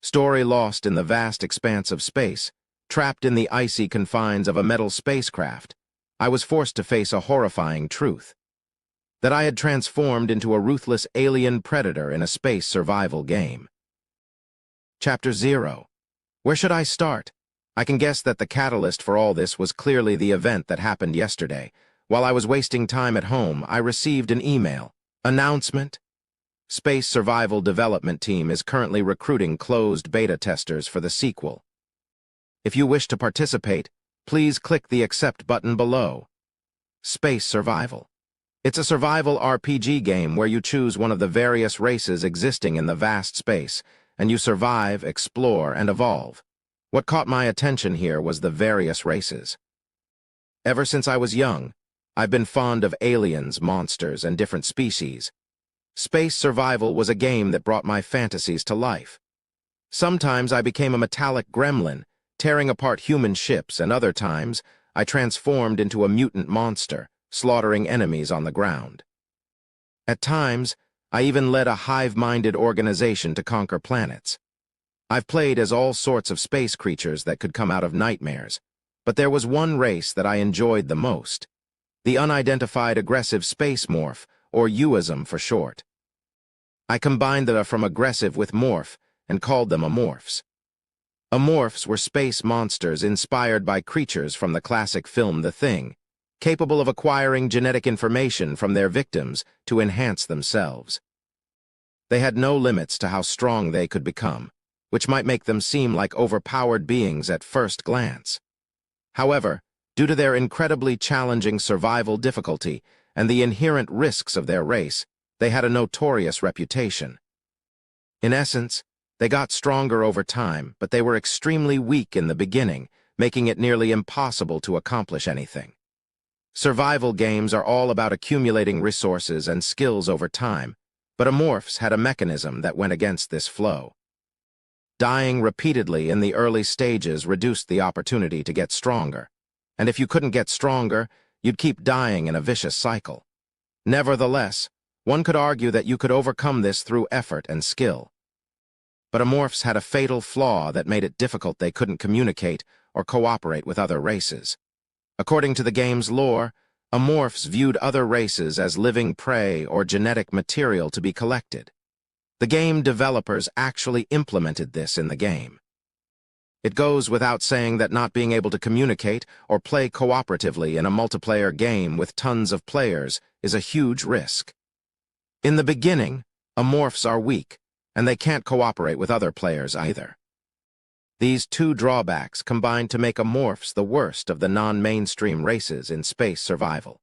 Story lost in the vast expanse of space, trapped in the icy confines of a metal spacecraft, I was forced to face a horrifying truth: that I had transformed into a ruthless alien predator in a space survival game. Chapter 0. Where should I start? I can guess that the catalyst for all this was clearly the event that happened yesterday. While I was wasting time at home, I received an email. Announcement: Space Survival Development Team is currently recruiting closed beta testers for the sequel. If you wish to participate, please click the Accept button below. Space Survival. It's a survival RPG game where you choose one of the various races existing in the vast space, and you survive, explore, and evolve. What caught my attention here was the various races. Ever since I was young, I've been fond of aliens, monsters, and different species. Space survival was a game that brought my fantasies to life. Sometimes I became a metallic gremlin, tearing apart human ships, and other times I transformed into a mutant monster, slaughtering enemies on the ground. At times, I even led a hive-minded organization to conquer planets. I've played as all sorts of space creatures that could come out of nightmares, but there was one race that I enjoyed the most: the unidentified aggressive space morph, or UISM for short. I combined the from aggressive with morph and called them amorphs. Amorphs were space monsters inspired by creatures from the classic film The Thing, capable of acquiring genetic information from their victims to enhance themselves. They had no limits to how strong they could become, which might make them seem like overpowered beings at first glance. However, due to their incredibly challenging survival difficulty and the inherent risks of their race, they had a notorious reputation. In essence, they got stronger over time, but they were extremely weak in the beginning, making it nearly impossible to accomplish anything. Survival games are all about accumulating resources and skills over time, but amorphs had a mechanism that went against this flow. Dying repeatedly in the early stages reduced the opportunity to get stronger, and if you couldn't get stronger, you'd keep dying in a vicious cycle. Nevertheless, one could argue that you could overcome this through effort and skill. But amorphs had a fatal flaw that made it difficult. They couldn't communicate or cooperate with other races. According to the game's lore, amorphs viewed other races as living prey or genetic material to be collected. The game developers actually implemented this in the game. It goes without saying that not being able to communicate or play cooperatively in a multiplayer game with tons of players is a huge risk. In the beginning, amorphs are weak, and they can't cooperate with other players either. These two drawbacks combine to make amorphs the worst of the non-mainstream races in space survival.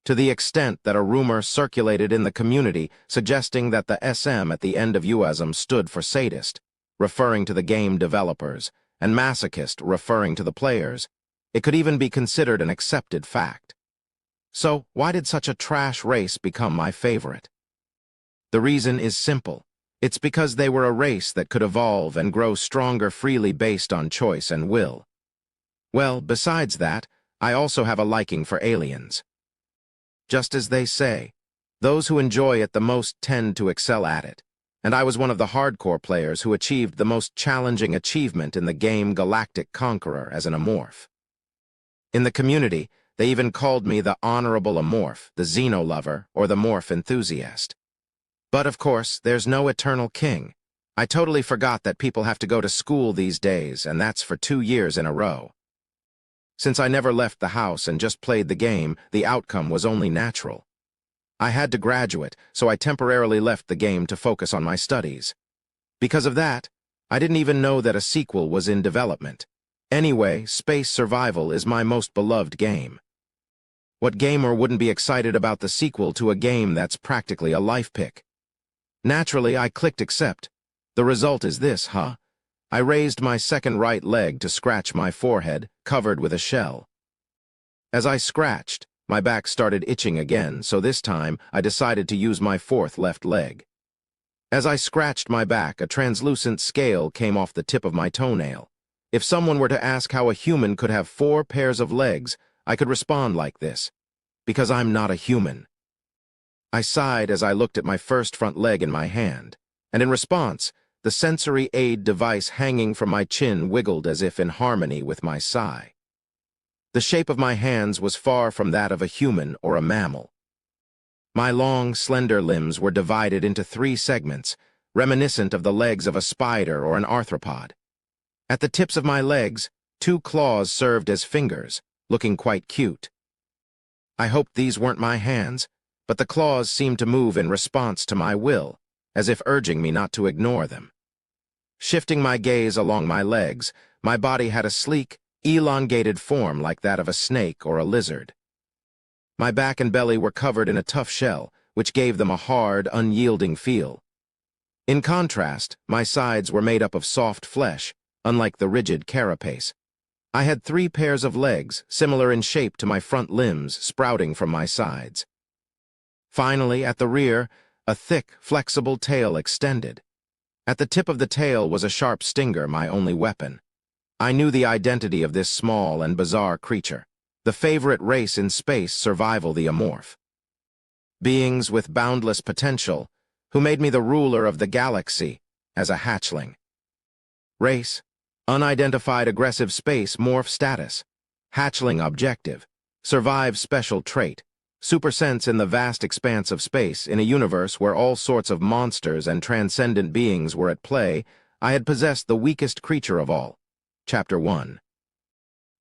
To the extent that a rumor circulated in the community suggesting that the SM at the end of UISM stood for sadist, referring to the game developers, and masochist, referring to the players, it could even be considered an accepted fact. So, why did such a trash race become my favorite? The reason is simple. It's because they were a race that could evolve and grow stronger freely based on choice and will. Well, besides that, I also have a liking for aliens. Just as they say, those who enjoy it the most tend to excel at it, and I was one of the hardcore players who achieved the most challenging achievement in the game Galactic Conqueror as an amorph. In the community, they even called me the Honorable Amorph, the Xeno-lover, or the Morph Enthusiast. But of course, there's no eternal king. I totally forgot that people have to go to school these days, and that's for 2 years in a row. Since I never left the house and just played the game, the outcome was only natural. I had to graduate, so I temporarily left the game to focus on my studies. Because of that, I didn't even know that a sequel was in development. Anyway, Space Survival is my most beloved game. What gamer wouldn't be excited about the sequel to a game that's practically a life pick? Naturally, I clicked accept. The result is this, huh? I raised my second right leg to scratch my forehead, covered with a shell. As I scratched, my back started itching again, so this time I decided to use my fourth left leg. As I scratched my back, a translucent scale came off the tip of my toenail. If someone were to ask how a human could have 4 pairs of legs, I could respond like this: because I'm not a human. I sighed as I looked at my first front leg in my hand, and in response, the sensory aid device hanging from my chin wiggled as if in harmony with my sigh. The shape of my hands was far from that of a human or a mammal. My long, slender limbs were divided into 3 segments, reminiscent of the legs of a spider or an arthropod. At the tips of my legs, 2 claws served as fingers, looking quite cute. I hoped these weren't my hands, but the claws seemed to move in response to my will, as if urging me not to ignore them. Shifting my gaze along my legs, my body had a sleek, elongated form like that of a snake or a lizard. My back and belly were covered in a tough shell, which gave them a hard, unyielding feel. In contrast, my sides were made up of soft flesh, unlike the rigid carapace. I had 3 pairs of legs, similar in shape to my front limbs, sprouting from my sides. Finally, at the rear, a thick, flexible tail extended. At the tip of the tail was a sharp stinger, my only weapon. I knew the identity of this small and bizarre creature, the favorite race in space survival, the amorph. Beings with boundless potential, who made me the ruler of the galaxy as a hatchling. Race: unidentified aggressive space morph status. Hatchling objective: survive special trait. Supersense in the vast expanse of space, in a universe where all sorts of monsters and transcendent beings were at play, I had possessed the weakest creature of all. Chapter 1.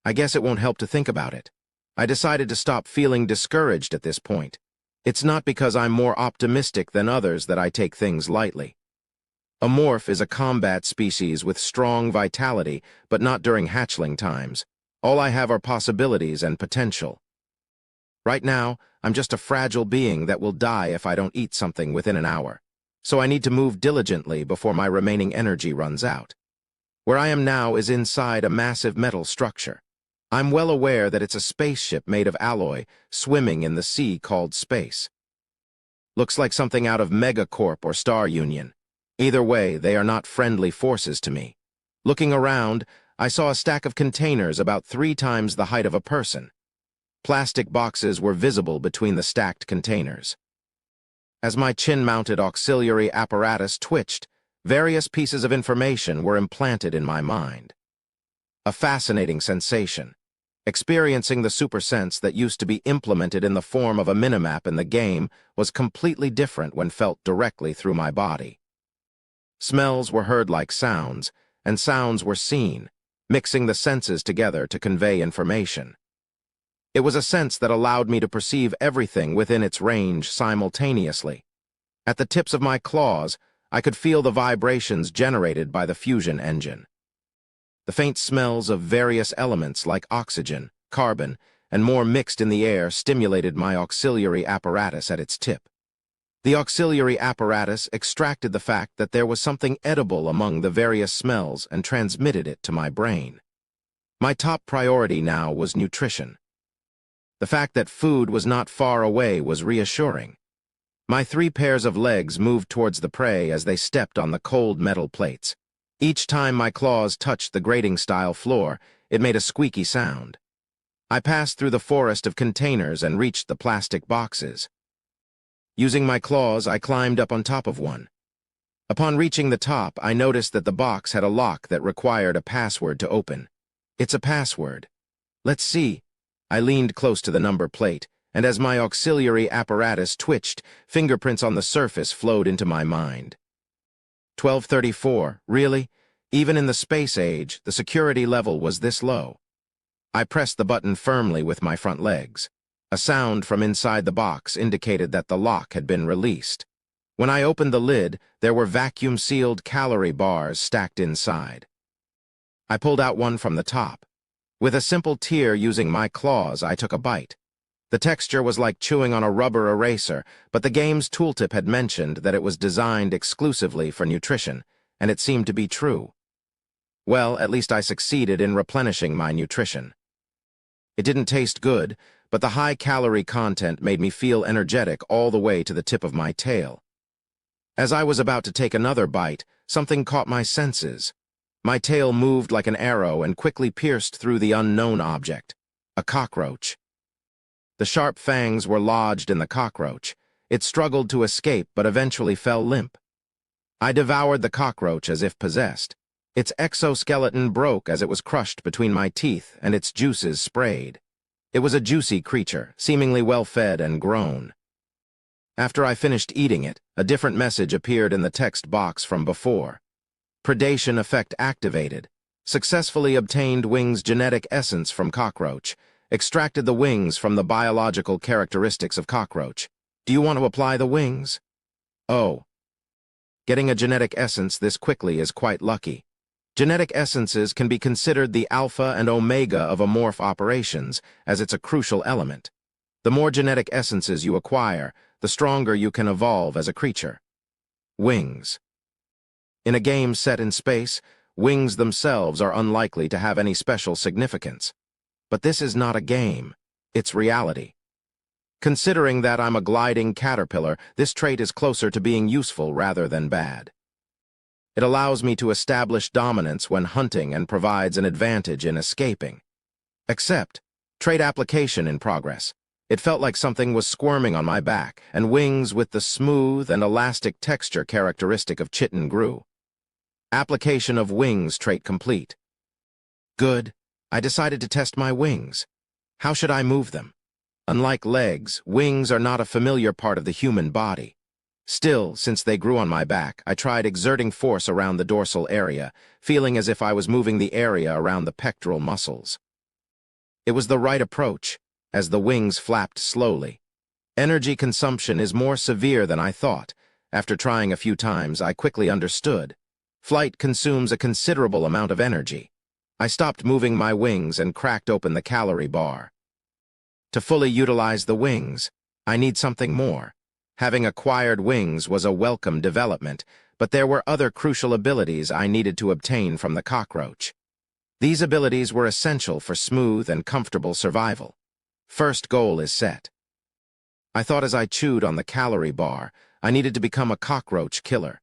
I guess it won't help to think about it. I decided to stop feeling discouraged at this point. It's not because I'm more optimistic than others that I take things lightly. A morph is a combat species with strong vitality, but not during hatchling times. All I have are possibilities and potential. Right now, I'm just a fragile being that will die if I don't eat something within an hour. So I need to move diligently before my remaining energy runs out. Where I am now is inside a massive metal structure. I'm well aware that it's a spaceship made of alloy, swimming in the sea called space. Looks like something out of Megacorp or Star Union. Either way, they are not friendly forces to me. Looking around, I saw a stack of containers about 3 times the height of a person. Plastic boxes were visible between the stacked containers. As my chin-mounted auxiliary apparatus twitched, various pieces of information were implanted in my mind. A fascinating sensation. Experiencing the supersense that used to be implemented in the form of a minimap in the game was completely different when felt directly through my body. Smells were heard like sounds, and sounds were seen, mixing the senses together to convey information. It was a sense that allowed me to perceive everything within its range simultaneously. At the tips of my claws, I could feel the vibrations generated by the fusion engine. The faint smells of various elements like oxygen, carbon, and more mixed in the air stimulated my auxiliary apparatus at its tip. The auxiliary apparatus extracted the fact that there was something edible among the various smells and transmitted it to my brain. My top priority now was nutrition. The fact that food was not far away was reassuring. My 3 pairs of legs moved towards the prey as they stepped on the cold metal plates. Each time my claws touched the grating-style floor, it made a squeaky sound. I passed through the forest of containers and reached the plastic boxes. Using my claws, I climbed up on top of one. Upon reaching the top, I noticed that the box had a lock that required a password to open. It's a password. Let's see. I leaned close to the number plate, and as my auxiliary apparatus twitched, fingerprints on the surface flowed into my mind. 1234, really? Even in the space age, the security level was this low. I pressed the button firmly with my front legs. A sound from inside the box indicated that the lock had been released. When I opened the lid, there were vacuum-sealed calorie bars stacked inside. I pulled out one from the top. With a simple tear using my claws, I took a bite. The texture was like chewing on a rubber eraser, but the game's tooltip had mentioned that it was designed exclusively for nutrition, and it seemed to be true. Well, at least I succeeded in replenishing my nutrition. It didn't taste good, but the high-calorie content made me feel energetic all the way to the tip of my tail. As I was about to take another bite, something caught my senses. My tail moved like an arrow and quickly pierced through the unknown object, a cockroach. The sharp fangs were lodged in the cockroach. It struggled to escape but eventually fell limp. I devoured the cockroach as if possessed. Its exoskeleton broke as it was crushed between my teeth and its juices sprayed. It was a juicy creature, seemingly well-fed and grown. After I finished eating it, a different message appeared in the text box from before. Predation effect activated. Successfully obtained wings genetic essence from cockroach. Extracted the wings from the biological characteristics of cockroach. Do you want to apply the wings? Oh. Getting a genetic essence this quickly is quite lucky. Genetic essences can be considered the alpha and omega of morph operations, as it's a crucial element. The more genetic essences you acquire, the stronger you can evolve as a creature. Wings. In a game set in space, wings themselves are unlikely to have any special significance. But this is not a game, it's reality. Considering that I'm a gliding caterpillar, this trait is closer to being useful rather than bad. It allows me to establish dominance when hunting and provides an advantage in escaping. Except, trait application in progress. It felt like something was squirming on my back, and wings with the smooth and elastic texture characteristic of chitin grew. Application of wings trait complete. Good. I decided to test my wings. How should I move them? Unlike legs, wings are not a familiar part of the human body. Still, since they grew on my back, I tried exerting force around the dorsal area, feeling as if I was moving the area around the pectoral muscles. It was the right approach, as the wings flapped slowly. Energy consumption is more severe than I thought. After trying a few times, I quickly understood. Flight consumes a considerable amount of energy. I stopped moving my wings and cracked open the calorie bar. To fully utilize the wings, I need something more. Having acquired wings was a welcome development, but there were other crucial abilities I needed to obtain from the cockroach. These abilities were essential for smooth and comfortable survival. First goal is set. I thought as I chewed on the calorie bar, I needed to become a cockroach killer.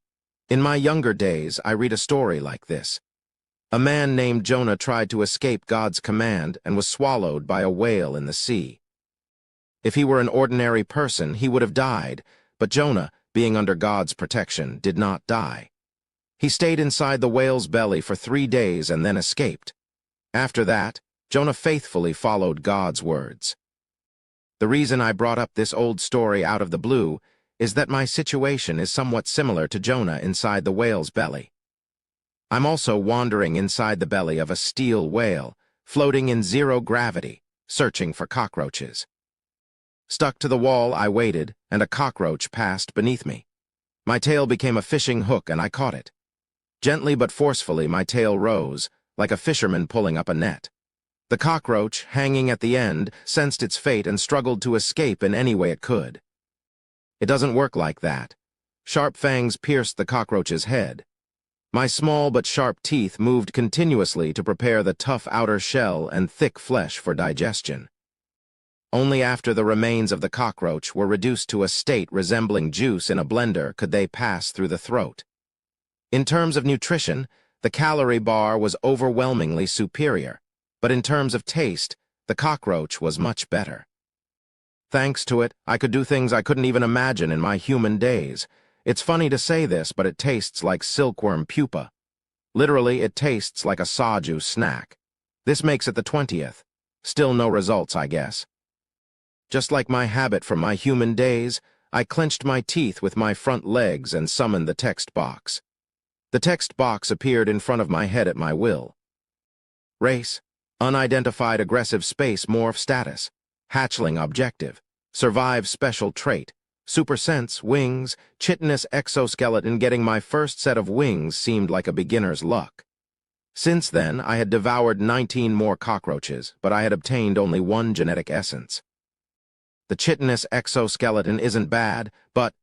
In my younger days, I read a story like this. A man named Jonah tried to escape God's command and was swallowed by a whale in the sea. If he were an ordinary person, he would have died, but Jonah, being under God's protection, did not die. He stayed inside the whale's belly for 3 days and then escaped. After that, Jonah faithfully followed God's words. The reason I brought up this old story out of the blue is that my situation is somewhat similar to Jonah inside the whale's belly. I'm also wandering inside the belly of a steel whale, floating in zero gravity, searching for cockroaches. Stuck to the wall, I waited, and a cockroach passed beneath me. My tail became a fishing hook, and I caught it. Gently but forcefully, my tail rose, like a fisherman pulling up a net. The cockroach, hanging at the end, sensed its fate and struggled to escape in any way it could. It doesn't work like that. Sharp fangs pierced the cockroach's head. My small but sharp teeth moved continuously to prepare the tough outer shell and thick flesh for digestion. Only after the remains of the cockroach were reduced to a state resembling juice in a blender could they pass through the throat. In terms of nutrition, the calorie bar was overwhelmingly superior, but in terms of taste, the cockroach was much better. Thanks to it, I could do things I couldn't even imagine in my human days. It's funny to say this, but it tastes like silkworm pupa. Literally, it tastes like a sawjuice snack. This makes it the 20th. Still no results, I guess. Just like my habit from my human days, I clenched my teeth with my front legs and summoned the text box. The text box appeared in front of my head at my will. Race, unidentified aggressive space morph status, hatchling objective, survive special trait, super sense, wings, chitinous exoskeleton. Getting my first set of wings seemed like a beginner's luck. Since then, I had devoured 19 more cockroaches, but I had obtained only 1 genetic essence. The chitinous exoskeleton isn't bad, but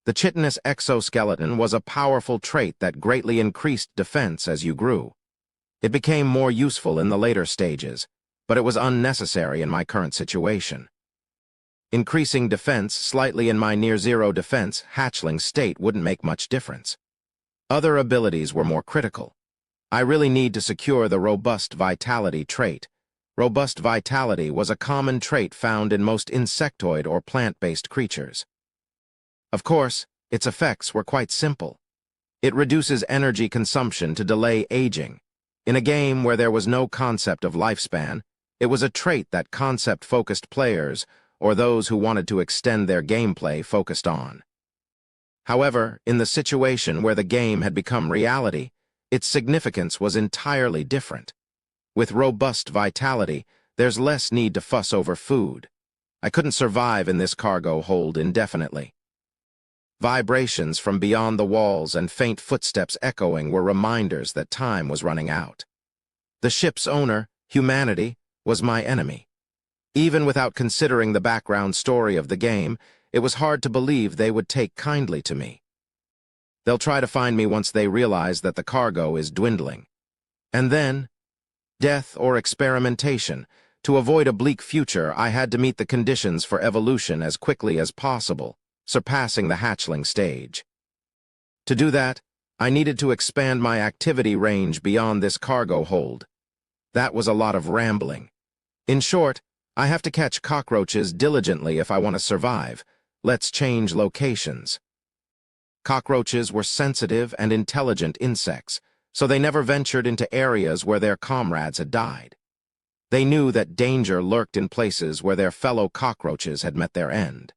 the chitinous exoskeleton was a powerful trait that greatly increased defense as you grew. It became more useful in the later stages, but it was unnecessary in my current situation. Increasing defense slightly in my near-zero defense hatchling state wouldn't make much difference. Other abilities were more critical. I really need to secure the robust vitality trait. Robust vitality was a common trait found in most insectoid or plant-based creatures. Of course, its effects were quite simple. It reduces energy consumption to delay aging. In a game where there was no concept of lifespan, it was a trait that concept-focused players, or those who wanted to extend their gameplay, focused on. However, in the situation where the game had become reality, its significance was entirely different. With robust vitality, there's less need to fuss over food. I couldn't survive in this cargo hold indefinitely. Vibrations from beyond the walls and faint footsteps echoing were reminders that time was running out. The ship's owner, humanity, was my enemy. Even without considering the background story of the game, it was hard to believe they would take kindly to me. They'll try to find me once they realize that the cargo is dwindling. And then, death or experimentation. To avoid a bleak future, I had to meet the conditions for evolution as quickly as possible, surpassing the hatchling stage. To do that, I needed to expand my activity range beyond this cargo hold. That was a lot of rambling. In short, I have to catch cockroaches diligently if I want to survive. Let's change locations. Cockroaches were sensitive and intelligent insects, so they never ventured into areas where their comrades had died. They knew that danger lurked in places where their fellow cockroaches had met their end.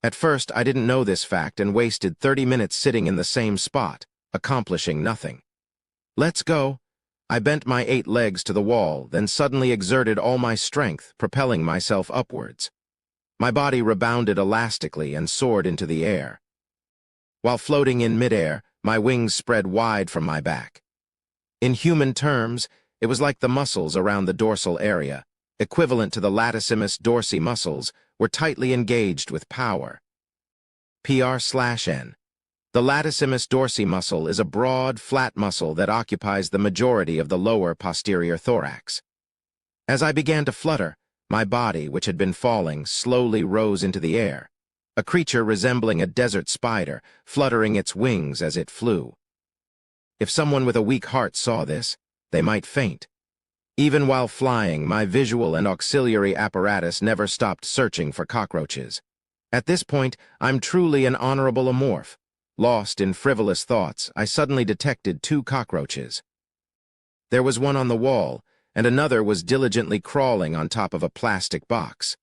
At first, I didn't know this fact and wasted 30 minutes sitting in the same spot, accomplishing nothing. Let's go. I bent my 8 legs to the wall, then suddenly exerted all my strength, propelling myself upwards. My body rebounded elastically and soared into the air. While floating in midair, my wings spread wide from my back. In human terms, it was like the muscles around the dorsal area, equivalent to the latissimus dorsi muscles, were tightly engaged with power. PR/N. The latissimus dorsi muscle is a broad, flat muscle that occupies the majority of the lower posterior thorax. As I began to flutter, my body, which had been falling, slowly rose into the air, a creature resembling a desert spider, fluttering its wings as it flew. If someone with a weak heart saw this, they might faint. Even while flying, my visual and auxiliary apparatus never stopped searching for cockroaches. At this point, I'm truly an honorable amorph. Lost in frivolous thoughts, I suddenly detected 2 cockroaches. There was one on the wall, and another was diligently crawling on top of a plastic box.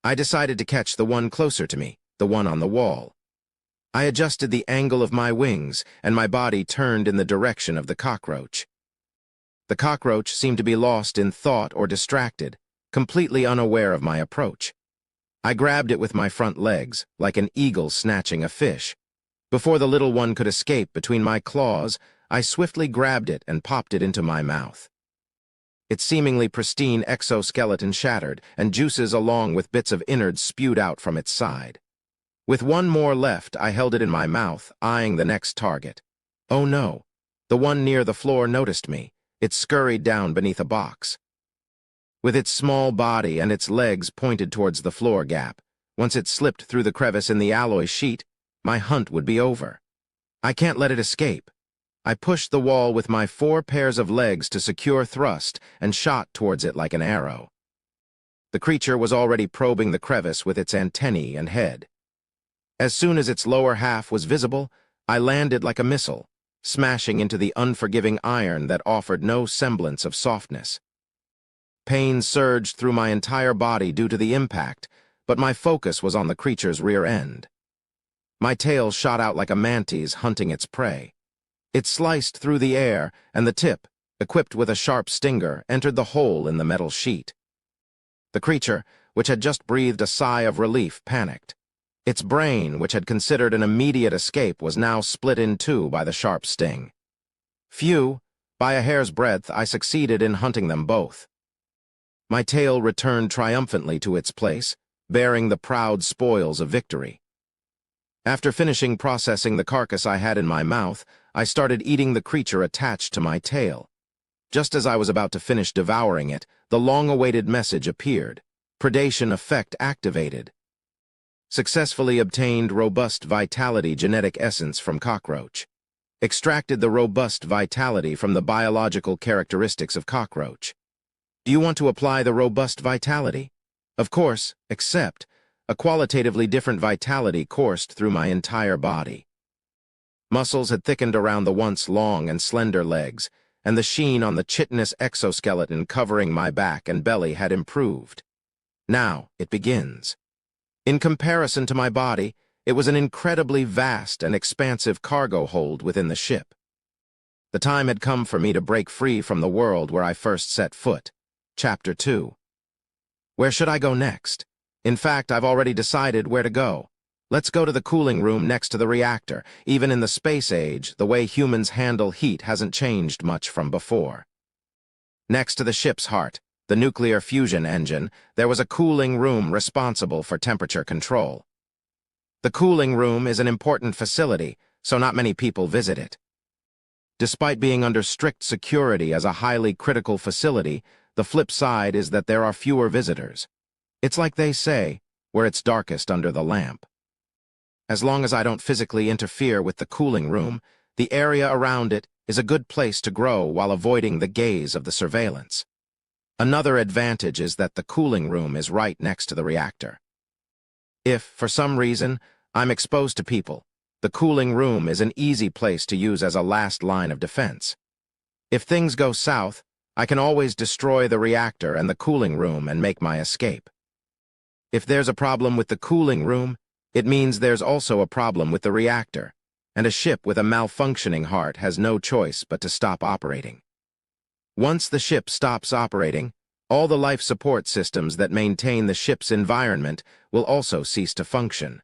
I decided to catch the one closer to me, the one on the wall. I adjusted the angle of my wings, and my body turned in the direction of the cockroach. The cockroach seemed to be lost in thought or distracted, completely unaware of my approach. I grabbed it with my front legs, like an eagle snatching a fish. Before the little one could escape between my claws, I swiftly grabbed it and popped it into my mouth. Its seemingly pristine exoskeleton shattered, and juices along with bits of innards spewed out from its side. With one more left, I held it in my mouth, eyeing the next target. Oh no! The one near the floor noticed me. It scurried down beneath a box. With its small body and its legs pointed towards the floor gap, once it slipped through the crevice in the alloy sheet, my hunt would be over. I can't let it escape. I pushed the wall with my 4 pairs of legs to secure thrust and shot towards it like an arrow. The creature was already probing the crevice with its antennae and head. As soon as its lower half was visible, I landed like a missile, smashing into the unforgiving iron that offered no semblance of softness. Pain surged through my entire body due to the impact, but my focus was on the creature's rear end. My tail shot out like a mantis hunting its prey. It sliced through the air, and the tip, equipped with a sharp stinger, entered the hole in the metal sheet. The creature, which had just breathed a sigh of relief, panicked. Its brain, which had considered an immediate escape, was now split in 2 by the sharp sting. Phew, by a hair's breadth, I succeeded in hunting them both. My tail returned triumphantly to its place, bearing the proud spoils of victory. After finishing processing the carcass I had in my mouth, I started eating the creature attached to my tail. Just as I was about to finish devouring it, the long-awaited message appeared. Predation effect activated. Successfully obtained robust vitality genetic essence from cockroach. Extracted the robust vitality from the biological characteristics of cockroach. Do you want to apply the robust vitality? Of course, except a qualitatively different vitality coursed through my entire body. Muscles had thickened around the once long and slender legs, and the sheen on the chitinous exoskeleton covering my back and belly had improved. Now it begins. In comparison to my body, it was an incredibly vast and expansive cargo hold within the ship. The time had come for me to break free from the world where I first set foot. Chapter 2. Where should I go next? In fact, I've already decided where to go. Let's go to the cooling room next to the reactor. Even in the space age, the way humans handle heat hasn't changed much from before. Next to the ship's heart, the nuclear fusion engine, there was a cooling room responsible for temperature control. The cooling room is an important facility, so not many people visit it. Despite being under strict security as a highly critical facility, the flip side is that there are fewer visitors. It's like they say, where it's darkest under the lamp. As long as I don't physically interfere with the cooling room, the area around it is a good place to grow while avoiding the gaze of the surveillance. Another advantage is that the cooling room is right next to the reactor. If, for some reason, I'm exposed to people, the cooling room is an easy place to use as a last line of defense. If things go south, I can always destroy the reactor and the cooling room and make my escape. If there's a problem with the cooling room, it means there's also a problem with the reactor, and a ship with a malfunctioning heart has no choice but to stop operating. Once the ship stops operating, all the life support systems that maintain the ship's environment will also cease to function.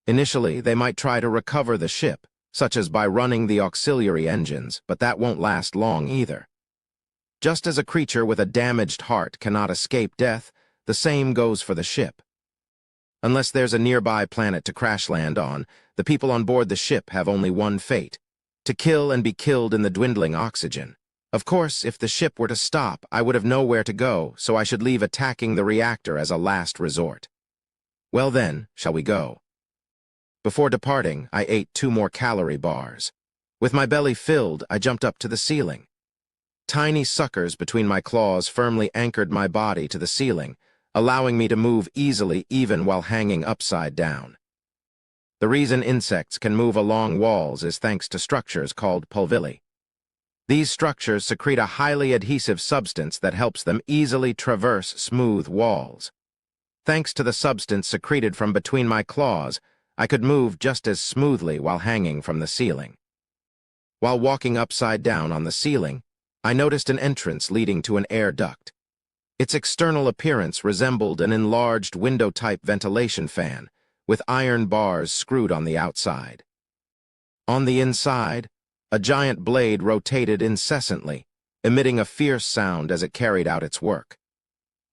Initially, they might try to recover the ship, such as by running the auxiliary engines, but that won't last long either. Just as a creature with a damaged heart cannot escape death, the same goes for the ship. Unless there's a nearby planet to crash land on, the people on board the ship have only one fate: to kill and be killed in the dwindling oxygen. Of course, if the ship were to stop, I would have nowhere to go, so I should leave attacking the reactor as a last resort. Well then, shall we go? Before departing, I ate 2 more calorie bars. With my belly filled, I jumped up to the ceiling. Tiny suckers between my claws firmly anchored my body to the ceiling, allowing me to move easily even while hanging upside down. The reason insects can move along walls is thanks to structures called pulvilli. These structures secrete a highly adhesive substance that helps them easily traverse smooth walls. Thanks to the substance secreted from between my claws, I could move just as smoothly while hanging from the ceiling. While walking upside down on the ceiling, I noticed an entrance leading to an air duct. Its external appearance resembled an enlarged window-type ventilation fan, with iron bars screwed on the outside. On the inside, a giant blade rotated incessantly, emitting a fierce sound as it carried out its work.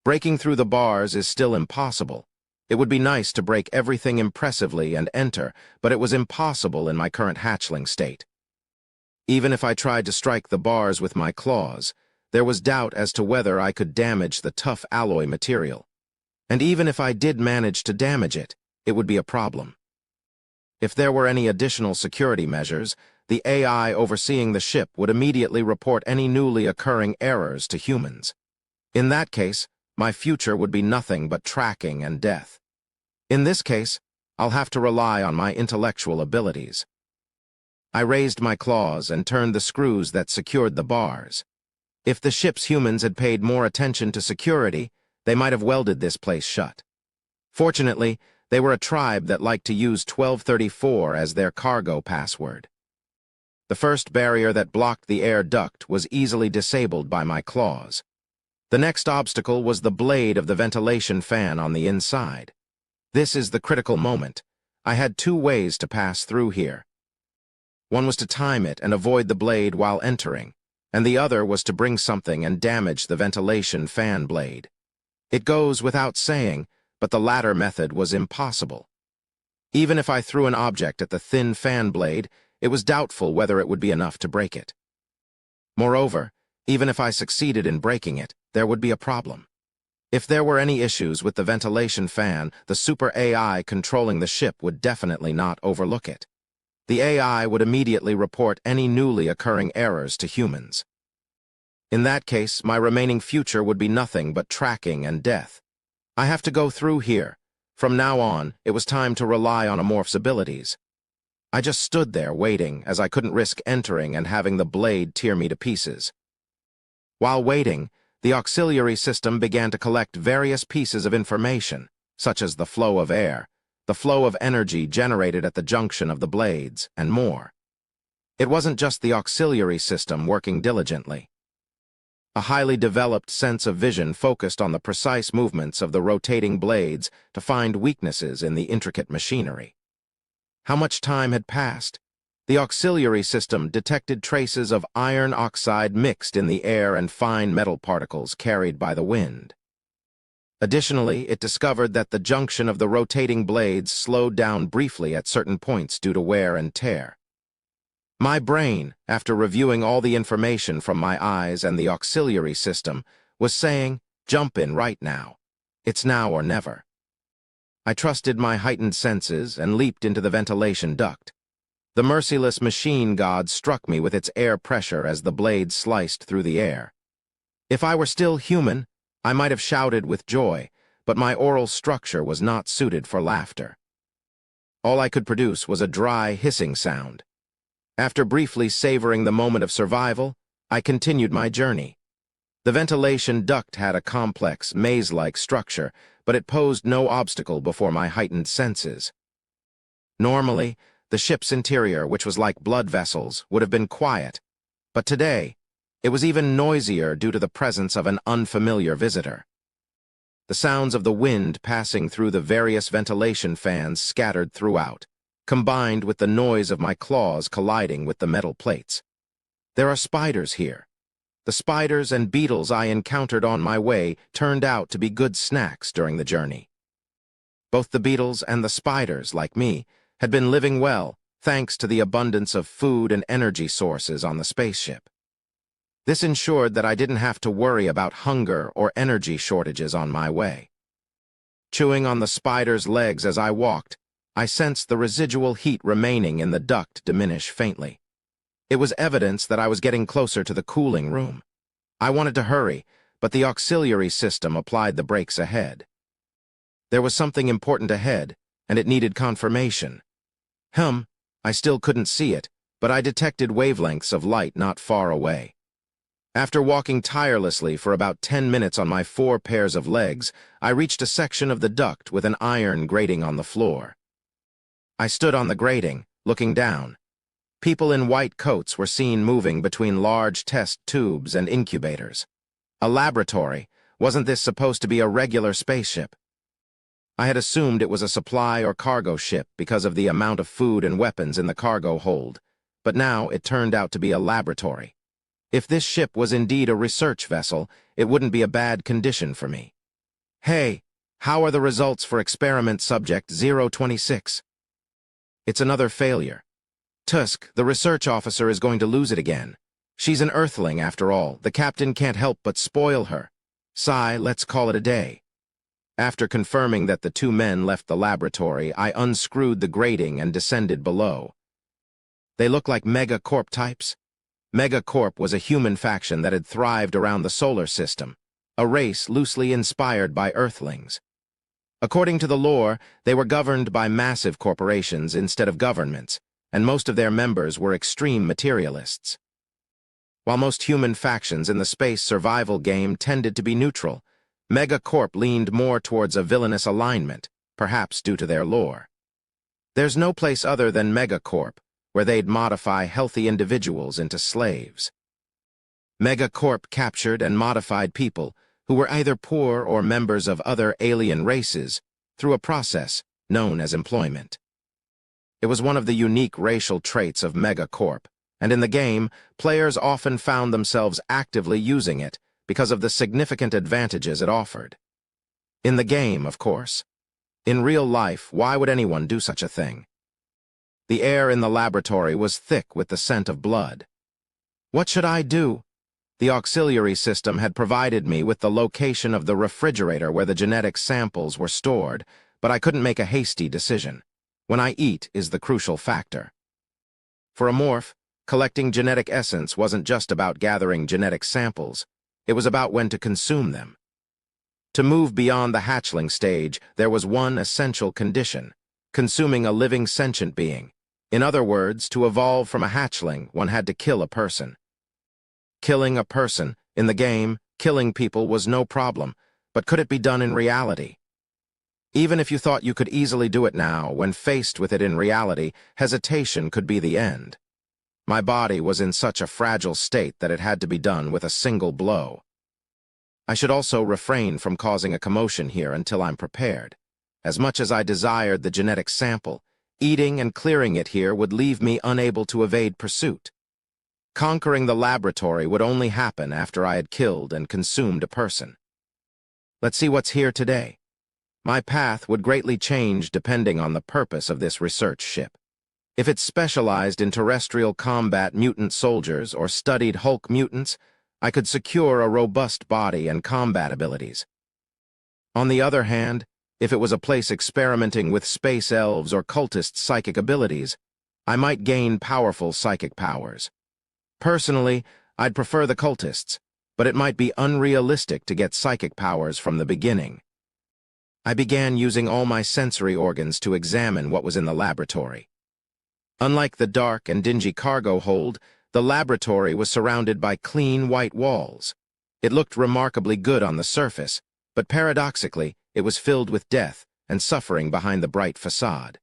Breaking through the bars is still impossible. It would be nice to break everything impressively and enter, but it was impossible in my current hatchling state. Even if I tried to strike the bars with my claws, there was doubt as to whether I could damage the tough alloy material. And even if I did manage to damage it, it would be a problem. If there were any additional security measures, the AI overseeing the ship would immediately report any newly occurring errors to humans. In that case, my future would be nothing but tracking and death. In this case, I'll have to rely on my intellectual abilities. I raised my claws and turned the screws that secured the bars. If the ship's humans had paid more attention to security, they might have welded this place shut. Fortunately, they were a tribe that liked to use 1234 as their cargo password. The first barrier that blocked the air duct was easily disabled by my claws. The next obstacle was the blade of the ventilation fan on the inside. This is the critical moment. I had 2 ways to pass through here. One was to time it and avoid the blade while entering, and the other was to bring something and damage the ventilation fan blade. It goes without saying, but the latter method was impossible. Even if I threw an object at the thin fan blade, it was doubtful whether it would be enough to break it. Moreover, even if I succeeded in breaking it, there would be a problem. If there were any issues with the ventilation fan, the super AI controlling the ship would definitely not overlook it. The AI would immediately report any newly occurring errors to humans. In that case, my remaining future would be nothing but tracking and death. I have to go through here. From now on, it was time to rely on Amorph's abilities. I just stood there waiting, as I couldn't risk entering and having the blade tear me to pieces. While waiting, the auxiliary system began to collect various pieces of information, such as the flow of air, the flow of energy generated at the junction of the blades, and more. It wasn't just the auxiliary system working diligently. A highly developed sense of vision focused on the precise movements of the rotating blades to find weaknesses in the intricate machinery. How much time had passed? The auxiliary system detected traces of iron oxide mixed in the air and fine metal particles carried by the wind. Additionally, it discovered that the junction of the rotating blades slowed down briefly at certain points due to wear and tear. My brain, after reviewing all the information from my eyes and the auxiliary system, was saying, "Jump in right now. It's now or never." I trusted my heightened senses and leaped into the ventilation duct. The merciless machine god struck me with its air pressure as the blade sliced through the air. If I were still human, I might have shouted with joy, but my oral structure was not suited for laughter. All I could produce was a dry, hissing sound. After briefly savoring the moment of survival, I continued my journey. The ventilation duct had a complex, maze-like structure, but it posed no obstacle before my heightened senses. Normally, the ship's interior, which was like blood vessels, would have been quiet, but today, it was even noisier due to the presence of an unfamiliar visitor. The sounds of the wind passing through the various ventilation fans scattered throughout, combined with the noise of my claws colliding with the metal plates. There are spiders here. The spiders and beetles I encountered on my way turned out to be good snacks during the journey. Both the beetles and the spiders, like me, had been living well thanks to the abundance of food and energy sources on the spaceship. This ensured that I didn't have to worry about hunger or energy shortages on my way. Chewing on the spider's legs as I walked, I sensed the residual heat remaining in the duct diminish faintly. It was evidence that I was getting closer to the cooling room. I wanted to hurry, but the auxiliary system applied the brakes ahead. There was something important ahead, and it needed confirmation. I still couldn't see it, but I detected wavelengths of light not far away. After walking tirelessly for about 10 minutes on my 4 pairs of legs, I reached a section of the duct with an iron grating on the floor. I stood on the grating, looking down. People in white coats were seen moving between large test tubes and incubators. A laboratory. Wasn't this supposed to be a regular spaceship? I had assumed it was a supply or cargo ship because of the amount of food and weapons in the cargo hold, but now it turned out to be a laboratory. If this ship was indeed a research vessel, it wouldn't be a bad condition for me. "Hey, how are the results for experiment subject 026? It's another failure. Tusk, the research officer, is going to lose it again. She's an Earthling, after all. The captain can't help but spoil her. Sigh, let's call it a day." After confirming that the 2 men left the laboratory, I unscrewed the grating and descended below. They look like Megacorp types. Megacorp was a human faction that had thrived around the solar system, a race loosely inspired by Earthlings. According to the lore, they were governed by massive corporations instead of governments, and most of their members were extreme materialists. While most human factions in the space survival game tended to be neutral, Megacorp leaned more towards a villainous alignment, perhaps due to their lore. There's no place other than Megacorp where they'd modify healthy individuals into slaves. Megacorp captured and modified people who were either poor or members of other alien races through a process known as employment. It was one of the unique racial traits of Megacorp, and in the game, players often found themselves actively using it because of the significant advantages it offered. In the game, of course. In real life, why would anyone do such a thing? The air in the laboratory was thick with the scent of blood. What should I do? The auxiliary system had provided me with the location of the refrigerator where the genetic samples were stored, but I couldn't make a hasty decision. When I eat is the crucial factor. For a morph, collecting genetic essence wasn't just about gathering genetic samples. It was about when to consume them. To move beyond the hatchling stage, there was one essential condition: consuming a living sentient being. In other words, to evolve from a hatchling, one had to kill a person. Killing a person. In the game, killing people was no problem, but could it be done in reality? Even if you thought you could easily do it now, when faced with it in reality, hesitation could be the end. My body was in such a fragile state that it had to be done with a single blow. I should also refrain from causing a commotion here until I'm prepared. As much as I desired the genetic sample, eating and clearing it here would leave me unable to evade pursuit. Conquering the laboratory would only happen after I had killed and consumed a person. Let's see what's here today. My path would greatly change depending on the purpose of this research ship. If it specialized in terrestrial combat mutant soldiers or studied Hulk mutants, I could secure a robust body and combat abilities. On the other hand, if it was a place experimenting with space elves or cultists' psychic abilities, I might gain powerful psychic powers. Personally, I'd prefer the cultists, but it might be unrealistic to get psychic powers from the beginning. I began using all my sensory organs to examine what was in the laboratory. Unlike the dark and dingy cargo hold, the laboratory was surrounded by clean white walls. It looked remarkably good on the surface, but paradoxically, it was filled with death and suffering behind the bright facade.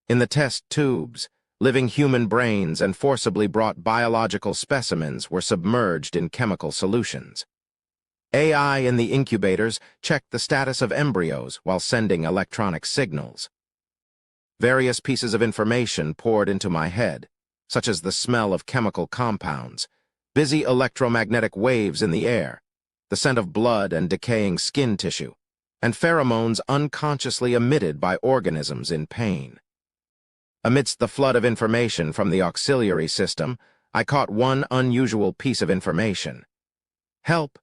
In the test tubes, living human brains and forcibly brought biological specimens were submerged in chemical solutions. AI in the incubators checked the status of embryos while sending electronic signals. Various pieces of information poured into my head, such as the smell of chemical compounds, busy electromagnetic waves in the air, the scent of blood and decaying skin tissue, and pheromones unconsciously emitted by organisms in pain. Amidst the flood of information from the auxiliary system, I caught one unusual piece of information. Help.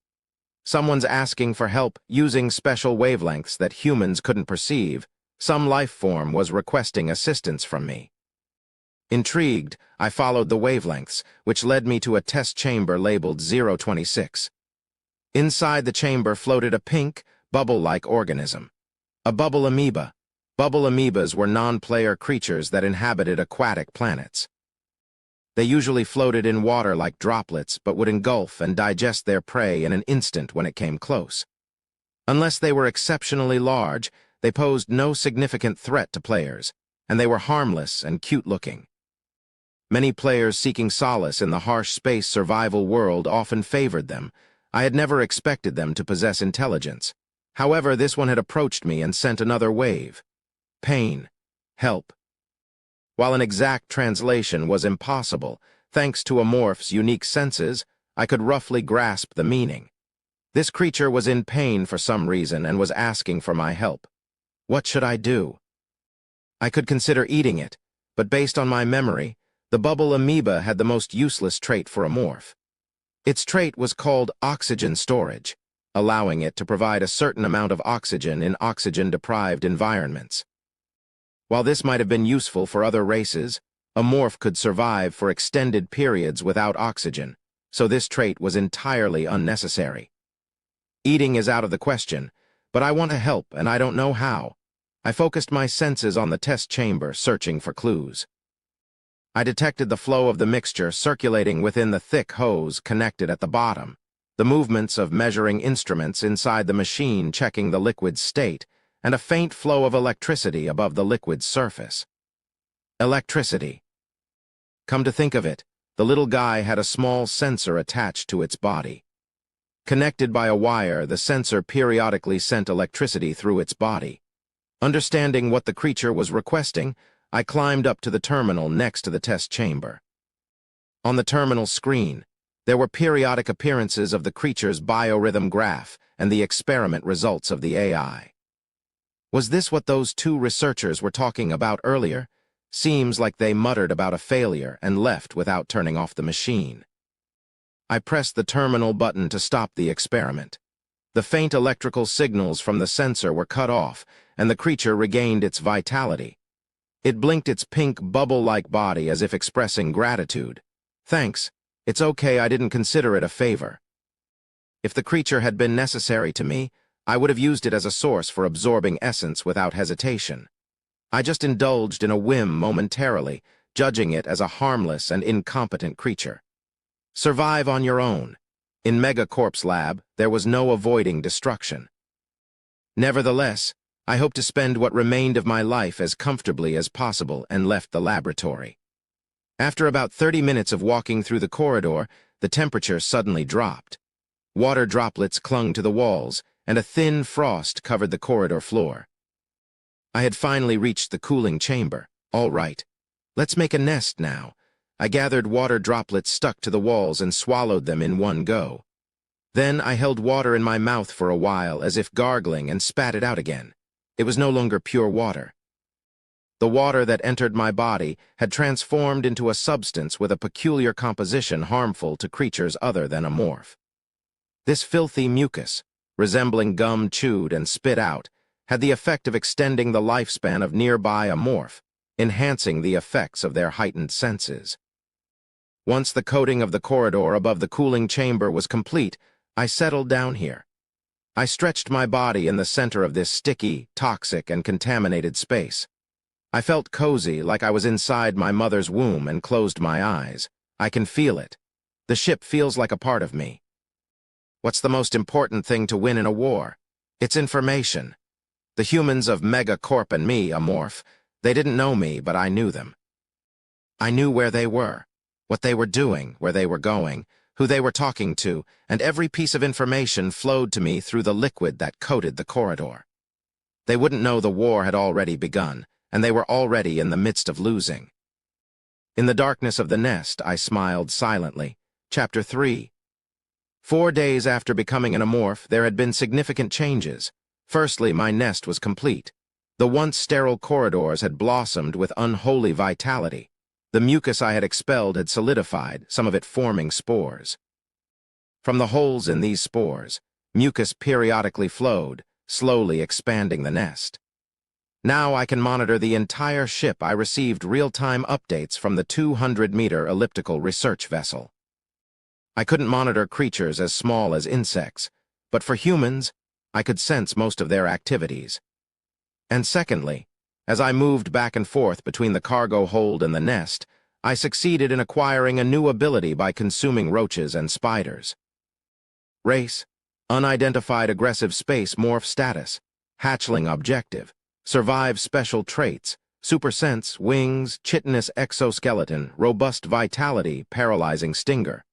Someone's asking for help using special wavelengths that humans couldn't perceive. Some life form was requesting assistance from me. Intrigued, I followed the wavelengths, which led me to a test chamber labeled 026. Inside the chamber floated a pink, bubble-like organism. A bubble amoeba. Bubble amoebas were non-player creatures that inhabited aquatic planets. They usually floated in water like droplets, but would engulf and digest their prey in an instant when it came close. Unless they were exceptionally large, they posed no significant threat to players, and they were harmless and cute-looking. Many players seeking solace in the harsh space survival world often favored them. I had never expected them to possess intelligence. However, this one had approached me and sent another wave. Pain. Help. While an exact translation was impossible, thanks to a morph's unique senses, I could roughly grasp the meaning. This creature was in pain for some reason and was asking for my help. What should I do? I could consider eating it, but based on my memory, the bubble amoeba had the most useless trait for a morph. Its trait was called oxygen storage, allowing it to provide a certain amount of oxygen in oxygen-deprived environments. While this might have been useful for other races, a morph could survive for extended periods without oxygen, so this trait was entirely unnecessary. Eating is out of the question, but I want to help and I don't know how. I focused my senses on the test chamber, searching for clues. I detected the flow of the mixture circulating within the thick hose connected at the bottom, the movements of measuring instruments inside the machine checking the liquid's state, and a faint flow of electricity above the liquid's surface. Electricity. Come to think of it, the little guy had a small sensor attached to its body. Connected by a wire, the sensor periodically sent electricity through its body. Understanding what the creature was requesting, I climbed up to the terminal next to the test chamber. On the terminal screen, there were periodic appearances of the creature's biorhythm graph and the experiment results of the AI. Was this what those two researchers were talking about earlier? Seems like they muttered about a failure and left without turning off the machine. I pressed the terminal button to stop the experiment. The faint electrical signals from the sensor were cut off, and the creature regained its vitality. It blinked its pink bubble-like body as if expressing gratitude. Thanks. It's okay, I didn't consider it a favor. If the creature had been necessary to me, I would have used it as a source for absorbing essence without hesitation. I just indulged in a whim momentarily, judging it as a harmless and incompetent creature. Survive on your own. In Megacorp's lab, there was no avoiding destruction. Nevertheless, I hoped to spend what remained of my life as comfortably as possible and left the laboratory. After about 30 minutes of walking through the corridor, the temperature suddenly dropped. Water droplets clung to the walls, and a thin frost covered the corridor floor. I had finally reached the cooling chamber. All right, let's make a nest now. I gathered water droplets stuck to the walls and swallowed them in one go. Then I held water in my mouth for a while, as if gargling, and spat it out again. It was no longer pure water. The water that entered my body had transformed into a substance with a peculiar composition harmful to creatures other than a morph. This filthy mucus, resembling gum chewed and spit out, had the effect of extending the lifespan of nearby a morph, enhancing the effects of their heightened senses. Once the coating of the corridor above the cooling chamber was complete, I settled down here. I stretched my body in the center of this sticky, toxic, and contaminated space. I felt cozy, like I was inside my mother's womb, and closed my eyes. I can feel it. The ship feels like a part of me. What's the most important thing to win in a war? It's information. The humans of Megacorp and me, a morph, they didn't know me, but I knew them. I knew where they were, what they were doing, where they were going, who they were talking to, and every piece of information flowed to me through the liquid that coated the corridor. They wouldn't know the war had already begun, and they were already in the midst of losing. In the darkness of the nest, I smiled silently. Chapter 3. 4 days after becoming an amorph, there had been significant changes. Firstly, my nest was complete. The once sterile corridors had blossomed with unholy vitality. The mucus I had expelled had solidified, some of it forming spores. From the holes in these spores, mucus periodically flowed, slowly expanding the nest. Now I can monitor the entire ship. I received real-time updates from the 200-meter elliptical research vessel. I couldn't monitor creatures as small as insects, but for humans, I could sense most of their activities. And secondly, as I moved back and forth between the cargo hold and the nest, I succeeded in acquiring a new ability by consuming roaches and spiders. Race: unidentified aggressive space morph status, hatchling objective, survive special traits, super sense, wings, chitinous exoskeleton, robust vitality, paralyzing stinger.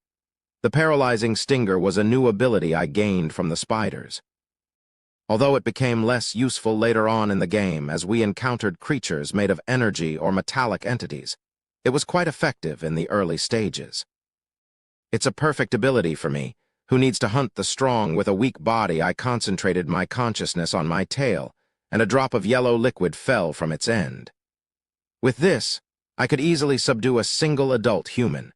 The paralyzing stinger was a new ability I gained from the spiders. Although it became less useful later on in the game as we encountered creatures made of energy or metallic entities, it was quite effective in the early stages. It's a perfect ability for me, who needs to hunt the strong with a weak body. I concentrated my consciousness on my tail, and a drop of yellow liquid fell from its end. With this, I could easily subdue a single adult human.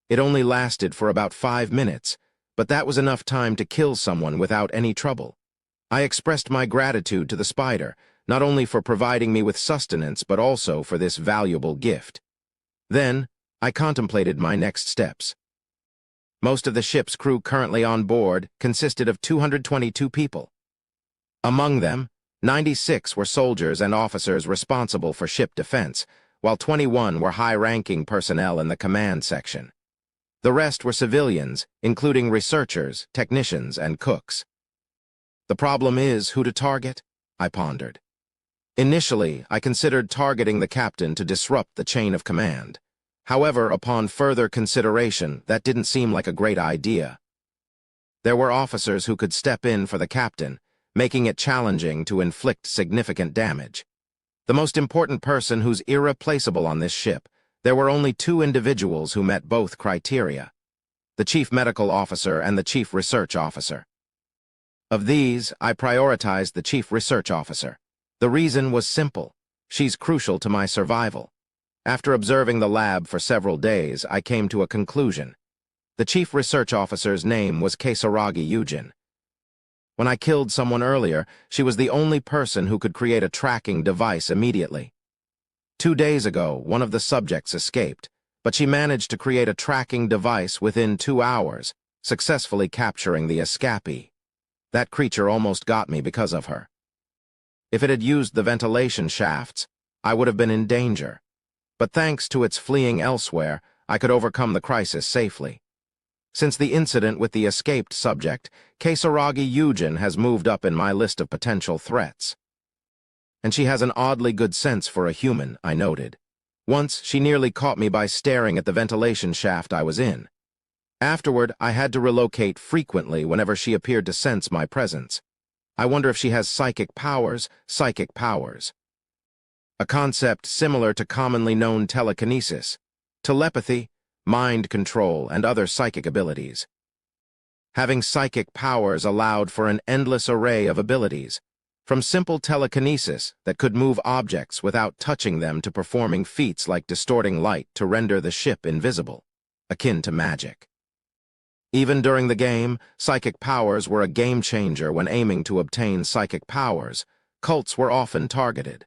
It only lasted for about 5 minutes, but that was enough time to kill someone without any trouble. I expressed my gratitude to the spider, not only for providing me with sustenance but also for this valuable gift. Then, I contemplated my next steps. Most of the ship's crew currently on board consisted of 222 people. Among them, 96 were soldiers and officers responsible for ship defense, while 21 were high-ranking personnel in the command section. The rest were civilians, including researchers, technicians, and cooks. The problem is who to target, I pondered. Initially, I considered targeting the captain to disrupt the chain of command. However, upon further consideration, that didn't seem like a great idea. There were officers who could step in for the captain, making it challenging to inflict significant damage. The most important person who's irreplaceable on this ship, there were only 2 individuals who met both criteria: the chief medical officer and the chief research officer. Of these, I prioritized the chief research officer. The reason was simple: she's crucial to my survival. After observing the lab for several days, I came to a conclusion. The chief research officer's name was Kasaragi Yujin. When I killed someone earlier, she was the only person who could create a tracking device immediately. 2 days ago, one of the subjects escaped, but she managed to create a tracking device within 2 hours, successfully capturing the escapee. That creature almost got me because of her. If it had used the ventilation shafts, I would have been in danger. But thanks to its fleeing elsewhere, I could overcome the crisis safely. Since the incident with the escaped subject, Kasaragi Yujin has moved up in my list of potential threats. And she has an oddly good sense for a human, I noted. Once, she nearly caught me by staring at the ventilation shaft I was in. Afterward, I had to relocate frequently whenever she appeared to sense my presence. I wonder if she has psychic powers. A concept similar to commonly known telekinesis, telepathy, mind control, and other psychic abilities. Having psychic powers allowed for an endless array of abilities, from simple telekinesis that could move objects without touching them to performing feats like distorting light to render the ship invisible, akin to magic. Even during the game, psychic powers were a game-changer when aiming to obtain psychic powers. Cults were often targeted.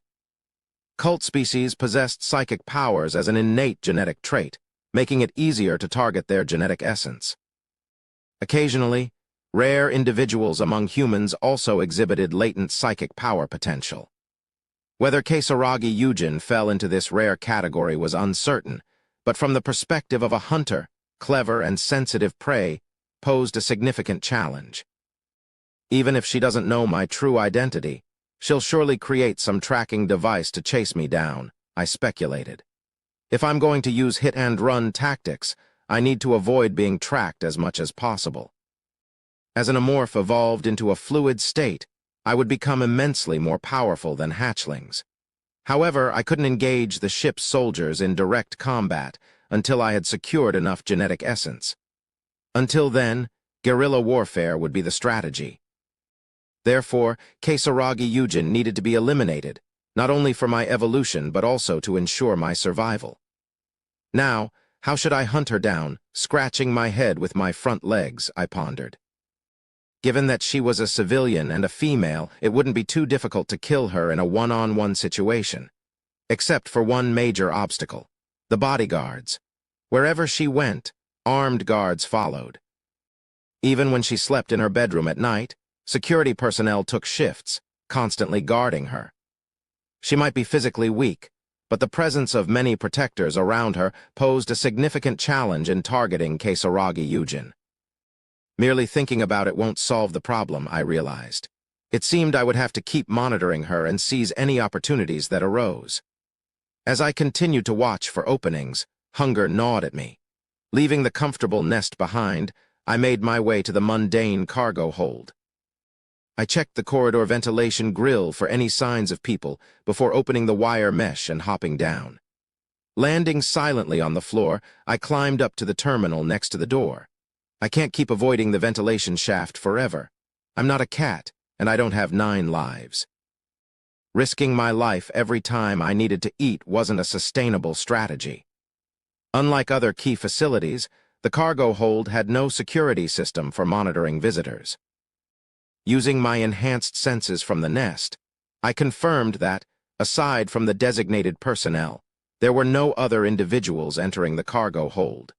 Cult species possessed psychic powers as an innate genetic trait, making it easier to target their genetic essence. Occasionally, rare individuals among humans also exhibited latent psychic power potential. Whether Kasaragi Yujin fell into this rare category was uncertain, but from the perspective of a hunter, clever and sensitive prey posed a significant challenge. Even if she doesn't know my true identity, she'll surely create some tracking device to chase me down, I speculated. If I'm going to use hit-and-run tactics, I need to avoid being tracked as much as possible. As an amorph evolved into a fluid state, I would become immensely more powerful than hatchlings. However, I couldn't engage the ship's soldiers in direct combat until I had secured enough genetic essence. Until then, guerrilla warfare would be the strategy. Therefore, Kasaragi Yujin needed to be eliminated, not only for my evolution but also to ensure my survival. Now, how should I hunt her down, scratching my head with my front legs, I pondered. Given that she was a civilian and a female, it wouldn't be too difficult to kill her in a one-on-one situation. Except for one major obstacle: the bodyguards. Wherever she went, armed guards followed. Even when she slept in her bedroom at night, security personnel took shifts, constantly guarding her. She might be physically weak, but the presence of many protectors around her posed a significant challenge in targeting Kasaragi Yujin. Merely thinking about it won't solve the problem, I realized. It seemed I would have to keep monitoring her and seize any opportunities that arose. As I continued to watch for openings, hunger gnawed at me. Leaving the comfortable nest behind, I made my way to the mundane cargo hold. I checked the corridor ventilation grill for any signs of people before opening the wire mesh and hopping down. Landing silently on the floor, I climbed up to the terminal next to the door. I can't keep avoiding the ventilation shaft forever. I'm not a cat, and I don't have 9 lives. Risking my life every time I needed to eat wasn't a sustainable strategy. Unlike other key facilities, the cargo hold had no security system for monitoring visitors. Using my enhanced senses from the nest, I confirmed that, aside from the designated personnel, there were no other individuals entering the cargo hold.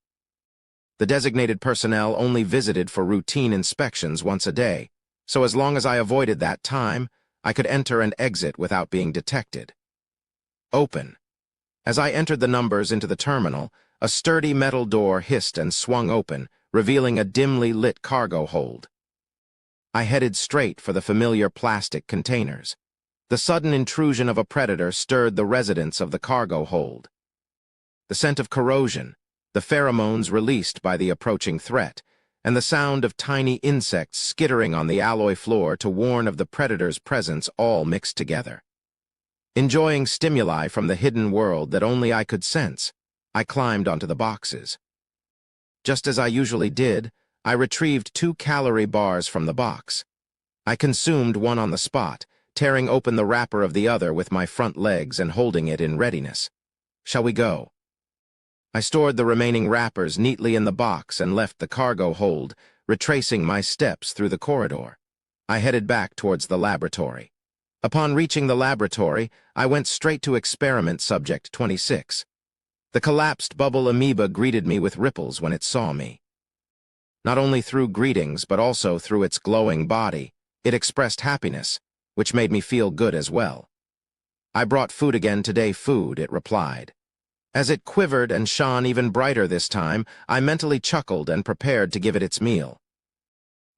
The designated personnel only visited for routine inspections once a day, so as long as I avoided that time, I could enter and exit without being detected. Open. As I entered the numbers into the terminal, a sturdy metal door hissed and swung open, revealing a dimly lit cargo hold. I headed straight for the familiar plastic containers. The sudden intrusion of a predator stirred the residents of the cargo hold. The scent of corrosion, the pheromones released by the approaching threat, and the sound of tiny insects skittering on the alloy floor to warn of the predator's presence all mixed together. Enjoying stimuli from the hidden world that only I could sense, I climbed onto the boxes. Just as I usually did, I retrieved 2 calorie bars from the box. I consumed one on the spot, tearing open the wrapper of the other with my front legs and holding it in readiness. Shall we go? I stored the remaining wrappers neatly in the box and left the cargo hold, retracing my steps through the corridor. I headed back towards the laboratory. Upon reaching the laboratory, I went straight to experiment subject 26. The collapsed bubble amoeba greeted me with ripples when it saw me. Not only through greetings, but also through its glowing body, it expressed happiness, which made me feel good as well. "I brought food again today, food," it replied. As it quivered and shone even brighter this time, I mentally chuckled and prepared to give it its meal.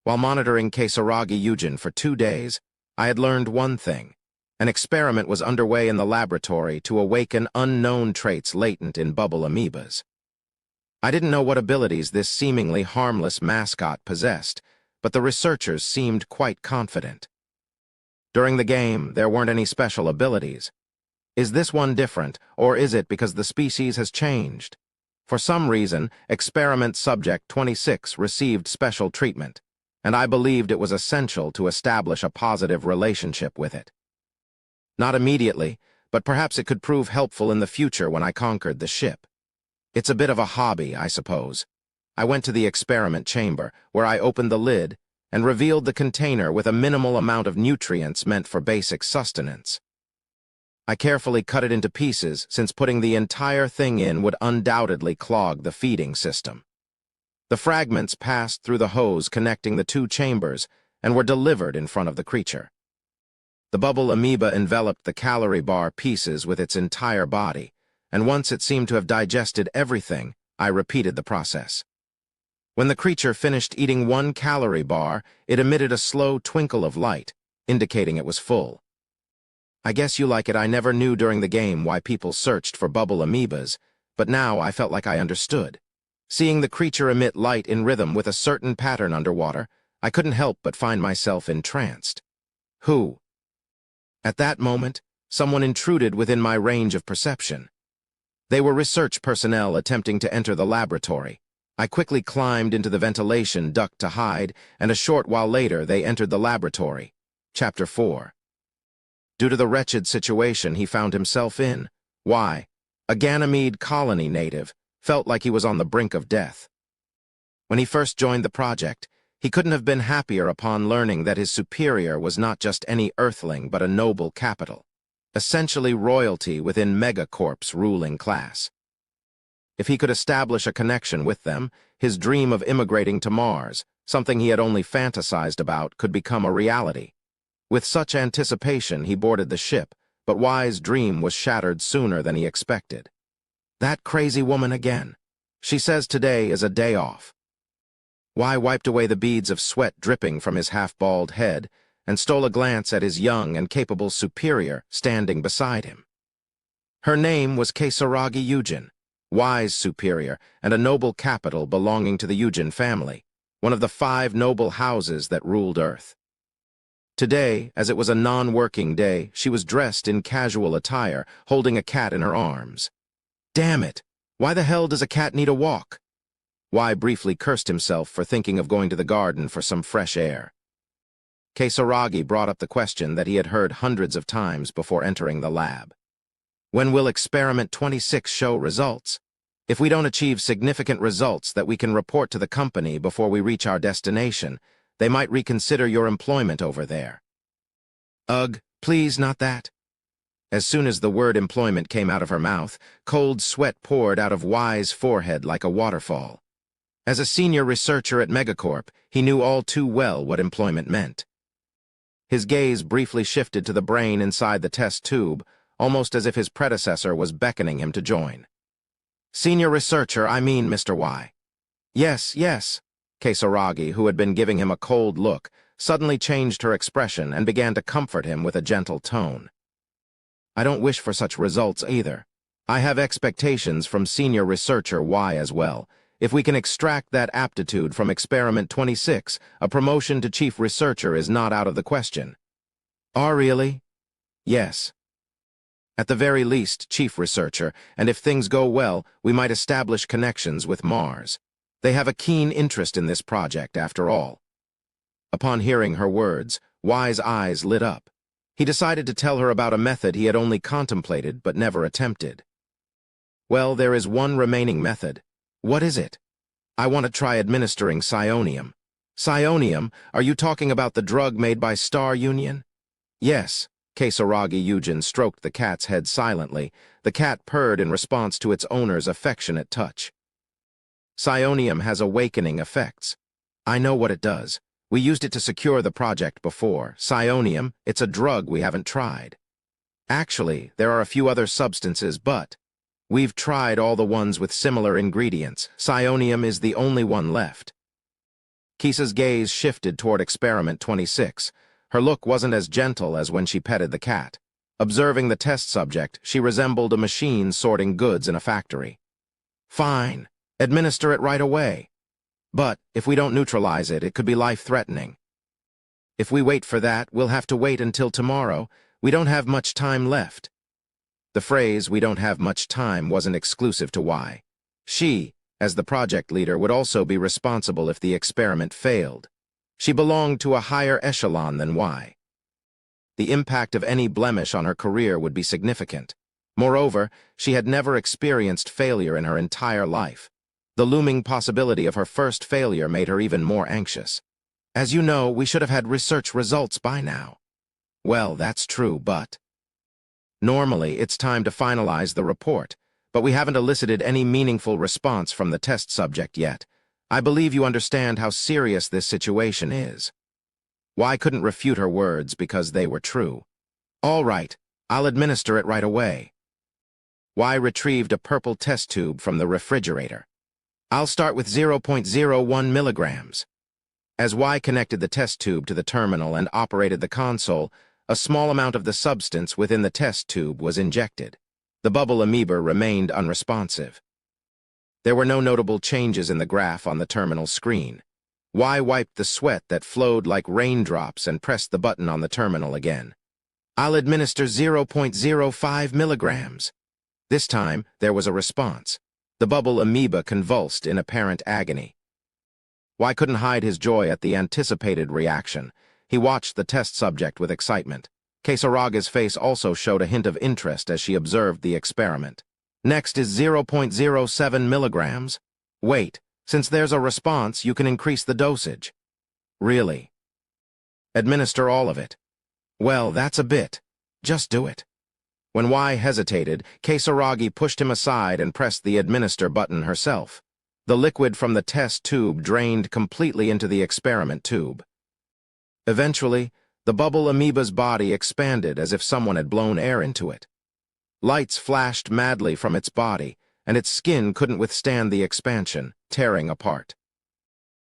While monitoring Keisaragi Yujin for 2 days, I had learned one thing. An experiment was underway in the laboratory to awaken unknown traits latent in bubble amoebas. I didn't know what abilities this seemingly harmless mascot possessed, but the researchers seemed quite confident. During the game, there weren't any special abilities. Is this one different, or is it because the species has changed? For some reason, experiment subject 26 received special treatment, and I believed it was essential to establish a positive relationship with it. Not immediately, but perhaps it could prove helpful in the future when I conquered the ship. It's a bit of a hobby, I suppose. I went to the experiment chamber, where I opened the lid and revealed the container with a minimal amount of nutrients meant for basic sustenance. I carefully cut it into pieces, since putting the entire thing in would undoubtedly clog the feeding system. The fragments passed through the hose connecting the 2 chambers and were delivered in front of the creature. The bubble amoeba enveloped the calorie bar pieces with its entire body, and once it seemed to have digested everything, I repeated the process. When the creature finished eating 1 calorie bar, it emitted a slow twinkle of light, indicating it was full. I guess you like it. I never knew during the game why people searched for bubble amoebas, but now I felt like I understood. Seeing the creature emit light in rhythm with a certain pattern underwater, I couldn't help but find myself entranced. Who? At that moment, someone intruded within my range of perception. They were research personnel attempting to enter the laboratory. I quickly climbed into the ventilation duct to hide, and a short while later they entered the laboratory. Chapter 4. Due to the wretched situation he found himself in, why, a Ganymede colony native, felt like he was on the brink of death. When he first joined the project, he couldn't have been happier upon learning that his superior was not just any earthling but a noble capital, essentially royalty within Megacorp's ruling class. If he could establish a connection with them, his dream of immigrating to Mars, something he had only fantasized about, could become a reality. With such anticipation, he boarded the ship, but Y's dream was shattered sooner than he expected. That crazy woman again. She says today is a day off. Y wiped away the beads of sweat dripping from his half-bald head and stole a glance at his young and capable superior standing beside him. Her name was Keisaragi Yujin, Y's superior and a noble capital belonging to the Yujin family, one of the 5 noble houses that ruled Earth. Today, as it was a non-working day, she was dressed in casual attire, holding a cat in her arms. Damn it! Why the hell does a cat need a walk? Y briefly cursed himself for thinking of going to the garden for some fresh air. Keisaragi brought up the question that he had heard hundreds of times before entering the lab. When will Experiment 26 show results? If we don't achieve significant results that we can report to the company before we reach our destination, they might reconsider your employment over there. Ugh, please not that. As soon as the word employment came out of her mouth, cold sweat poured out of Y's forehead like a waterfall. As a senior researcher at Megacorp, he knew all too well what employment meant. His gaze briefly shifted to the brain inside the test tube, almost as if his predecessor was beckoning him to join. Senior researcher, I mean, Mr. Y. Yes, yes. Keisaragi, who had been giving him a cold look, suddenly changed her expression and began to comfort him with a gentle tone. I don't wish for such results either. I have expectations from senior researcher Y as well. If we can extract that aptitude from Experiment 26, a promotion to chief researcher is not out of the question. Oh, really? Yes. At the very least, chief researcher, and if things go well, we might establish connections with Mars. They have a keen interest in this project, after all. Upon hearing her words, Y's eyes lit up. He decided to tell her about a method he had only contemplated but never attempted. Well, there is one remaining method. What is it? I want to try administering psionium. Psionium? Are you talking about the drug made by Star Union? Yes. Keisaragi Yujin stroked the cat's head silently. The cat purred in response to its owner's affectionate touch. Psionium has awakening effects. I know what it does. We used it to secure the project before. Psionium, it's a drug we haven't tried. Actually, there are a few other substances, but we've tried all the ones with similar ingredients. Psionium is the only one left. Kisa's gaze shifted toward Experiment 26. Her look wasn't as gentle as when she petted the cat. Observing the test subject, she resembled a machine sorting goods in a factory. Fine. Administer it right away. But if we don't neutralize it, it could be life-threatening. If we wait for that, we'll have to wait until tomorrow. We don't have much time left. The phrase, "we don't have much time," wasn't exclusive to Y. She, as the project leader, would also be responsible if the experiment failed. She belonged to a higher echelon than Y. The impact of any blemish on her career would be significant. Moreover, she had never experienced failure in her entire life. The looming possibility of her first failure made her even more anxious. As you know, we should have had research results by now. Well, that's true, but normally it's time to finalize the report, but we haven't elicited any meaningful response from the test subject yet. I believe you understand how serious this situation is. Y couldn't refute her words because they were true. All right, I'll administer it right away. Y retrieved a purple test tube from the refrigerator. I'll start with 0.01 milligrams. As Y connected the test tube to the terminal and operated the console, a small amount of the substance within the test tube was injected. The bubble amoeba remained unresponsive. There were no notable changes in the graph on the terminal screen. Y wiped the sweat that flowed like raindrops and pressed the button on the terminal again. I'll administer 0.05 milligrams. This time, there was a response. The bubble amoeba convulsed in apparent agony. Y couldn't hide his joy at the anticipated reaction. He watched the test subject with excitement. Kisaraga's face also showed a hint of interest as she observed the experiment. Next is 0.07 milligrams. Wait, since there's a response, you can increase the dosage. Really? Administer all of it. Well, that's a bit. Just do it. When Y hesitated, Kisaragi pushed him aside and pressed the administer button herself. The liquid from the test tube drained completely into the experiment tube. Eventually, the bubble amoeba's body expanded as if someone had blown air into it. Lights flashed madly from its body, and its skin couldn't withstand the expansion, tearing apart.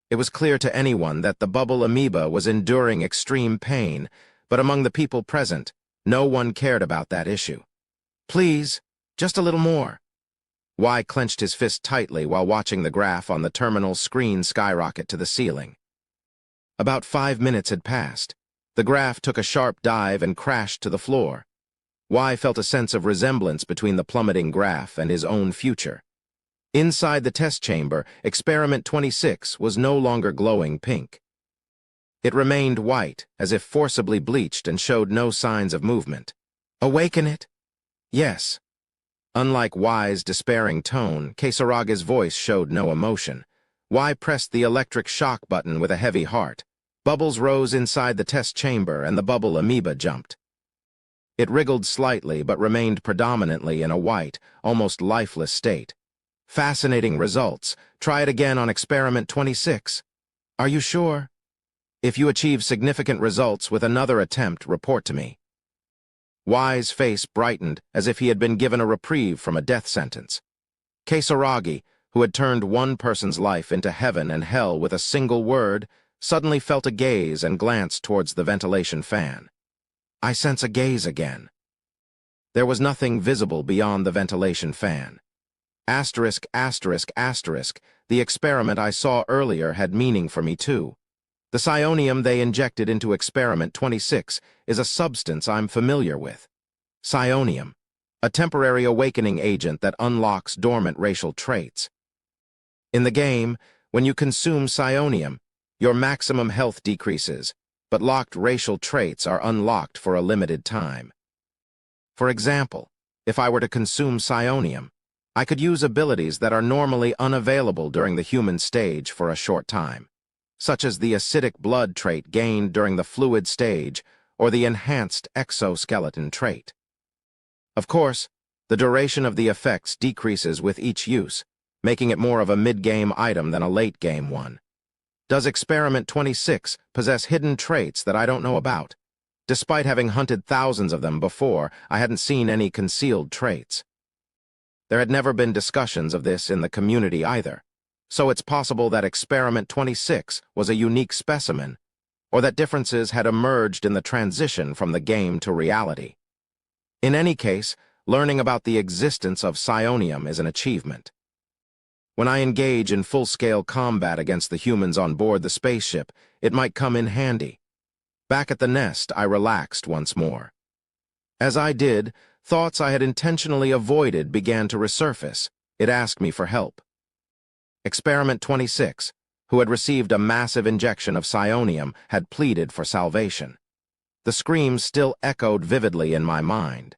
It was clear to anyone that the bubble amoeba was enduring extreme pain, but among the people present, no one cared about that issue. Please, just a little more. Y clenched his fist tightly while watching the graph on the terminal screen skyrocket to the ceiling. About 5 minutes had passed. The graph took a sharp dive and crashed to the floor. Y felt a sense of resemblance between the plummeting graph and his own future. Inside the test chamber, Experiment 26 was no longer glowing pink. It remained white, as if forcibly bleached, and showed no signs of movement. Awaken it? Yes. Unlike Y's despairing tone, Kisaraga's voice showed no emotion. Y pressed the electric shock button with a heavy heart. Bubbles rose inside the test chamber, and the bubble amoeba jumped. It wriggled slightly, but remained predominantly in a white, almost lifeless state. Fascinating results. Try it again on Experiment 26. Are you sure? If you achieve significant results with another attempt, report to me. Y's face brightened as if he had been given a reprieve from a death sentence. Kisaragi, who had turned one person's life into heaven and hell with a single word, suddenly felt a gaze and glanced towards the ventilation fan. I sense a gaze again. There was nothing visible beyond the ventilation fan. Asterisk, asterisk, asterisk, the experiment I saw earlier had meaning for me too. The psionium they injected into Experiment 26 is a substance I'm familiar with. Psionium, a temporary awakening agent that unlocks dormant racial traits. In the game, when you consume psionium, your maximum health decreases, but locked racial traits are unlocked for a limited time. For example, if I were to consume psionium, I could use abilities that are normally unavailable during the human stage for a short time, such as the acidic blood trait gained during the fluid stage or the enhanced exoskeleton trait. Of course, the duration of the effects decreases with each use, making it more of a mid-game item than a late-game one. Does Experiment 26 possess hidden traits that I don't know about? Despite having hunted thousands of them before, I hadn't seen any concealed traits. There had never been discussions of this in the community either, so it's possible that Experiment 26 was a unique specimen, or that differences had emerged in the transition from the game to reality. In any case, learning about the existence of psionium is an achievement. When I engage in full-scale combat against the humans on board the spaceship, it might come in handy. Back at the nest, I relaxed once more. As I did, thoughts I had intentionally avoided began to resurface. It asked me for help. Experiment 26, who had received a massive injection of psionium, had pleaded for salvation. The screams still echoed vividly in my mind.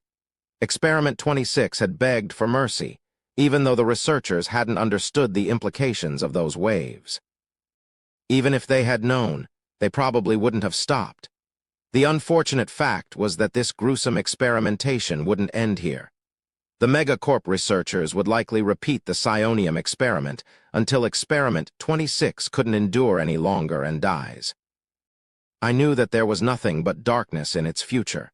Experiment 26 had begged for mercy, even though the researchers hadn't understood the implications of those waves. Even if they had known, they probably wouldn't have stopped. The unfortunate fact was that this gruesome experimentation wouldn't end here. The Megacorp researchers would likely repeat the psionium experiment until Experiment 26 couldn't endure any longer and dies. I knew that there was nothing but darkness in its future.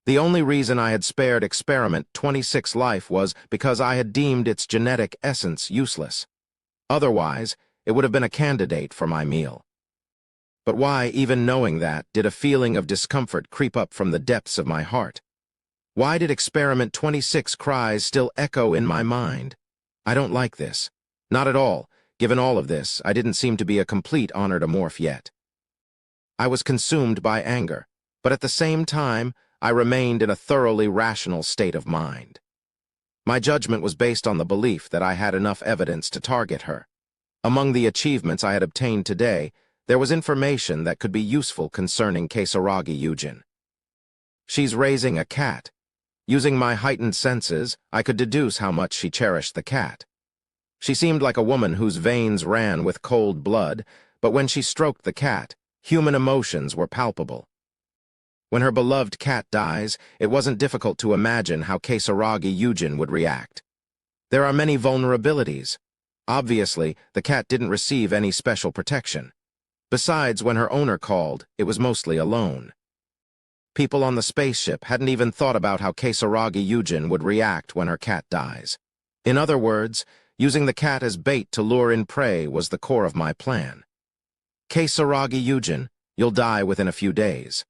The only reason I had spared Experiment 26 life was because I had deemed its genetic essence useless. Otherwise, it would have been a candidate for my meal. But why, even knowing that, did a feeling of discomfort creep up from the depths of my heart? Why did Experiment 26 cries still echo in my mind? I don't like this. Not at all. Given all of this, I didn't seem to be a complete honored amorph yet. I was consumed by anger, but at the same time, I remained in a thoroughly rational state of mind. My judgment was based on the belief that I had enough evidence to target her. Among the achievements I had obtained today, there was information that could be useful concerning Kasaragi Yujin. She's raising a cat. Using my heightened senses, I could deduce how much she cherished the cat. She seemed like a woman whose veins ran with cold blood, but when she stroked the cat, human emotions were palpable. When her beloved cat dies, it wasn't difficult to imagine how Kasaragi Yujin would react. There are many vulnerabilities. Obviously, the cat didn't receive any special protection. Besides, when her owner called, it was mostly alone. People on the spaceship hadn't even thought about how Kasaragi Yujin would react when her cat dies. In other words, using the cat as bait to lure in prey was the core of my plan. Kasaragi Yujin, you'll die within a few days.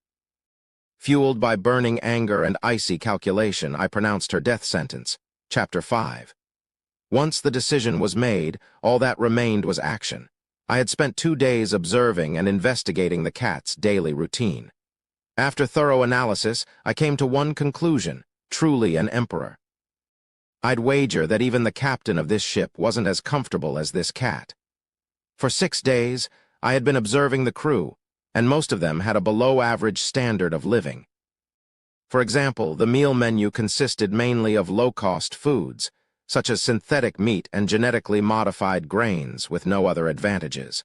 Fueled by burning anger and icy calculation, I pronounced her death sentence. Chapter 5. Once the decision was made, all that remained was action. I had spent 2 days observing and investigating the cat's daily routine. After thorough analysis, I came to one conclusion: truly an emperor. I'd wager that even the captain of this ship wasn't as comfortable as this cat. For 6 days, I had been observing the crew, and most of them had a below-average standard of living. For example, the meal menu consisted mainly of low-cost foods, such as synthetic meat and genetically modified grains, with no other advantages.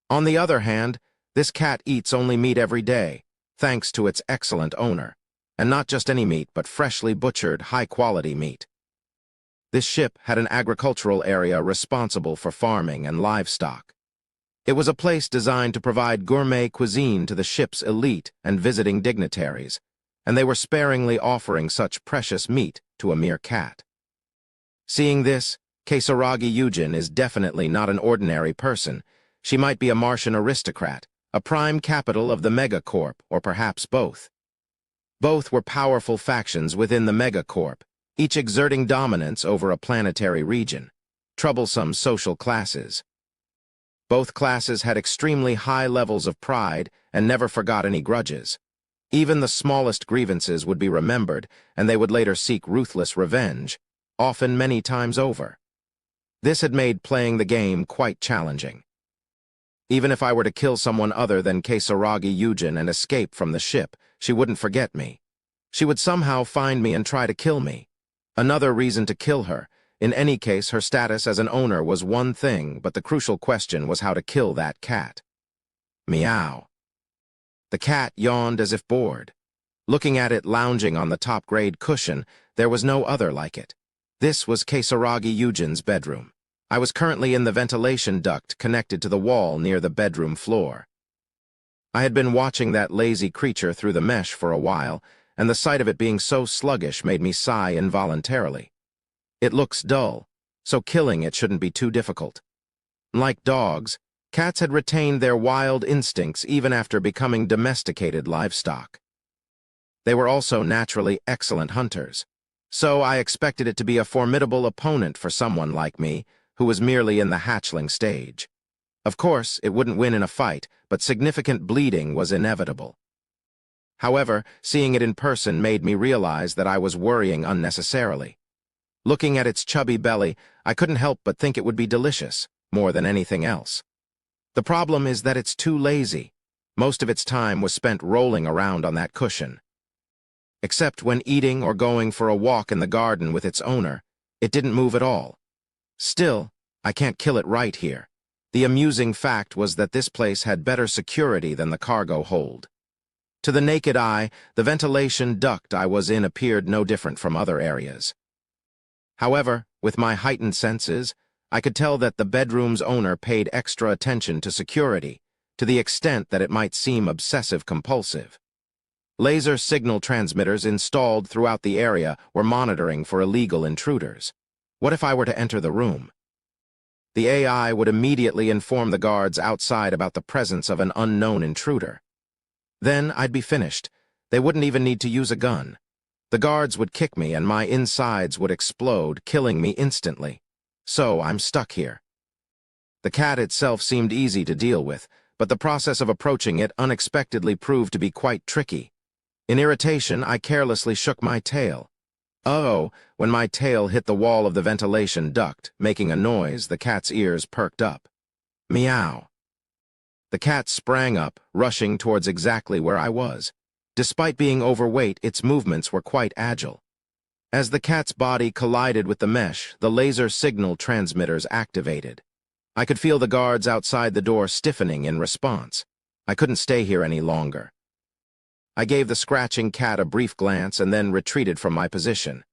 On the other hand, this cat eats only meat every day, thanks to its excellent owner, and not just any meat, but freshly butchered, high-quality meat. This ship had an agricultural area responsible for farming and livestock. It was a place designed to provide gourmet cuisine to the ship's elite and visiting dignitaries, and they were sparingly offering such precious meat to a mere cat. Seeing this, Kasaragi Yujin is definitely not an ordinary person. She might be a Martian aristocrat, a prime capital of the Megacorp, or perhaps both. Both were powerful factions within the Megacorp, each exerting dominance over a planetary region. Troublesome social classes. Both classes had extremely high levels of pride and never forgot any grudges. Even the smallest grievances would be remembered, and they would later seek ruthless revenge, often many times over. This had made playing the game quite challenging. Even if I were to kill someone other than Kasaragi Yujin and escape from the ship, she wouldn't forget me. She would somehow find me and try to kill me. Another reason to kill her. In any case, her status as an owner was one thing, but the crucial question was how to kill that cat. Meow. The cat yawned as if bored. Looking at it lounging on the top-grade cushion, there was no other like it. This was Kasaragi Yujin's bedroom. I was currently in the ventilation duct connected to the wall near the bedroom floor. I had been watching that lazy creature through the mesh for a while, and the sight of it being so sluggish made me sigh involuntarily. It looks dull, so killing it shouldn't be too difficult. Like dogs, cats had retained their wild instincts even after becoming domesticated livestock. They were also naturally excellent hunters, so I expected it to be a formidable opponent for someone like me, who was merely in the hatchling stage. Of course, it wouldn't win in a fight, but significant bleeding was inevitable. However, seeing it in person made me realize that I was worrying unnecessarily. Looking at its chubby belly, I couldn't help but think it would be delicious, more than anything else. The problem is that it's too lazy. Most of its time was spent rolling around on that cushion. Except when eating or going for a walk in the garden with its owner, it didn't move at all. Still, I can't kill it right here. The amusing fact was that this place had better security than the cargo hold. To the naked eye, the ventilation duct I was in appeared no different from other areas. However, with my heightened senses, I could tell that the bedroom's owner paid extra attention to security, to the extent that it might seem obsessive-compulsive. Laser signal transmitters installed throughout the area were monitoring for illegal intruders. What if I were to enter the room? The AI would immediately inform the guards outside about the presence of an unknown intruder. Then I'd be finished. They wouldn't even need to use a gun. The guards would kick me and my insides would explode, killing me instantly. So I'm stuck here. The cat itself seemed easy to deal with, but the process of approaching it unexpectedly proved to be quite tricky. In irritation, I carelessly shook my tail. Oh, when my tail hit the wall of the ventilation duct, making a noise, the cat's ears perked up. Meow. The cat sprang up, rushing towards exactly where I was. Despite being overweight, its movements were quite agile. As the cat's body collided with the mesh, the laser signal transmitters activated. I could feel the guards outside the door stiffening in response. I couldn't stay here any longer. I gave the scratching cat a brief glance and then retreated from my position.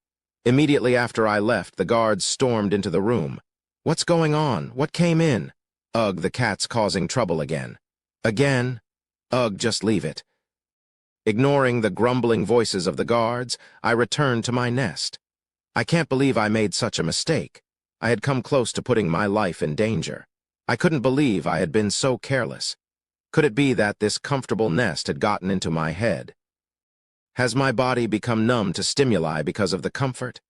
Immediately after I left, the guards stormed into the room. What's going on? What came in? Ugh, the cat's causing trouble again. Again? Ugh, just leave it. Ignoring the grumbling voices of the guards, I returned to my nest. I can't believe I made such a mistake. I had come close to putting my life in danger. I couldn't believe I had been so careless. Could it be that this comfortable nest had gotten into my head? Has my body become numb to stimuli because of the comfort?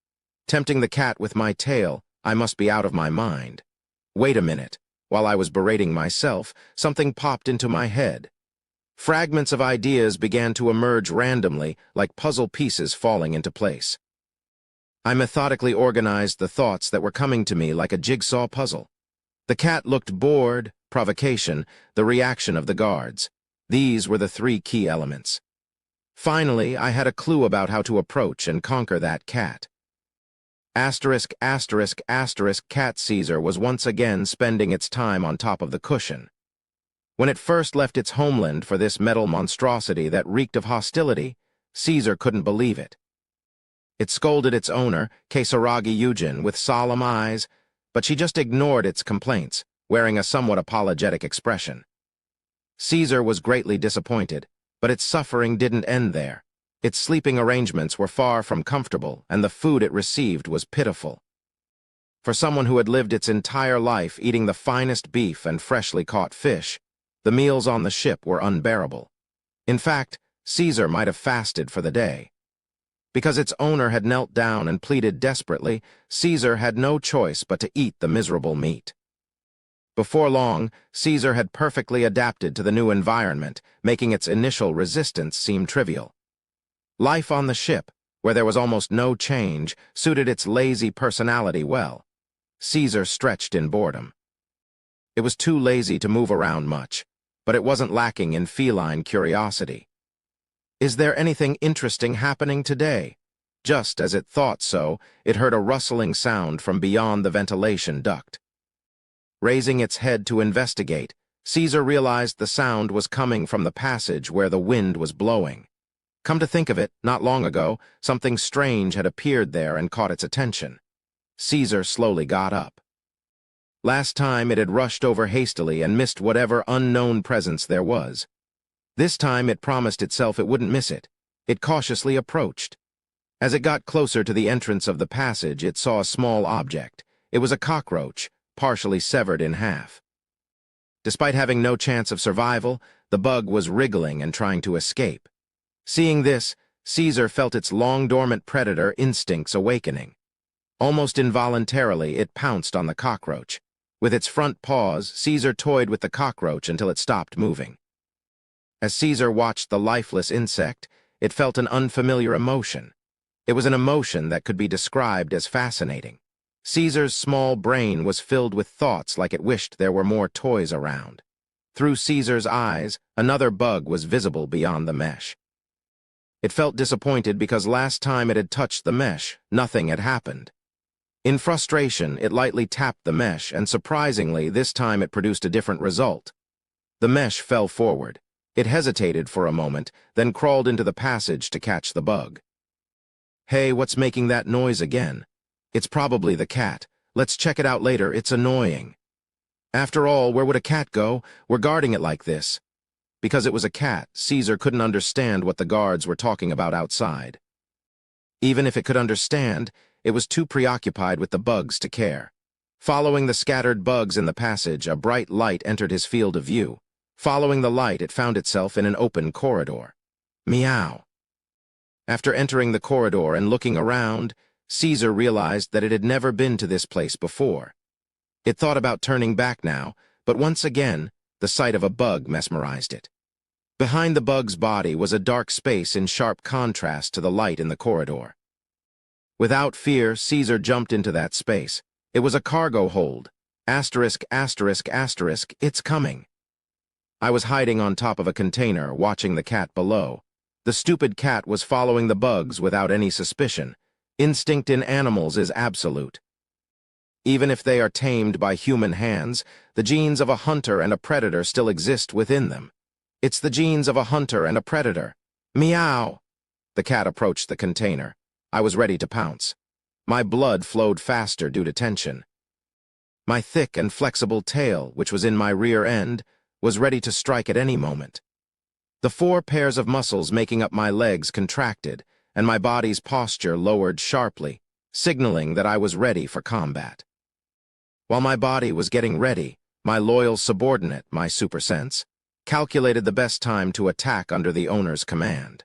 Tempting the cat with my tail, I must be out of my mind. Wait a minute. While I was berating myself, something popped into my head. Fragments of ideas began to emerge randomly, like puzzle pieces falling into place. I methodically organized the thoughts that were coming to me like a jigsaw puzzle. The cat looked bored, provocation, the reaction of the guards. These were the three key elements. Finally, I had a clue about how to approach and conquer that cat. Asterisk, asterisk, asterisk, Cat Caesar was once again spending its time on top of the cushion. When it first left its homeland for this metal monstrosity that reeked of hostility, Caesar couldn't believe it. It scolded its owner, Kesaragi Yujin, with solemn eyes, but she just ignored its complaints, wearing a somewhat apologetic expression. Caesar was greatly disappointed, but its suffering didn't end there. Its sleeping arrangements were far from comfortable, and the food it received was pitiful. For someone who had lived its entire life eating the finest beef and freshly caught fish, the meals on the ship were unbearable. In fact, Caesar might have fasted for the day. Because its owner had knelt down and pleaded desperately, Caesar had no choice but to eat the miserable meat. Before long, Caesar had perfectly adapted to the new environment, making its initial resistance seem trivial. Life on the ship, where there was almost no change, suited its lazy personality well. Caesar stretched in boredom. It was too lazy to move around much, but it wasn't lacking in feline curiosity. Is there anything interesting happening today? Just as it thought so, it heard a rustling sound from beyond the ventilation duct. Raising its head to investigate, Caesar realized the sound was coming from the passage where the wind was blowing. Come to think of it, not long ago, something strange had appeared there and caught its attention. Caesar slowly got up. Last time it had rushed over hastily and missed whatever unknown presence there was. This time it promised itself it wouldn't miss it. It cautiously approached. As it got closer to the entrance of the passage, it saw a small object. It was a cockroach, partially severed in half. Despite having no chance of survival, the bug was wriggling and trying to escape. Seeing this, Caesar felt its long-dormant predator instincts awakening. Almost involuntarily, it pounced on the cockroach. With its front paws, Caesar toyed with the cockroach until it stopped moving. As Caesar watched the lifeless insect, it felt an unfamiliar emotion. It was an emotion that could be described as fascinating. Caesar's small brain was filled with thoughts like it wished there were more toys around. Through Caesar's eyes, another bug was visible beyond the mesh. It felt disappointed because last time it had touched the mesh, nothing had happened. In frustration, it lightly tapped the mesh, and surprisingly, this time it produced a different result. The mesh fell forward. It hesitated for a moment, then crawled into the passage to catch the bug. "Hey, what's making that noise again? It's probably the cat. Let's check it out later, it's annoying." After all, where would a cat go? We're guarding it like this. Because it was a cat, Caesar couldn't understand what the guards were talking about outside. Even if it could understand, it was too preoccupied with the bugs to care. Following the scattered bugs in the passage, a bright light entered his field of view. Following the light, it found itself in an open corridor. Meow. After entering the corridor and looking around, Caesar realized that it had never been to this place before. It thought about turning back now, but once again, the sight of a bug mesmerized it. Behind the bug's body was a dark space in sharp contrast to the light in the corridor. Without fear, Caesar jumped into that space. It was a cargo hold. Asterisk, asterisk, asterisk, it's coming. I was hiding on top of a container, watching the cat below. The stupid cat was following the bugs without any suspicion. Instinct in animals is absolute. Even if they are tamed by human hands, the genes of a hunter and a predator still exist within them. It's the genes of a hunter and a predator. Meow! The cat approached the container. I was ready to pounce. My blood flowed faster due to tension. My thick and flexible tail, which was in my rear end, was ready to strike at any moment. The 4 pairs of muscles making up my legs contracted, and my body's posture lowered sharply, signaling that I was ready for combat. While my body was getting ready, my loyal subordinate, my supersense, calculated the best time to attack under the owner's command.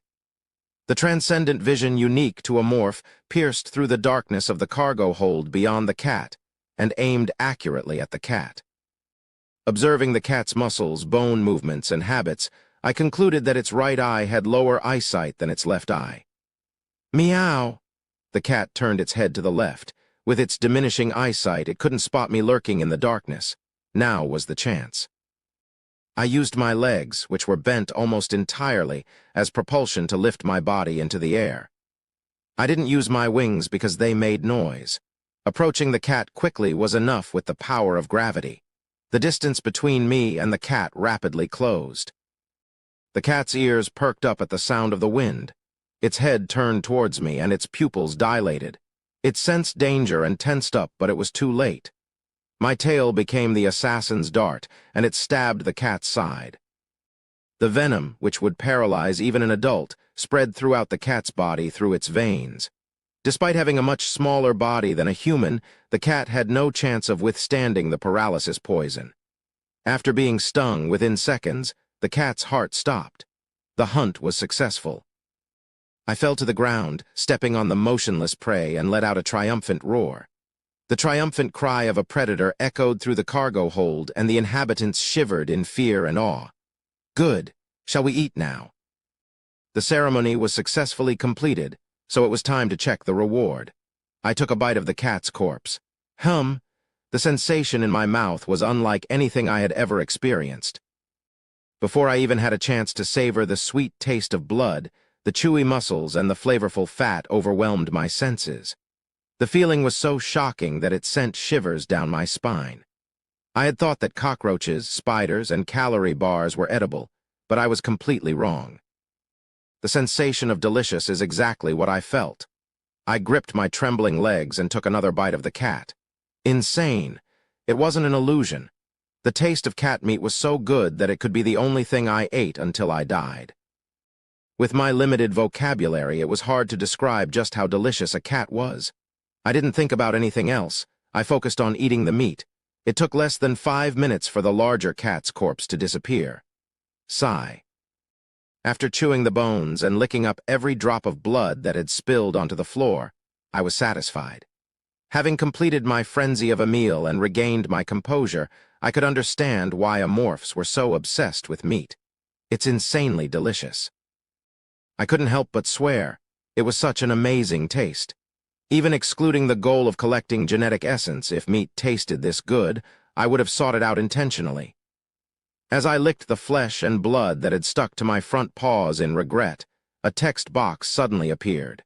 The transcendent vision unique to a morph pierced through the darkness of the cargo hold beyond the cat and aimed accurately at the cat. Observing the cat's muscles, bone movements, and habits, I concluded that its right eye had lower eyesight than its left eye. Meow! The cat turned its head to the left. With its diminishing eyesight, it couldn't spot me lurking in the darkness. Now was the chance. I used my legs, which were bent almost entirely, as propulsion to lift my body into the air. I didn't use my wings because they made noise. Approaching the cat quickly was enough with the power of gravity. The distance between me and the cat rapidly closed. The cat's ears perked up at the sound of the wind. Its head turned towards me and its pupils dilated. It sensed danger and tensed up, but it was too late. My tail became the assassin's dart, and it stabbed the cat's side. The venom, which would paralyze even an adult, spread throughout the cat's body through its veins. Despite having a much smaller body than a human, the cat had no chance of withstanding the paralysis poison. After being stung within seconds, the cat's heart stopped. The hunt was successful. I fell to the ground, stepping on the motionless prey, and let out a triumphant roar. The triumphant cry of a predator echoed through the cargo hold, and the inhabitants shivered in fear and awe. Good. Shall we eat now? The ceremony was successfully completed, so it was time to check the reward. I took a bite of the cat's corpse. The sensation in my mouth was unlike anything I had ever experienced. Before I even had a chance to savor the sweet taste of blood, the chewy muscles and the flavorful fat overwhelmed my senses. The feeling was so shocking that it sent shivers down my spine. I had thought that cockroaches, spiders, and calorie bars were edible, but I was completely wrong. The sensation of delicious is exactly what I felt. I gripped my trembling legs and took another bite of the cat. Insane. It wasn't an illusion. The taste of cat meat was so good that it could be the only thing I ate until I died. With my limited vocabulary, it was hard to describe just how delicious a cat was. I didn't think about anything else. I focused on eating the meat. It took less than 5 minutes for the larger cat's corpse to disappear. Sigh. After chewing the bones and licking up every drop of blood that had spilled onto the floor, I was satisfied. Having completed my frenzy of a meal and regained my composure, I could understand why amorphs were so obsessed with meat. It's insanely delicious. I couldn't help but swear. It was such an amazing taste. Even excluding the goal of collecting genetic essence, if meat tasted this good, I would have sought it out intentionally. As I licked the flesh and blood that had stuck to my front paws in regret, a text box suddenly appeared.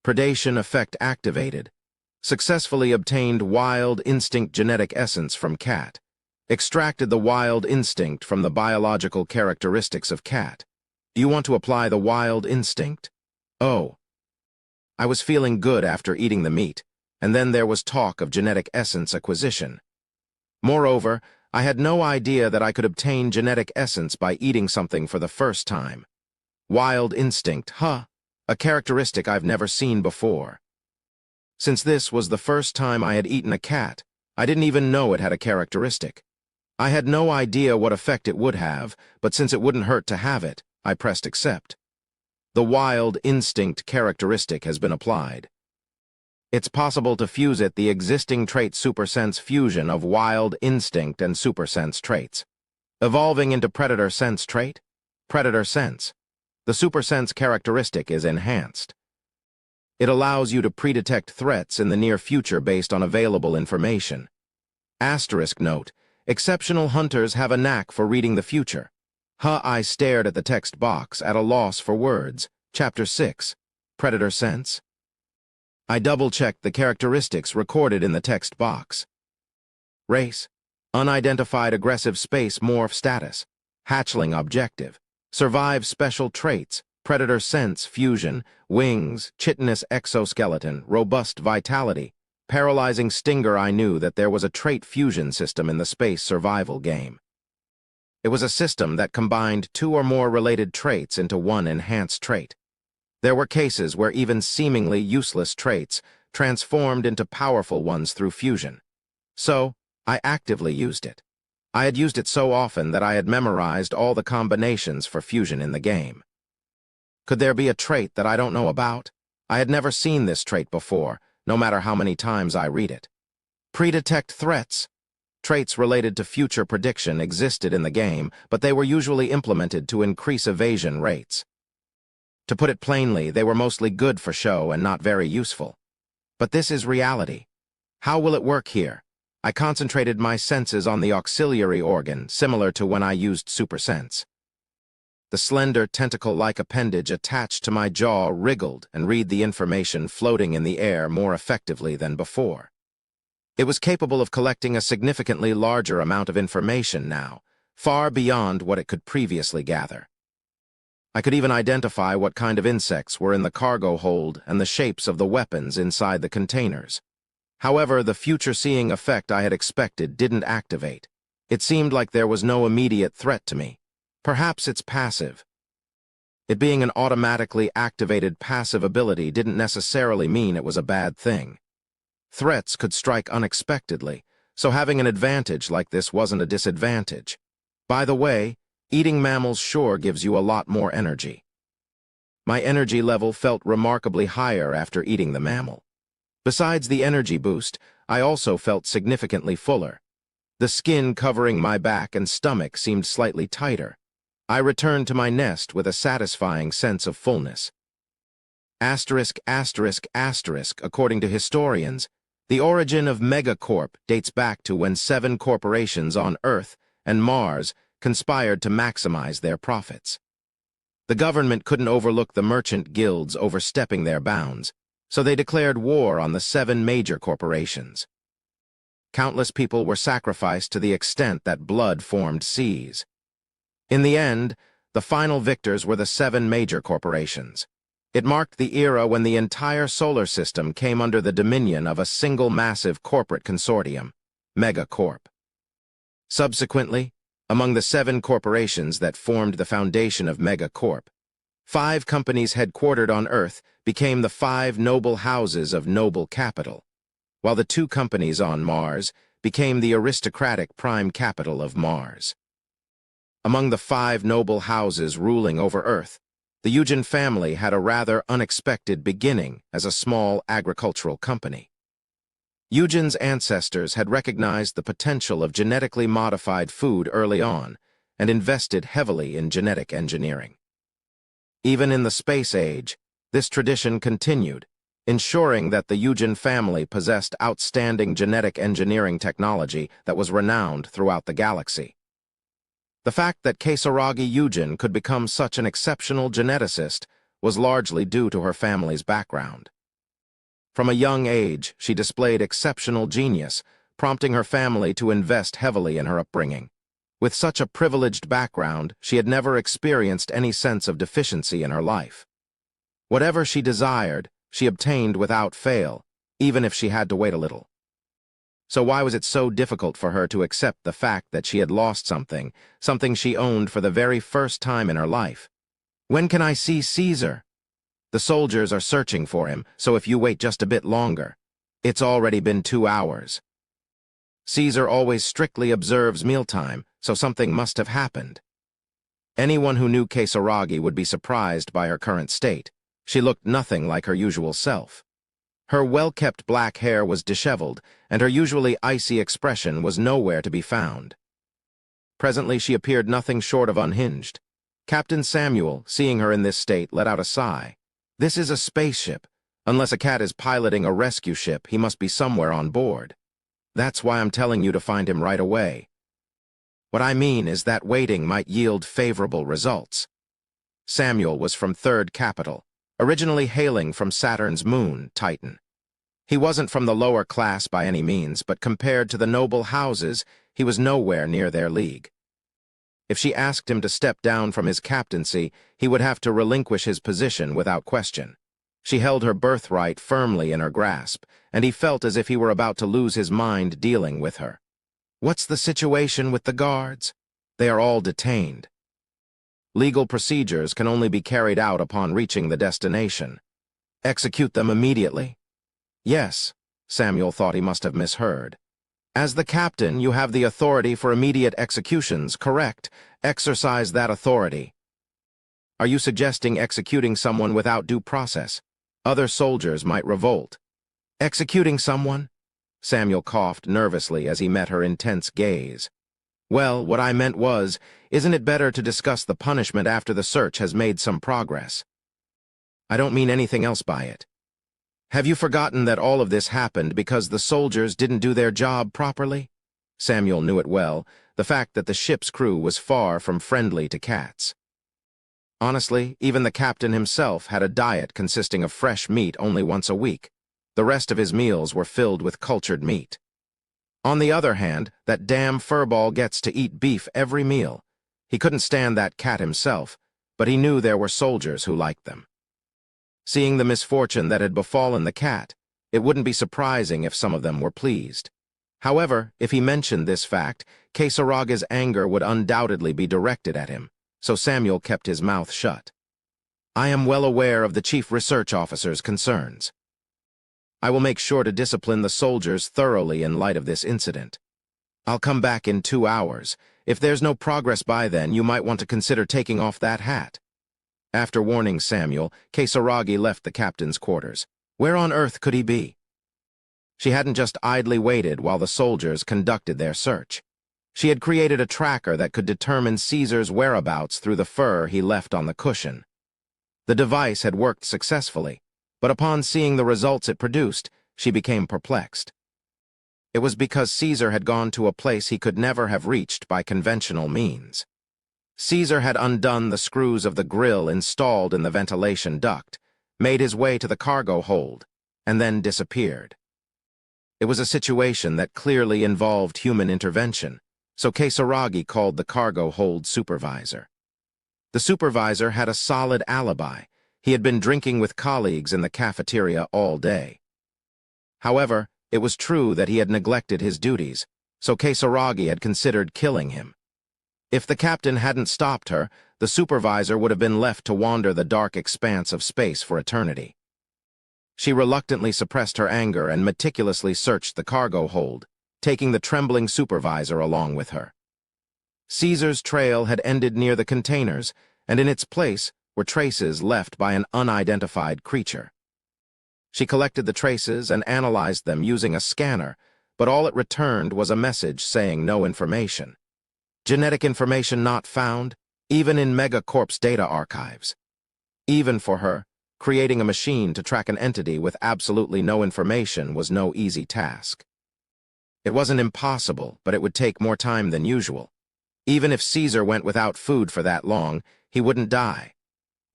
Predation effect activated. Successfully obtained wild instinct genetic essence from cat. Extracted the wild instinct from the biological characteristics of cat. Do you want to apply the wild instinct? Oh. I was feeling good after eating the meat, and then there was talk of genetic essence acquisition. Moreover, I had no idea that I could obtain genetic essence by eating something for the first time. Wild instinct, huh? A characteristic I've never seen before. Since this was the first time I had eaten a cat, I didn't even know it had a characteristic. I had no idea what effect it would have, but since it wouldn't hurt to have it, I pressed accept. The wild instinct characteristic has been applied. It's possible to fuse it the existing trait supersense fusion of wild instinct and supersense traits. Evolving into predator sense trait? Predator sense. The supersense characteristic is enhanced. It allows you to predetect threats in the near future based on available information. Asterisk note, exceptional hunters have a knack for reading the future. I stared at the text box at a loss for words. Chapter 6. Predator Sense. I double-checked the characteristics recorded in the text box. Race. Unidentified aggressive space morph status. Hatchling objective. Survive special traits. Predator sense fusion. Wings. Chitinous exoskeleton. Robust vitality. Paralyzing stinger. I knew that there was a trait fusion system in the space survival game. It was a system that combined 2 or more related traits into one enhanced trait. There were cases where even seemingly useless traits transformed into powerful ones through fusion. So, I actively used it. I had used it so often that I had memorized all the combinations for fusion in the game. Could there be a trait that I don't know about? I had never seen this trait before, no matter how many times I read it. Predetect threats. Traits related to future prediction existed in the game, but they were usually implemented to increase evasion rates. To put it plainly, they were mostly good for show and not very useful. But this is reality. How will it work here? I concentrated my senses on the auxiliary organ, similar to when I used supersense. The slender, tentacle-like appendage attached to my jaw wriggled and read the information floating in the air more effectively than before. It was capable of collecting a significantly larger amount of information now, far beyond what it could previously gather. I could even identify what kind of insects were in the cargo hold and the shapes of the weapons inside the containers. However, the future-seeing effect I had expected didn't activate. It seemed like there was no immediate threat to me. Perhaps it's passive. It being an automatically activated passive ability didn't necessarily mean it was a bad thing. Threats could strike unexpectedly, so having an advantage like this wasn't a disadvantage. By the way, eating mammals sure gives you a lot more energy. My energy level felt remarkably higher after eating the mammal. Besides the energy boost, I also felt significantly fuller. The skin covering my back and stomach seemed slightly tighter. I returned to my nest with a satisfying sense of fullness. Asterisk, asterisk, asterisk, according to historians, the origin of Megacorp dates back to when 7 corporations on Earth and Mars conspired to maximize their profits. The government couldn't overlook the merchant guilds overstepping their bounds, so they declared war on the 7 major corporations. Countless people were sacrificed to the extent that blood formed seas. In the end, the final victors were the 7 major corporations. It marked the era when the entire solar system came under the dominion of a single massive corporate consortium. Megacorp. Subsequently, among the 7 corporations that formed the foundation of Megacorp, 5 companies headquartered on Earth became the 5 noble houses of noble capital, while the 2 companies on Mars became the aristocratic prime capital of Mars. Among the 5 noble houses ruling over Earth, the Eugen family had a rather unexpected beginning as a small agricultural company. Eugen's ancestors had recognized the potential of genetically modified food early on and invested heavily in genetic engineering. Even in the space age, this tradition continued, ensuring that the Eugen family possessed outstanding genetic engineering technology that was renowned throughout the galaxy. The fact that Kasaragi Eugen could become such an exceptional geneticist was largely due to her family's background. From a young age, she displayed exceptional genius, prompting her family to invest heavily in her upbringing. With such a privileged background, she had never experienced any sense of deficiency in her life. Whatever she desired, she obtained without fail, even if she had to wait a little. So why was it so difficult for her to accept the fact that she had lost something she owned for the very first time in her life? When can I see Caesar? The soldiers are searching for him, so if you wait just a bit longer. It's already been 2 hours. Caesar always strictly observes mealtime, so something must have happened. Anyone who knew Kasaragi would be surprised by her current state. She looked nothing like her usual self. Her well-kept black hair was disheveled, and her usually icy expression was nowhere to be found. Presently she appeared nothing short of unhinged. Captain Samuel, seeing her in this state, let out a sigh. This is a spaceship. Unless a cat is piloting a rescue ship, he must be somewhere on board. That's why I'm telling you to find him right away. What I mean is that waiting might yield favorable results. Samuel was from Third Capital, originally hailing from Saturn's moon, Titan. He wasn't from the lower class by any means, but compared to the noble houses, he was nowhere near their league. If she asked him to step down from his captaincy, he would have to relinquish his position without question. She held her birthright firmly in her grasp, and he felt as if he were about to lose his mind dealing with her. What's the situation with the guards? They are all detained. Legal procedures can only be carried out upon reaching the destination. Execute them immediately. Yes, Samuel thought he must have misheard. As the captain, you have the authority for immediate executions, correct? Exercise that authority. Are you suggesting executing someone without due process? Other soldiers might revolt. Executing someone? Samuel coughed nervously as he met her intense gaze. Well, what I meant was, isn't it better to discuss the punishment after the search has made some progress? I don't mean anything else by it. Have you forgotten that all of this happened because the soldiers didn't do their job properly? Samuel knew it well, the fact that the ship's crew was far from friendly to cats. Honestly, even the captain himself had a diet consisting of fresh meat only once a week. The rest of his meals were filled with cultured meat. On the other hand, that damn furball gets to eat beef every meal. He couldn't stand that cat himself, but he knew there were soldiers who liked them. Seeing the misfortune that had befallen the cat, it wouldn't be surprising if some of them were pleased. However, if he mentioned this fact, Kasaraga's anger would undoubtedly be directed at him, so Samuel kept his mouth shut. I am well aware of the Chief Research Officer's concerns. I will make sure to discipline the soldiers thoroughly in light of this incident. I'll come back in 2 hours. If there's no progress by then, you might want to consider taking off that hat. After warning Samuel, Kasaragi left the captain's quarters. Where on earth could he be? She hadn't just idly waited while the soldiers conducted their search. She had created a tracker that could determine Caesar's whereabouts through the fur he left on the cushion. The device had worked successfully, but upon seeing the results it produced, she became perplexed. It was because Caesar had gone to a place he could never have reached by conventional means. Caesar had undone the screws of the grill installed in the ventilation duct, made his way to the cargo hold, and then disappeared. It was a situation that clearly involved human intervention, so Kasaragi called the cargo hold supervisor. The supervisor had a solid alibi. He had been drinking with colleagues in the cafeteria all day. However, it was true that he had neglected his duties, so Kisaragi had considered killing him. If the captain hadn't stopped her, the supervisor would have been left to wander the dark expanse of space for eternity. She reluctantly suppressed her anger and meticulously searched the cargo hold, taking the trembling supervisor along with her. Caesar's trail had ended near the containers, and in its place were traces left by an unidentified creature. She collected the traces and analyzed them using a scanner, but all it returned was a message saying no information. Genetic information not found, even in Megacorp's data archives. Even for her, creating a machine to track an entity with absolutely no information was no easy task. It wasn't impossible, but it would take more time than usual. Even if Caesar went without food for that long, he wouldn't die.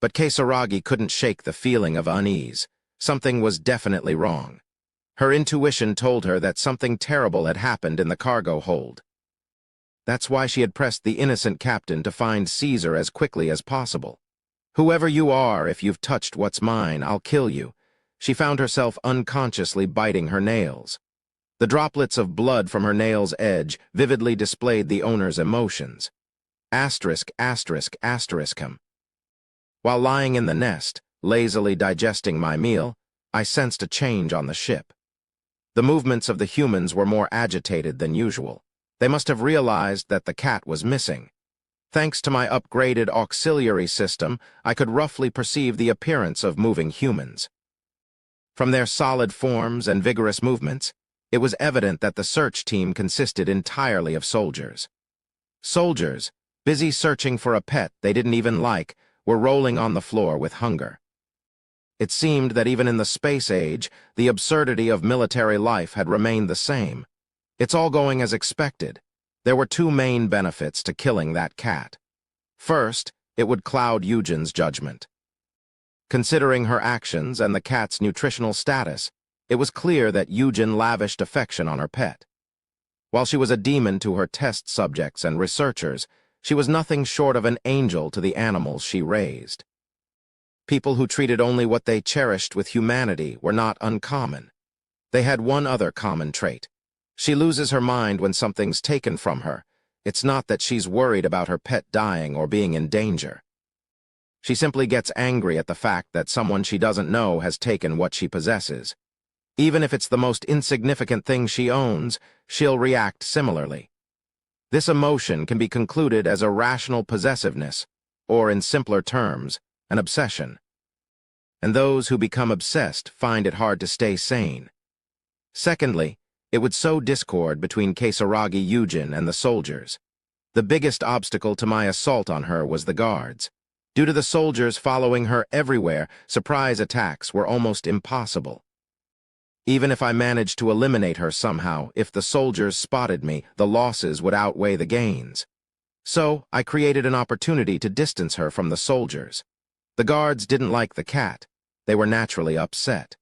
But Kisaragi couldn't shake the feeling of unease. Something was definitely wrong. Her intuition told her that something terrible had happened in the cargo hold. That's why she had pressed the innocent captain to find Caesar as quickly as possible. "Whoever you are, if you've touched what's mine, I'll kill you." She found herself unconsciously biting her nails. The droplets of blood from her nail's edge vividly displayed the owner's emotions. Asterisk, asterisk, asterisk. While lying in the nest, lazily digesting my meal, I sensed a change on the ship. The movements of the humans were more agitated than usual. They must have realized that the cat was missing. Thanks to my upgraded auxiliary system, I could roughly perceive the appearance of moving humans. From their solid forms and vigorous movements, it was evident that the search team consisted entirely of soldiers. Soldiers, busy searching for a pet they didn't even like, were rolling on the floor with hunger. It seemed that even in the space age, the absurdity of military life had remained the same. It's all going as expected. There were two main benefits to killing that cat. First, it would cloud Eugen's judgment. Considering her actions and the cat's nutritional status, it was clear that Eugen lavished affection on her pet. While she was a demon to her test subjects and researchers, she was nothing short of an angel to the animals she raised. People who treated only what they cherished with humanity were not uncommon. They had one other common trait. She loses her mind when something's taken from her. It's not that she's worried about her pet dying or being in danger. She simply gets angry at the fact that someone she doesn't know has taken what she possesses. Even if it's the most insignificant thing she owns, she'll react similarly. This emotion can be concluded as a rational possessiveness, or in simpler terms, an obsession. And those who become obsessed find it hard to stay sane. Secondly, it would sow discord between Kisaragi Eugen and the soldiers. The biggest obstacle to my assault on her was the guards. Due to the soldiers following her everywhere, surprise attacks were almost impossible. Even if I managed to eliminate her somehow, if the soldiers spotted me, the losses would outweigh the gains. So, I created an opportunity to distance her from the soldiers. The guards didn't like the cat. They were naturally upset.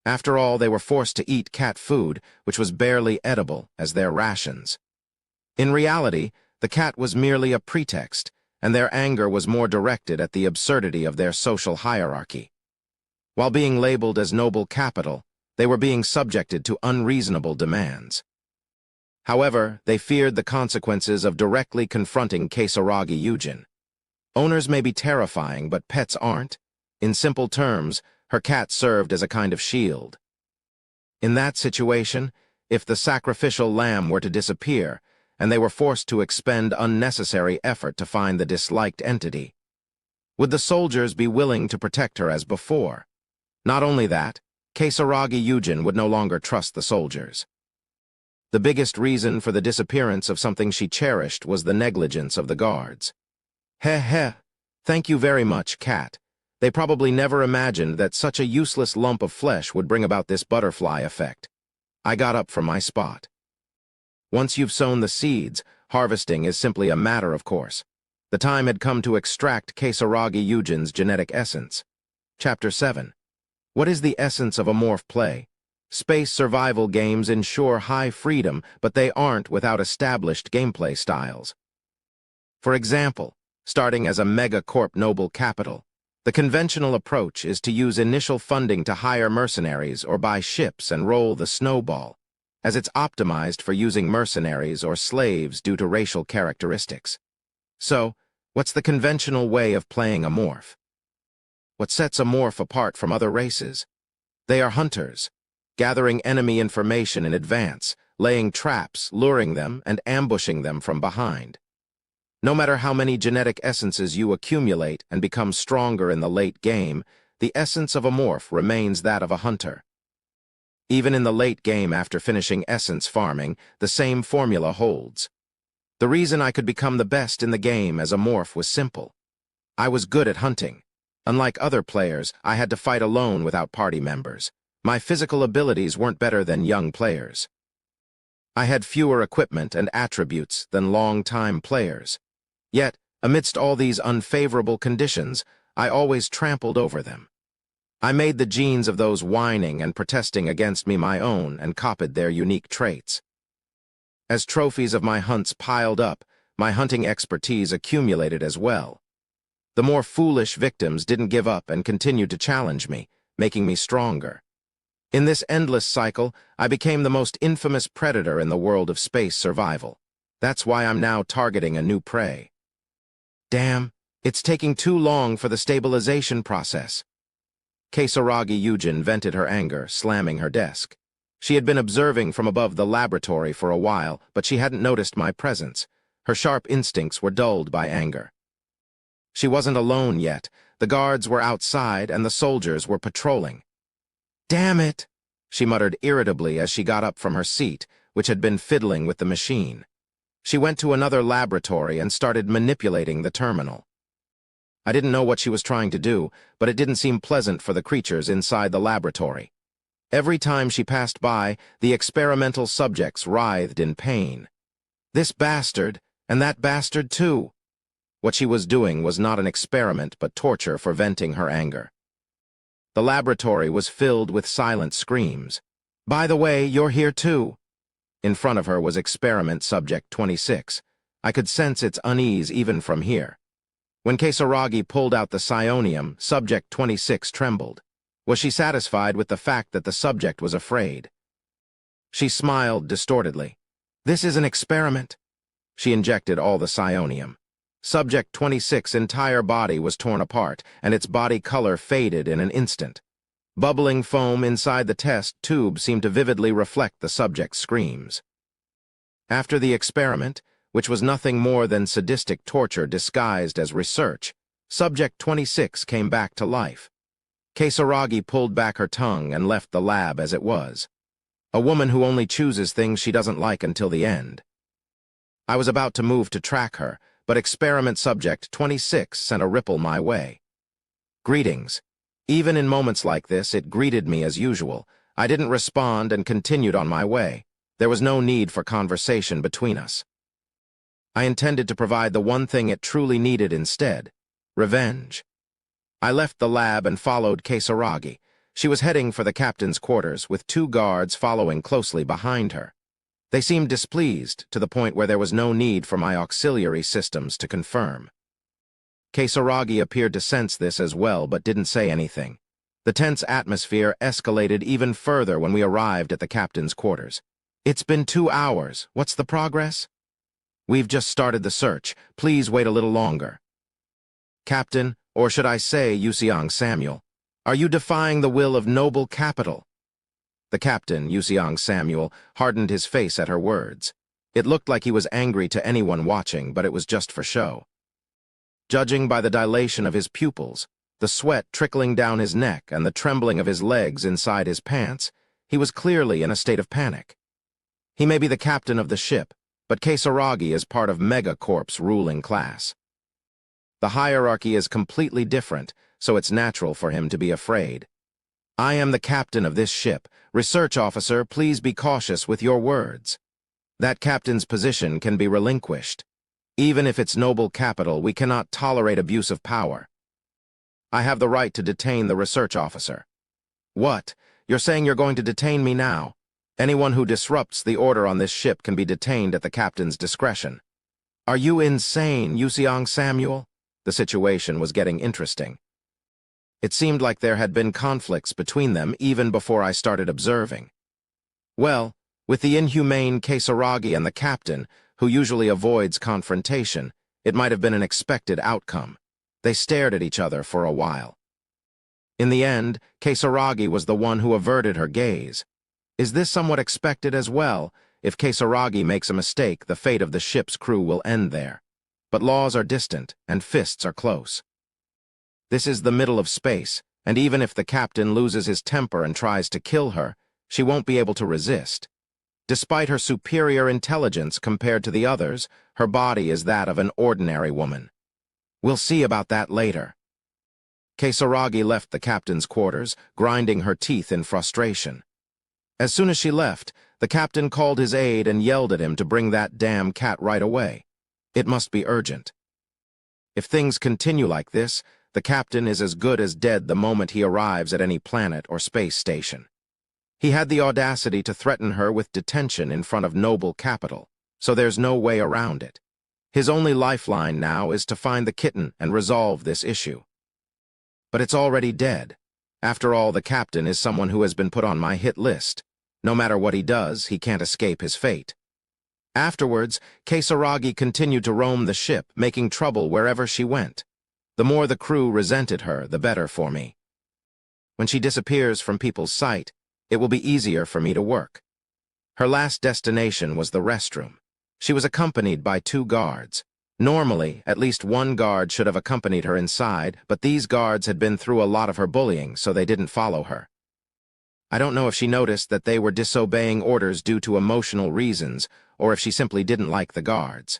After all, they were forced to eat cat food, which was barely edible, as their rations. In reality, the cat was merely a pretext, and their anger was more directed at the absurdity of their social hierarchy. While being labeled as noble capital, they were being subjected to unreasonable demands. However, they feared the consequences of directly confronting Kisaragi Eugen. Owners may be terrifying, but pets aren't. In simple terms, her cat served as a kind of shield. In that situation, if the sacrificial lamb were to disappear, and they were forced to expend unnecessary effort to find the disliked entity, would the soldiers be willing to protect her as before? Not only that, Kisaragi Eugen would no longer trust the soldiers. The biggest reason for the disappearance of something she cherished was the negligence of the guards. Heh, thank you very much, cat. They probably never imagined that such a useless lump of flesh would bring about this butterfly effect. I got up from my spot. Once you've sown the seeds, harvesting is simply a matter of course. The time had come to extract Kisaragi Eugen's genetic essence. Chapter 7. What is the essence of a morph play? Space survival games ensure high freedom, but they aren't without established gameplay styles. For example, starting as a Megacorp noble capital, the conventional approach is to use initial funding to hire mercenaries or buy ships and roll the snowball. as it's optimized for using mercenaries or slaves due to racial characteristics. So, what's the conventional way of playing a morph? What sets a morph apart from other races? They are hunters, gathering enemy information in advance, laying traps, luring them, and ambushing them from behind. No matter how many genetic essences you accumulate and become stronger in the late game, the essence of a morph remains that of a hunter. Even in the late game after finishing essence farming, the same formula holds. The reason I could become the best in the game as a morph was simple. I was good at hunting. Unlike other players, I had to fight alone without party members. My physical abilities weren't better than young players. I had fewer equipment and attributes than long-time players. Yet, amidst all these unfavorable conditions, I always trampled over them. I made the genes of those whining and protesting against me my own and copied their unique traits. As trophies of my hunts piled up, my hunting expertise accumulated as well. The more foolish victims didn't give up and continued to challenge me, making me stronger. In this endless cycle, I became the most infamous predator in the world of space survival. That's why I'm now targeting a new prey. Damn, it's taking too long for the stabilization process. Keisaragi Yujin vented her anger, slamming her desk. She had been observing from above the laboratory for a while, but she hadn't noticed my presence. Her sharp instincts were dulled by anger. She wasn't alone yet. The guards were outside and the soldiers were patrolling. Damn it, she muttered irritably as she got up from her seat, which had been fiddling with the machine. She went to another laboratory and started manipulating the terminal. I didn't know what she was trying to do, but it didn't seem pleasant for the creatures inside the laboratory. Every time she passed by, the experimental subjects writhed in pain. This bastard, and that bastard too. What she was doing was not an experiment but torture for venting her anger. The laboratory was filled with silent screams. By the way, you're here too. In front of her was experiment subject 26. I could sense its unease even from here. When Keisaragi pulled out the psionium, subject 26 trembled. Was she satisfied with the fact that the subject was afraid? She smiled distortedly. This is an experiment. She injected all the psionium. Subject 26's entire body was torn apart, and its body color faded in an instant. Bubbling foam inside the test tube seemed to vividly reflect the subject's screams. After the experiment, which was nothing more than sadistic torture disguised as research, Subject 26 came back to life. Keisaragi pulled back her tongue and left the lab as it was. A woman who only chooses things she doesn't like until the end. I was about to move to track her, but experiment subject 26 sent a ripple my way. Greetings. Even in moments like this, it greeted me as usual. I didn't respond and continued on my way. There was no need for conversation between us. I intended to provide the one thing it truly needed instead: revenge. I left the lab and followed Keisaragi. She was heading for the captain's quarters, with 2 guards following closely behind her. They seemed displeased, to the point where there was no need for my auxiliary systems to confirm. Keisaragi appeared to sense this as well, but didn't say anything. The tense atmosphere escalated even further when we arrived at the captain's quarters. It's been 2 hours. What's the progress? We've just started the search. Please wait a little longer. Captain, or should I say Yusiang Samuel, are you defying the will of noble capital? The captain, Yusiang Samuel, hardened his face at her words. It looked like he was angry to anyone watching, but it was just for show. Judging by the dilation of his pupils, the sweat trickling down his neck, and the trembling of his legs inside his pants, he was clearly in a state of panic. He may be the captain of the ship, but Keisaragi is part of Megacorp's ruling class. The hierarchy is completely different, so it's natural for him to be afraid. I am the captain of this ship. Research officer, please be cautious with your words. That captain's position can be relinquished. Even if it's noble capital, we cannot tolerate abuse of power. I have the right to detain the research officer. What? You're saying you're going to detain me now? Anyone who disrupts the order on this ship can be detained at the captain's discretion. Are you insane, Yusiang Samuel? The situation was getting interesting. It seemed like there had been conflicts between them even before I started observing. Well, With the inhumane Kasaragi and the captain, who usually avoids confrontation, it might have been an expected outcome. They stared at each other for a while. In the end, Kasaragi was the one who averted her gaze. Is this somewhat expected as well? If Kasaragi makes a mistake, the fate of the ship's crew will end there. But laws are distant, and fists are close. This is the middle of space, and even if the captain loses his temper and tries to kill her, she won't be able to resist. Despite her superior intelligence compared to the others, her body is that of an ordinary woman. We'll see about that later. Kasaragi left the captain's quarters, grinding her teeth in frustration. As soon as she left, the captain called his aide and yelled at him to bring that damn cat right away. It must be urgent. If things continue like this, the captain is as good as dead the moment he arrives at any planet or space station. He had the audacity to threaten her with detention in front of noble capital, so there's no way around it. His only lifeline now is to find the kitten and resolve this issue. But it's already dead. After all, the captain is someone who has been put on my hit list. No matter what he does, he can't escape his fate. Afterwards, Kasaragi continued to roam the ship, making trouble wherever she went. The more the crew resented her, the better for me. When she disappears from people's sight, it will be easier for me to work. Her last destination was the restroom. She was accompanied by 2 guards. Normally, at least one guard should have accompanied her inside, but these guards had been through a lot of her bullying, so they didn't follow her. I don't know if she noticed that they were disobeying orders due to emotional reasons, or if she simply didn't like the guards.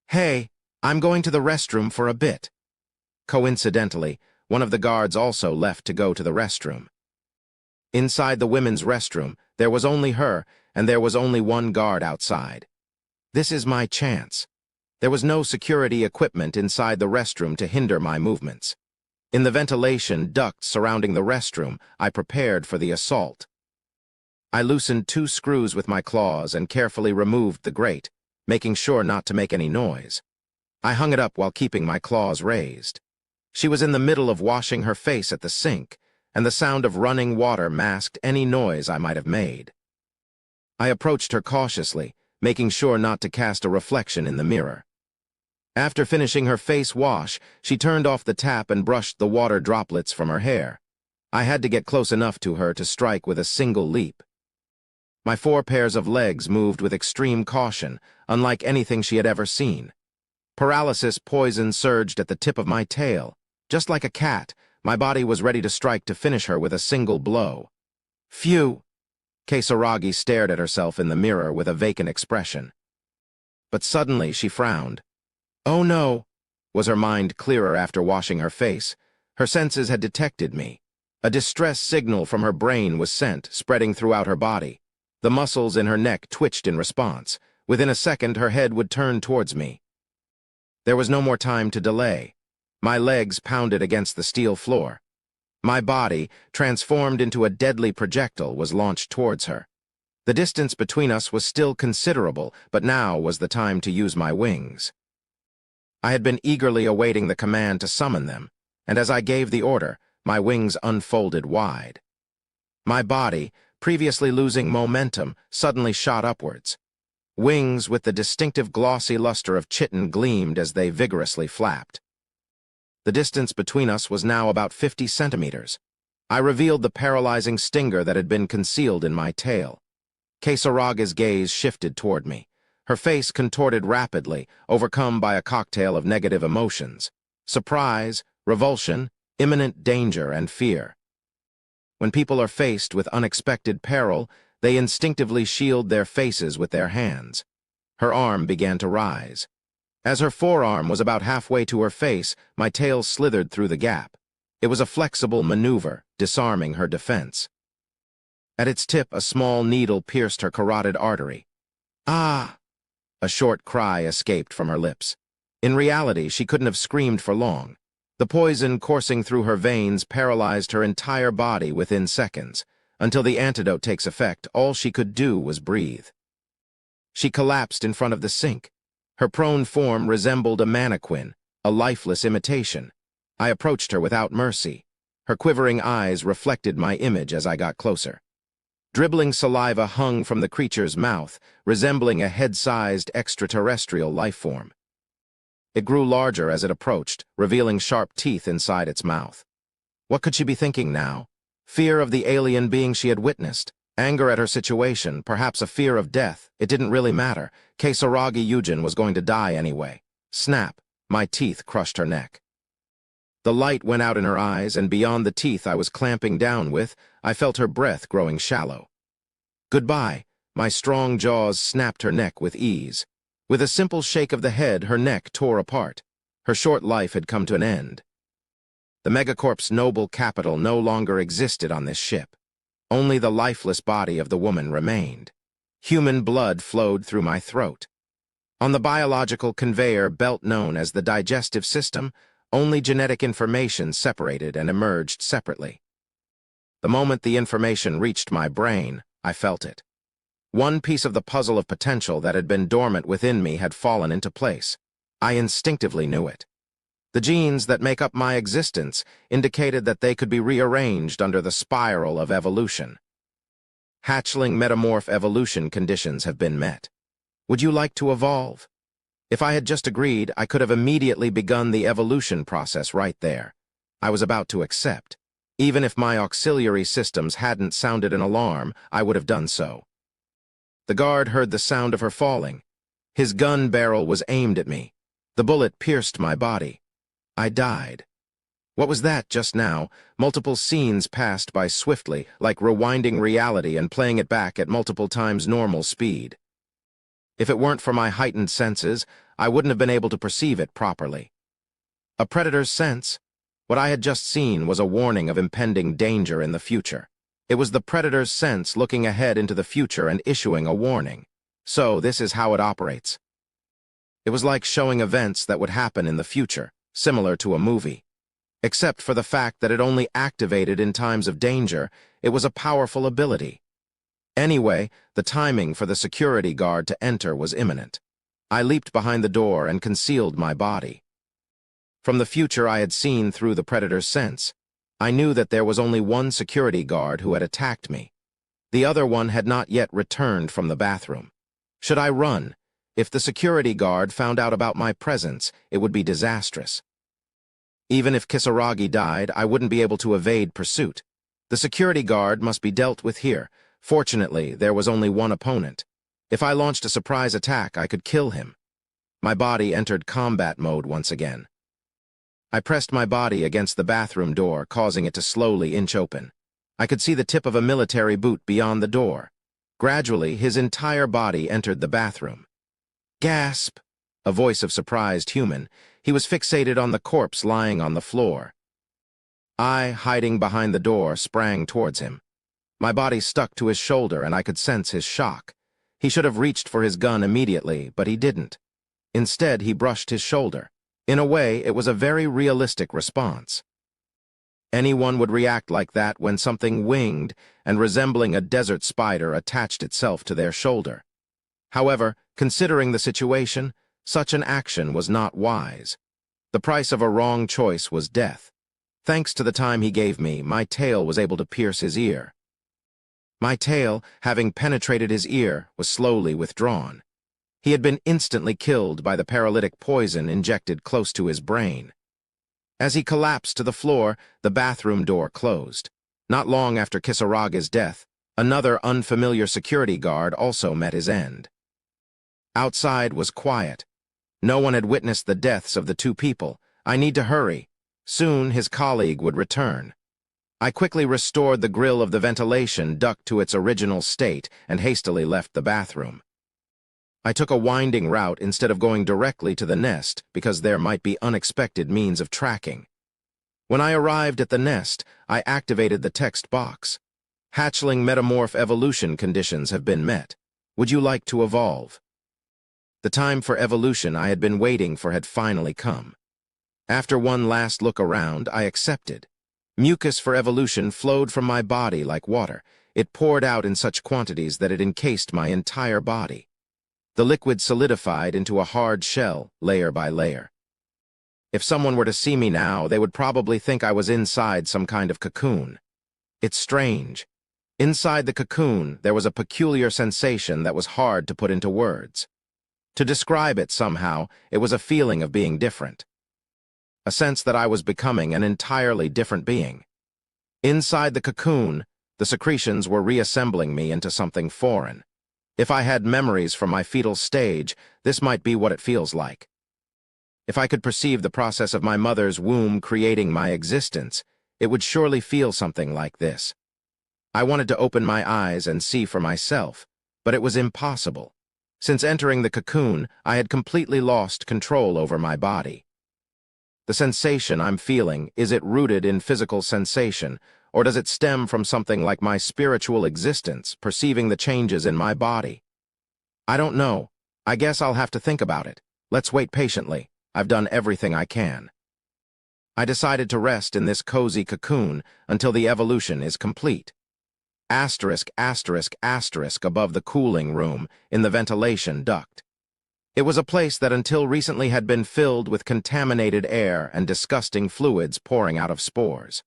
Hey, I'm going to the restroom for a bit. Coincidentally, one of the guards also left to go to the restroom. Inside the women's restroom, there was only her, and there was only one guard outside. This is my chance. There was no security equipment inside the restroom to hinder my movements. In the ventilation ducts surrounding the restroom, I prepared for the assault. I loosened 2 screws with my claws and carefully removed the grate, making sure not to make any noise. I hung it up while keeping my claws raised. She was in the middle of washing her face at the sink, and the sound of running water masked any noise I might have made. I approached her cautiously, making sure not to cast a reflection in the mirror. After finishing her face wash, she turned off the tap and brushed the water droplets from her hair. I had to get close enough to her to strike with a single leap. My 4 pairs of legs moved with extreme caution, unlike anything she had ever seen. Paralysis poison surged at the tip of my tail. Just like a cat, my body was ready to strike to finish her with a single blow. Phew! Kasaragi stared at herself in the mirror with a vacant expression. But suddenly she frowned. Oh no! Was her mind clearer after washing her face? Her senses had detected me. A distress signal from her brain was sent, spreading throughout her body. The muscles in her neck twitched in response. Within a second, her head would turn towards me. There was no more time to delay. My legs pounded against the steel floor. My body, transformed into a deadly projectile, was launched towards her. The distance between us was still considerable, but now was the time to use my wings. I had been eagerly awaiting the command to summon them, and as I gave the order, my wings unfolded wide. My body, previously losing momentum, suddenly shot upwards. Wings with the distinctive glossy luster of chitin gleamed as they vigorously flapped. The distance between us was now about 50 centimeters. I revealed the paralyzing stinger that had been concealed in my tail. Kasaraga's gaze shifted toward me. Her face contorted rapidly, overcome by a cocktail of negative emotions: surprise, revulsion, imminent danger, and fear. When people are faced with unexpected peril, they instinctively shield their faces with their hands. Her arm began to rise. As her forearm was about halfway to her face, my tail slithered through the gap. It was a flexible maneuver, disarming her defense. At its tip, a small needle pierced her carotid artery. Ah! A short cry escaped from her lips. In reality, she couldn't have screamed for long. The poison coursing through her veins paralyzed her entire body within seconds. Until the antidote takes effect, all she could do was breathe. She collapsed in front of the sink. Her prone form resembled a mannequin, a lifeless imitation. I approached her without mercy. Her quivering eyes reflected my image as I got closer. Dribbling saliva hung from the creature's mouth, resembling a head-sized extraterrestrial life form. It grew larger as it approached, revealing sharp teeth inside its mouth. What could she be thinking now? Fear of the alien being she had witnessed, anger at her situation, perhaps a fear of death. It didn't really matter. Kisaragi Yujin was going to die anyway. Snap! My teeth crushed her neck. The light went out in her eyes, and beyond the teeth I was clamping down with, I felt her breath growing shallow. Goodbye. My strong jaws snapped her neck with ease. With a simple shake of the head, her neck tore apart. Her short life had come to an end. The Megacorp's noble capital no longer existed on this ship. Only the lifeless body of the woman remained. Human blood flowed through my throat. On the biological conveyor belt known as the digestive system, only genetic information separated and emerged separately. The moment the information reached my brain, I felt it. One piece of the puzzle of potential that had been dormant within me had fallen into place. I instinctively knew it. The genes that make up my existence indicated that they could be rearranged under the spiral of evolution. Hatchling metamorph evolution conditions have been met. Would you like to evolve? If I had just agreed, I could have immediately begun the evolution process right there. I was about to accept. Even if my auxiliary systems hadn't sounded an alarm, I would have done so. The guard heard the sound of her falling. His gun barrel was aimed at me. The bullet pierced my body. I died. What was that just now? Multiple scenes passed by swiftly, like rewinding reality and playing it back at multiple times normal speed. If it weren't for my heightened senses, I wouldn't have been able to perceive it properly. A predator's sense? What I had just seen was a warning of impending danger in the future. It was the predator's sense looking ahead into the future and issuing a warning. So, this is how it operates. It was like showing events that would happen in the future, similar to a movie. Except for the fact that it only activated in times of danger, it was a powerful ability. Anyway, the timing for the security guard to enter was imminent. I leaped behind the door and concealed my body. From the future I had seen through the predator's sense, I knew that there was only one security guard who had attacked me. The other one had not yet returned from the bathroom. Should I run? If the security guard found out about my presence, it would be disastrous. Even if Kisaragi died, I wouldn't be able to evade pursuit. The security guard must be dealt with here. Fortunately, there was only one opponent. If I launched a surprise attack, I could kill him. My body entered combat mode once again. I pressed my body against the bathroom door, causing it to slowly inch open. I could see the tip of a military boot beyond the door. Gradually, his entire body entered the bathroom. Gasp! A voice of surprised human. He was fixated on the corpse lying on the floor. I, hiding behind the door, sprang towards him. My body stuck to his shoulder and I could sense his shock. He should have reached for his gun immediately, but he didn't. Instead, he brushed his shoulder. In a way, it was a very realistic response. Anyone would react like that when something winged and resembling a desert spider attached itself to their shoulder. However, considering the situation, such an action was not wise. The price of a wrong choice was death. Thanks to the time he gave me, my tail was able to pierce his ear. My tail, having penetrated his ear, was slowly withdrawn. He had been instantly killed by the paralytic poison injected close to his brain. As he collapsed to the floor, the bathroom door closed. Not long after Kisaragi's death, another unfamiliar security guard also met his end. Outside was quiet. No one had witnessed the deaths of the two people. I need to hurry. Soon his colleague would return. I quickly restored the grill of the ventilation duct to its original state and hastily left the bathroom. I took a winding route instead of going directly to the nest because there might be unexpected means of tracking. When I arrived at the nest, I activated the text box. Hatchling metamorph evolution conditions have been met. Would you like to evolve? The time for evolution I had been waiting for had finally come. After one last look around, I accepted. Mucus for evolution flowed from my body like water. It poured out in such quantities that it encased my entire body. The liquid solidified into a hard shell, layer by layer. If someone were to see me now, they would probably think I was inside some kind of cocoon. It's strange. Inside the cocoon, there was a peculiar sensation that was hard to put into words. To describe it somehow, it was a feeling of being different. A sense that I was becoming an entirely different being. Inside the cocoon, the secretions were reassembling me into something foreign. If I had memories from my fetal stage, this might be what it feels like. If I could perceive the process of my mother's womb creating my existence, it would surely feel something like this. I wanted to open my eyes and see for myself, but it was impossible. Since entering the cocoon, I had completely lost control over my body. The sensation I'm feeling, is it rooted in physical sensation, or does it stem from something like my spiritual existence, perceiving the changes in my body? I don't know. I guess I'll have to think about it. Let's wait patiently. I've done everything I can. I decided to rest in this cozy cocoon until the evolution is complete. Asterisk, asterisk, asterisk above the cooling room in the ventilation duct. It was a place that until recently had been filled with contaminated air and disgusting fluids pouring out of spores.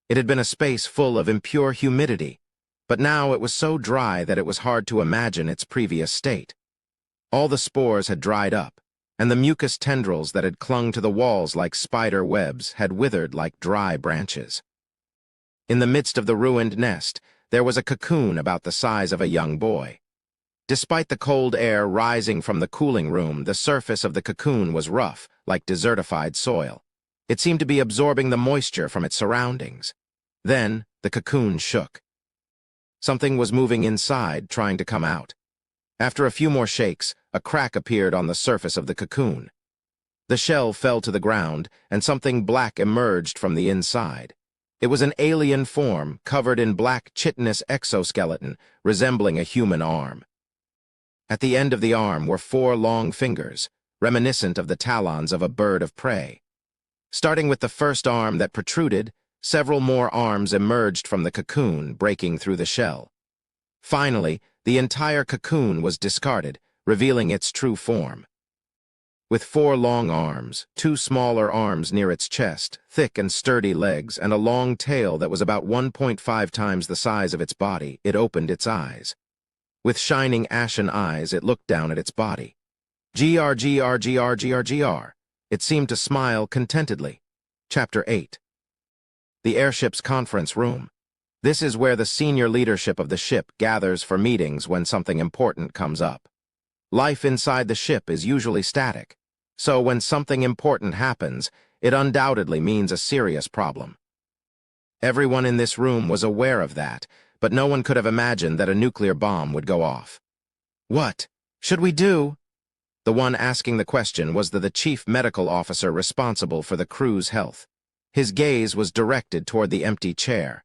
It had been a space full of impure humidity, but now it was so dry that it was hard to imagine its previous state. All the spores had dried up, and the mucus tendrils that had clung to the walls like spider webs had withered like dry branches. In the midst of the ruined nest, there was a cocoon about the size of a young boy. Despite the cold air rising from the cooling room, the surface of the cocoon was rough, like desertified soil. It seemed to be absorbing the moisture from its surroundings. Then, the cocoon shook. Something was moving inside, trying to come out. After a few more shakes, a crack appeared on the surface of the cocoon. The shell fell to the ground, and something black emerged from the inside. It was an alien form, covered in black chitinous exoskeleton, resembling a human arm. At the end of the arm were 4 long fingers, reminiscent of the talons of a bird of prey. Starting with the first arm that protruded, several more arms emerged from the cocoon, breaking through the shell. Finally, the entire cocoon was discarded, revealing its true form. With 4 long arms, 2 smaller arms near its chest, thick and sturdy legs, and a long tail that was about 1.5 times the size of its body, it opened its eyes. With shining ashen eyes, it looked down at its body. GR. It seemed to smile contentedly. Chapter 8. The airship's conference room. This is where the senior leadership of the ship gathers for meetings when something important comes up. Life inside the ship is usually static, so when something important happens, it undoubtedly means a serious problem. Everyone in this room was aware of that, but no one could have imagined that a nuclear bomb would go off. What should we do? The one asking the question was the chief medical officer responsible for the crew's health. His gaze was directed toward the empty chair.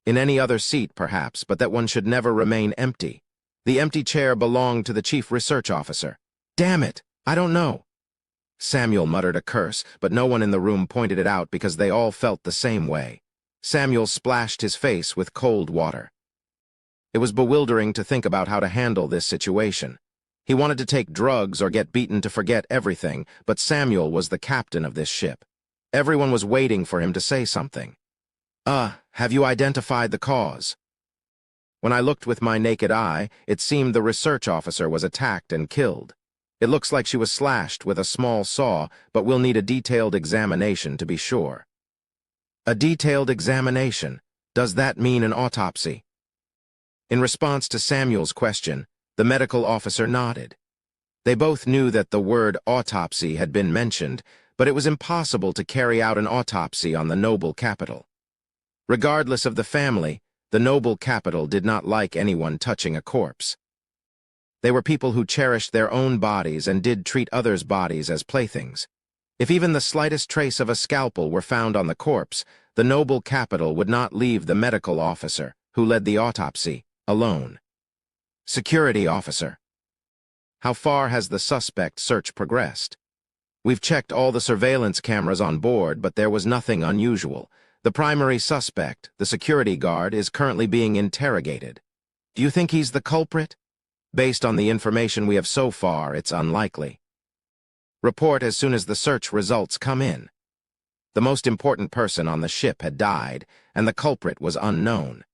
In any other seat, perhaps, but that one should never remain empty. The empty chair belonged to the chief research officer. Damn it, I don't know. Samuel muttered a curse, but no one in the room pointed it out because they all felt the same way. Samuel splashed his face with cold water. It was bewildering to think about how to handle this situation. He wanted to take drugs or get beaten to forget everything, but Samuel was the captain of this ship. Everyone was waiting for him to say something. Have you identified the cause? When I looked with my naked eye, it seemed the research officer was attacked and killed. It looks like she was slashed with a small saw, but we'll need a detailed examination to be sure. A detailed examination? Does that mean an autopsy? In response to Samuel's question, the medical officer nodded. They both knew that the word autopsy had been mentioned, but it was impossible to carry out an autopsy on the noble capital. Regardless of the family, the noble capital did not like anyone touching a corpse. They were people who cherished their own bodies and did treat others' bodies as playthings. If even the slightest trace of a scalpel were found on the corpse, the noble capital would not leave the medical officer, who led the autopsy, alone. Security officer. How far has the suspect search progressed? We've checked all the surveillance cameras on board, but there was nothing unusual. The primary suspect, the security guard, is currently being interrogated. Do you think he's the culprit? Based on the information we have so far, it's unlikely. Report as soon as the search results come in. The most important person on the ship had died, and the culprit was unknown.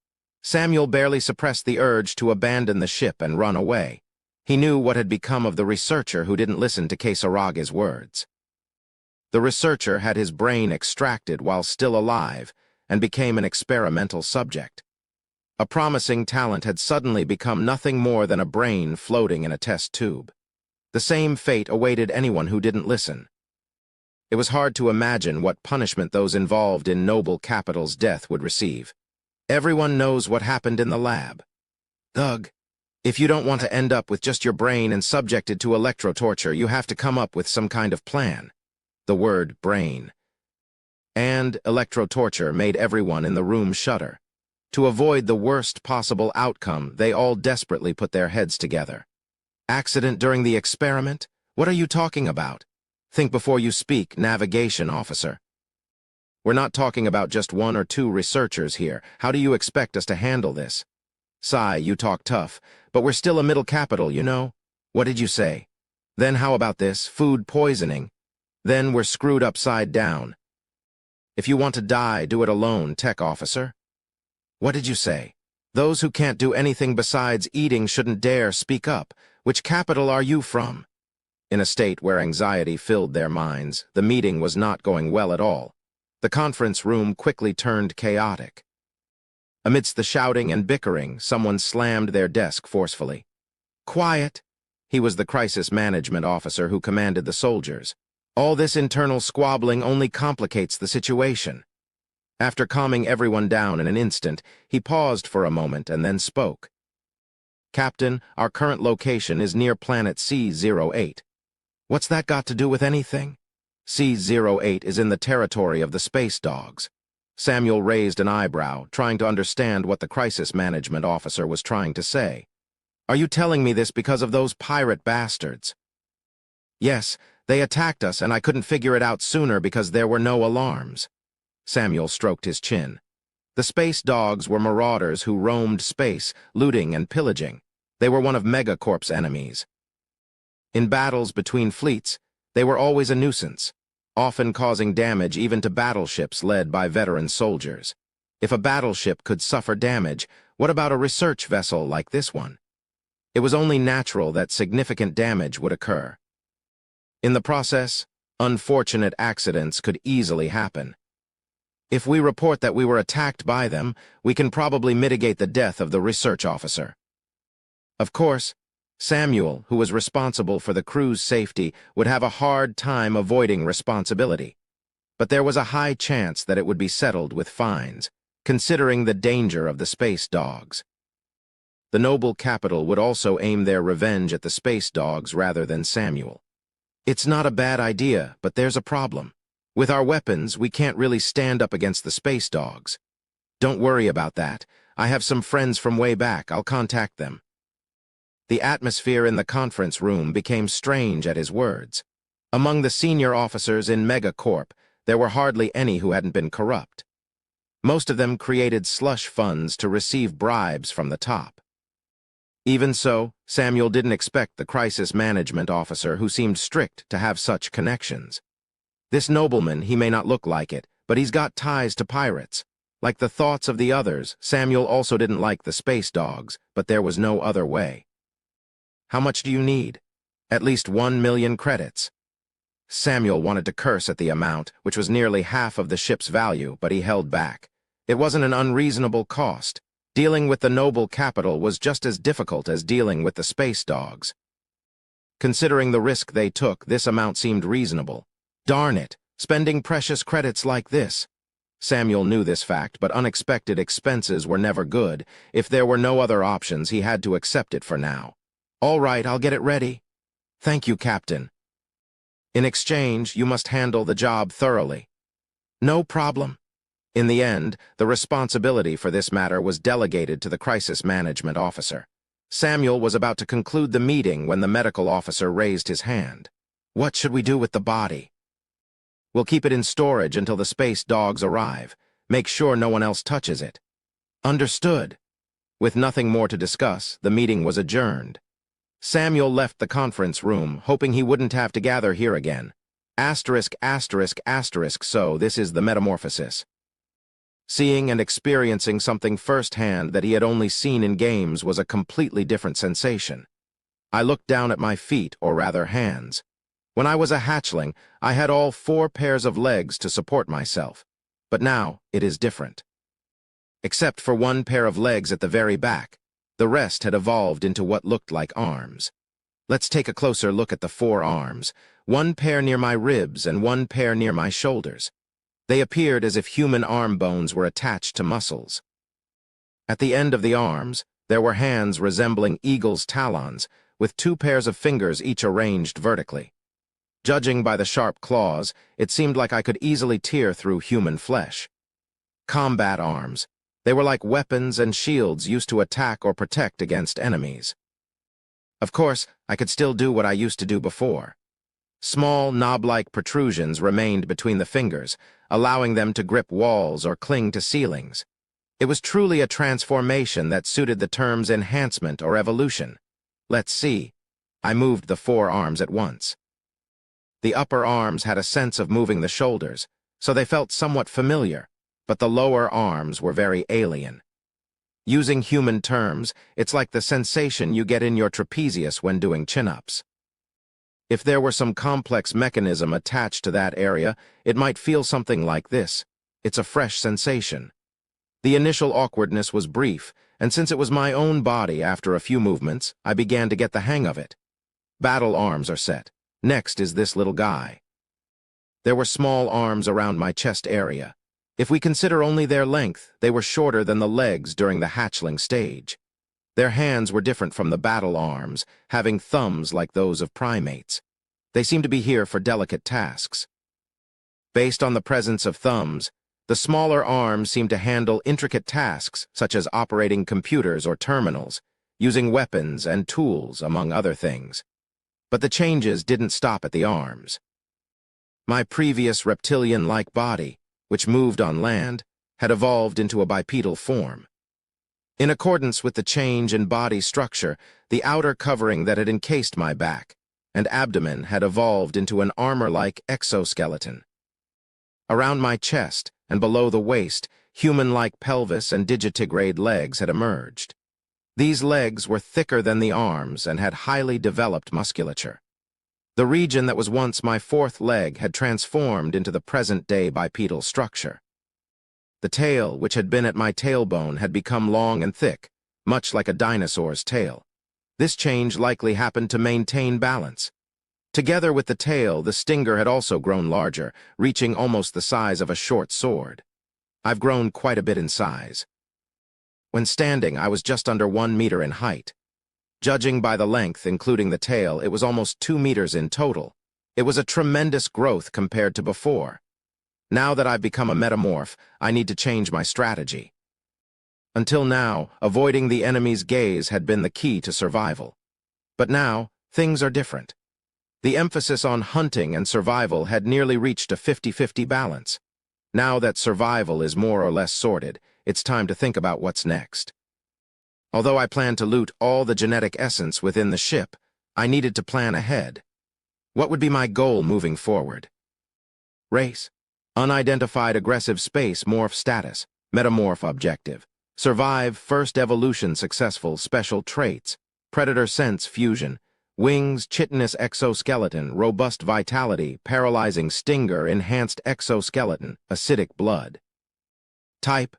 Samuel barely suppressed the urge to abandon the ship and run away. He knew what had become of the researcher who didn't listen to Kisarage's words. The researcher had his brain extracted while still alive and became an experimental subject. A promising talent had suddenly become nothing more than a brain floating in a test tube. The same fate awaited anyone who didn't listen. It was hard to imagine what punishment those involved in Noble Capital's death would receive. Everyone knows what happened in the lab. Doug, if you don't want to end up with just your brain and subjected to electro-torture, you have to come up with some kind of plan. The word brain and electro-torture made everyone in the room shudder. To avoid the worst possible outcome, they all desperately put their heads together. Accident during the experiment? What are you talking about? Think before you speak, navigation officer. We're not talking about just one or two researchers here. How do you expect us to handle this? Sigh, you talk tough, but we're still a middle capital, you know? What did you say? Then how about this, food poisoning? Then we're screwed upside down. If you want to die, do it alone, tech officer. What did you say? Those who can't do anything besides eating shouldn't dare speak up. Which capital are you from? In a state where anxiety filled their minds, the meeting was not going well at all. The conference room quickly turned chaotic. Amidst the shouting and bickering, someone slammed their desk forcefully. Quiet! He was the crisis management officer who commanded the soldiers. All this internal squabbling only complicates the situation. After calming everyone down in an instant, he paused for a moment and then spoke. Captain, our current location is near planet C-08. What's that got to do with anything? C-08 is in the territory of the space dogs. Samuel raised an eyebrow, trying to understand what the crisis management officer was trying to say. Are you telling me this because of those pirate bastards? Yes, they attacked us and I couldn't figure it out sooner because there were no alarms. Samuel stroked his chin. The space dogs were marauders who roamed space, looting and pillaging. They were one of Megacorp's enemies. In battles between fleets, they were always a nuisance, often causing damage even to battleships led by veteran soldiers. If a battleship could suffer damage, what about a research vessel like this one? It was only natural that significant damage would occur. In the process, unfortunate accidents could easily happen. If we report that we were attacked by them, we can probably mitigate the death of the research officer. Of course, Samuel, who was responsible for the crew's safety, would have a hard time avoiding responsibility. But there was a high chance that it would be settled with fines, considering the danger of the space dogs. The Noble Capital would also aim their revenge at the space dogs rather than Samuel. It's not a bad idea, but there's a problem. With our weapons, we can't really stand up against the space dogs. Don't worry about that. I have some friends from way back. I'll contact them. The atmosphere in the conference room became strange at his words. Among the senior officers in Megacorp, there were hardly any who hadn't been corrupt. Most of them created slush funds to receive bribes from the top. Even so, Samuel didn't expect the crisis management officer who seemed strict to have such connections. This nobleman, he may not look like it, but he's got ties to pirates. Like the thoughts of the others, Samuel also didn't like the space dogs, but there was no other way. How much do you need? At least 1 million credits. Samuel wanted to curse at the amount, which was nearly half of the ship's value, but he held back. It wasn't an unreasonable cost. Dealing with the Noble Capital was just as difficult as dealing with the space dogs. Considering the risk they took, this amount seemed reasonable. Darn it, spending precious credits like this. Samuel knew this fact, but unexpected expenses were never good. If there were no other options, he had to accept it for now. All right, I'll get it ready. Thank you, Captain. In exchange, you must handle the job thoroughly. No problem. In the end, the responsibility for this matter was delegated to the crisis management officer. Samuel was about to conclude the meeting when the medical officer raised his hand. What should we do with the body? We'll keep it in storage until the space dogs arrive. Make sure no one else touches it. Understood. With nothing more to discuss, the meeting was adjourned. Samuel left the conference room, hoping he wouldn't have to gather here again. *****, so this is the metamorphosis. Seeing and experiencing something firsthand that he had only seen in games was a completely different sensation. I looked down at my feet, or rather hands. When I was a hatchling, I had all 4 pairs of legs to support myself. But now, it is different. Except for 1 pair of legs at the very back, the rest had evolved into what looked like arms. Let's take a closer look at the 4 arms, 1 pair near my ribs and 1 pair near my shoulders. They appeared as if human arm bones were attached to muscles. At the end of the arms, there were hands resembling eagle's talons, with 2 pairs of fingers each arranged vertically. Judging by the sharp claws, it seemed like I could easily tear through human flesh. Combat arms. They were like weapons and shields used to attack or protect against enemies. Of course, I could still do what I used to do before. Small, knob-like protrusions remained between the fingers, allowing them to grip walls or cling to ceilings. It was truly a transformation that suited the terms enhancement or evolution. Let's see. I moved the 4 arms at once. The upper arms had a sense of moving the shoulders, so they felt somewhat familiar, but the lower arms were very alien. Using human terms, it's like the sensation you get in your trapezius when doing chin-ups. If there were some complex mechanism attached to that area, it might feel something like this. It's a fresh sensation. The initial awkwardness was brief, and since it was my own body after a few movements, I began to get the hang of it. Battle arms are set. Next is this little guy. There were small arms around my chest area. If we consider only their length, they were shorter than the legs during the hatchling stage. Their hands were different from the battle arms, having thumbs like those of primates. They seemed to be here for delicate tasks. Based on the presence of thumbs, the smaller arms seemed to handle intricate tasks such as operating computers or terminals, using weapons and tools, among other things. But the changes didn't stop at the arms. My previous reptilian-like body, which moved on land, had evolved into a bipedal form. In accordance with the change in body structure, the outer covering that had encased my back and abdomen had evolved into an armor-like exoskeleton. Around my chest and below the waist, human-like pelvis and digitigrade legs had emerged. These legs were thicker than the arms and had highly developed musculature. The region that was once my 4th leg had transformed into the present-day bipedal structure. The tail, which had been at my tailbone, had become long and thick, much like a dinosaur's tail. This change likely happened to maintain balance. Together with the tail, the stinger had also grown larger, reaching almost the size of a short sword. I've grown quite a bit in size. When standing, I was just under 1 meter in height. Judging by the length, including the tail, it was almost 2 meters in total. It was a tremendous growth compared to before. Now that I've become a metamorph, I need to change my strategy. Until now, avoiding the enemy's gaze had been the key to survival. But now, things are different. The emphasis on hunting and survival had nearly reached a 50-50 balance. Now that survival is more or less sorted, it's time to think about what's next. Although I planned to loot all the genetic essence within the ship, I needed to plan ahead. What would be my goal moving forward? Race. Unidentified aggressive space morph status. Metamorph objective. Survive first evolution successful special traits. Predator sense fusion. Wings, chitinous exoskeleton, robust vitality, paralyzing stinger, enhanced exoskeleton, acidic blood. Type.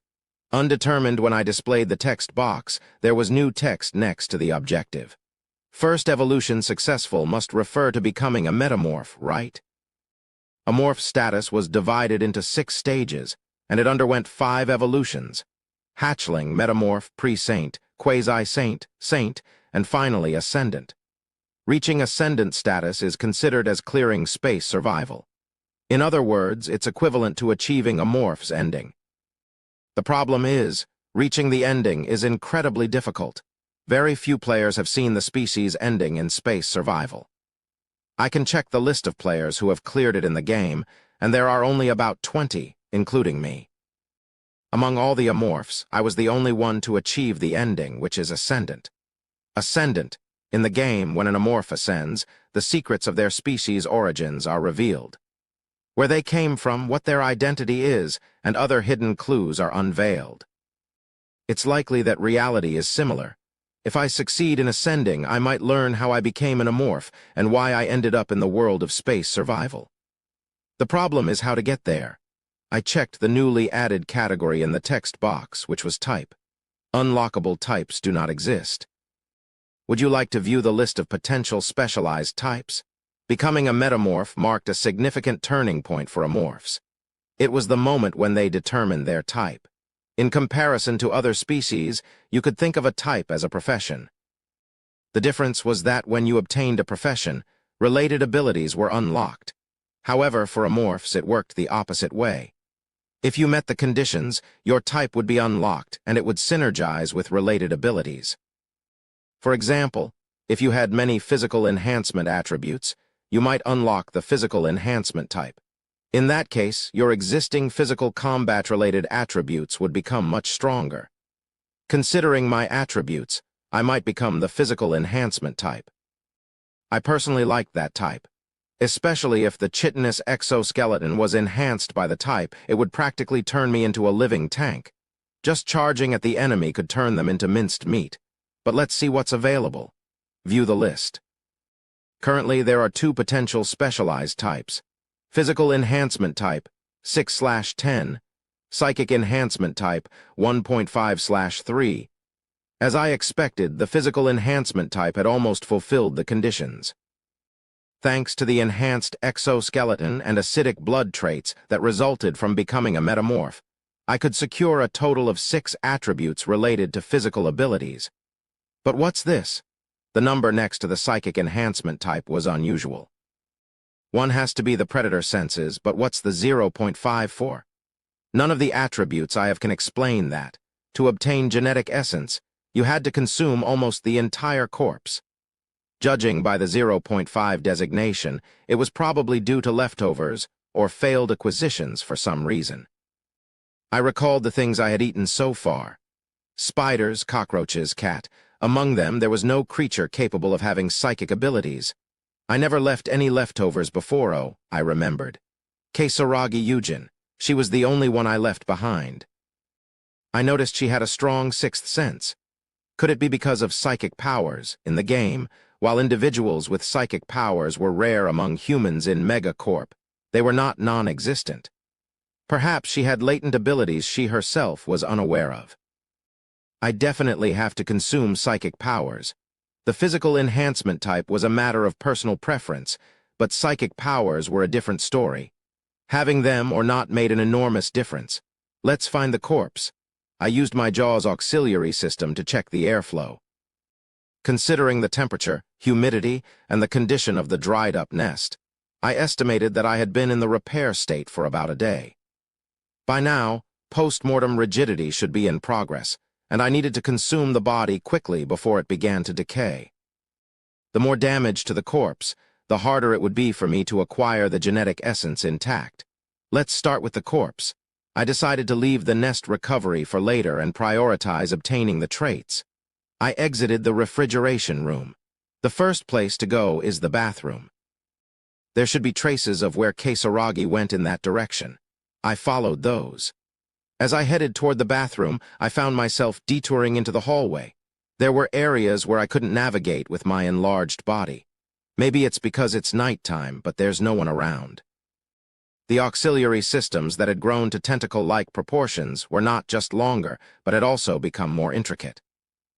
Undetermined. When I displayed the text box, there was new text next to the objective. First evolution successful must refer to becoming a metamorph, right? A morph status was divided into 6 stages, and it underwent 5 evolutions. Hatchling, metamorph, pre-saint, quasi-saint, saint, and finally ascendant. Reaching ascendant status is considered as clearing space survival. In other words, it's equivalent to achieving a morph's ending. The problem is, reaching the ending is incredibly difficult. Very few players have seen the species ending in space survival. I can check the list of players who have cleared it in the game, and there are only about 20, including me. Among all the amorphs, I was the only one to achieve the ending, which is ascendant. Ascendant. In the game, when an amorph ascends, the secrets of their species' origins are revealed. Where they came from, what their identity is, and other hidden clues are unveiled. It's likely that reality is similar. If I succeed in ascending, I might learn how I became an amorph and why I ended up in the world of space survival. The problem is how to get there. I checked the newly added category in the text box, which was type. Unlockable types do not exist. Would you like to view the list of potential specialized types? Becoming a metamorph marked a significant turning point for amorphs. It was the moment when they determined their type. In comparison to other species, you could think of a type as a profession. The difference was that when you obtained a profession, related abilities were unlocked. However, for amorphs, it worked the opposite way. If you met the conditions, your type would be unlocked and it would synergize with related abilities. For example, if you had many physical enhancement attributes, you might unlock the physical enhancement type. In that case, your existing physical combat-related attributes would become much stronger. Considering my attributes, I might become the physical enhancement type. I personally liked that type. Especially if the chitinous exoskeleton was enhanced by the type, it would practically turn me into a living tank. Just charging at the enemy could turn them into minced meat. But let's see what's available. View the list. Currently, there are 2 potential specialized types. Physical Enhancement Type, 6/10. Psychic Enhancement Type, 1.5/3. As I expected, the Physical Enhancement Type had almost fulfilled the conditions. Thanks to the enhanced exoskeleton and acidic blood traits that resulted from becoming a metamorph, I could secure a total of 6 attributes related to physical abilities. But what's this? The number next to the Psychic Enhancement Type was unusual. One has to be the predator senses, but what's the 0.54? None of the attributes I have can explain that. To obtain genetic essence, you had to consume almost the entire corpse. Judging by the 0.5 designation, it was probably due to leftovers or failed acquisitions for some reason. I recalled the things I had eaten so far. Spiders, cockroaches, cat. Among them, there was no creature capable of having psychic abilities. I never left any leftovers before, I remembered. Keisaragi Yujin. She was the only one I left behind. I noticed she had a strong 6th sense. Could it be because of psychic powers in the game? While individuals with psychic powers were rare among humans in Megacorp, they were not non-existent. Perhaps she had latent abilities she herself was unaware of. I definitely have to consume psychic powers. The physical enhancement type was a matter of personal preference, but psychic powers were a different story. Having them or not made an enormous difference. Let's find the corpse. I used my jaw's auxiliary system to check the airflow. Considering the temperature, humidity, and the condition of the dried-up nest, I estimated that I had been in the repair state for about a day. By now, post-mortem rigidity should be in progress, and I needed to consume the body quickly before it began to decay. The more damage to the corpse, the harder it would be for me to acquire the genetic essence intact. Let's start with the corpse. I decided to leave the nest recovery for later and prioritize obtaining the traits. I exited the refrigeration room. The first place to go is the bathroom. There should be traces of where Keisaragi went in that direction. I followed those. As I headed toward the bathroom, I found myself detouring into the hallway. There were areas where I couldn't navigate with my enlarged body. Maybe it's because it's nighttime, but there's no one around. The auxiliary systems that had grown to tentacle-like proportions were not just longer, but had also become more intricate.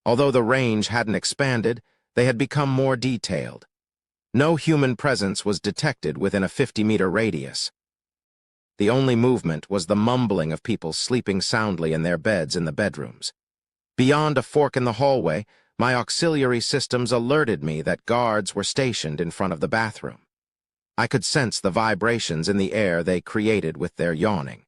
Although the range hadn't expanded, they had become more detailed. No human presence was detected within a 50-meter radius. The only movement was the mumbling of people sleeping soundly in their beds in the bedrooms. Beyond a fork in the hallway, my auxiliary systems alerted me that guards were stationed in front of the bathroom. I could sense the vibrations in the air they created with their yawning.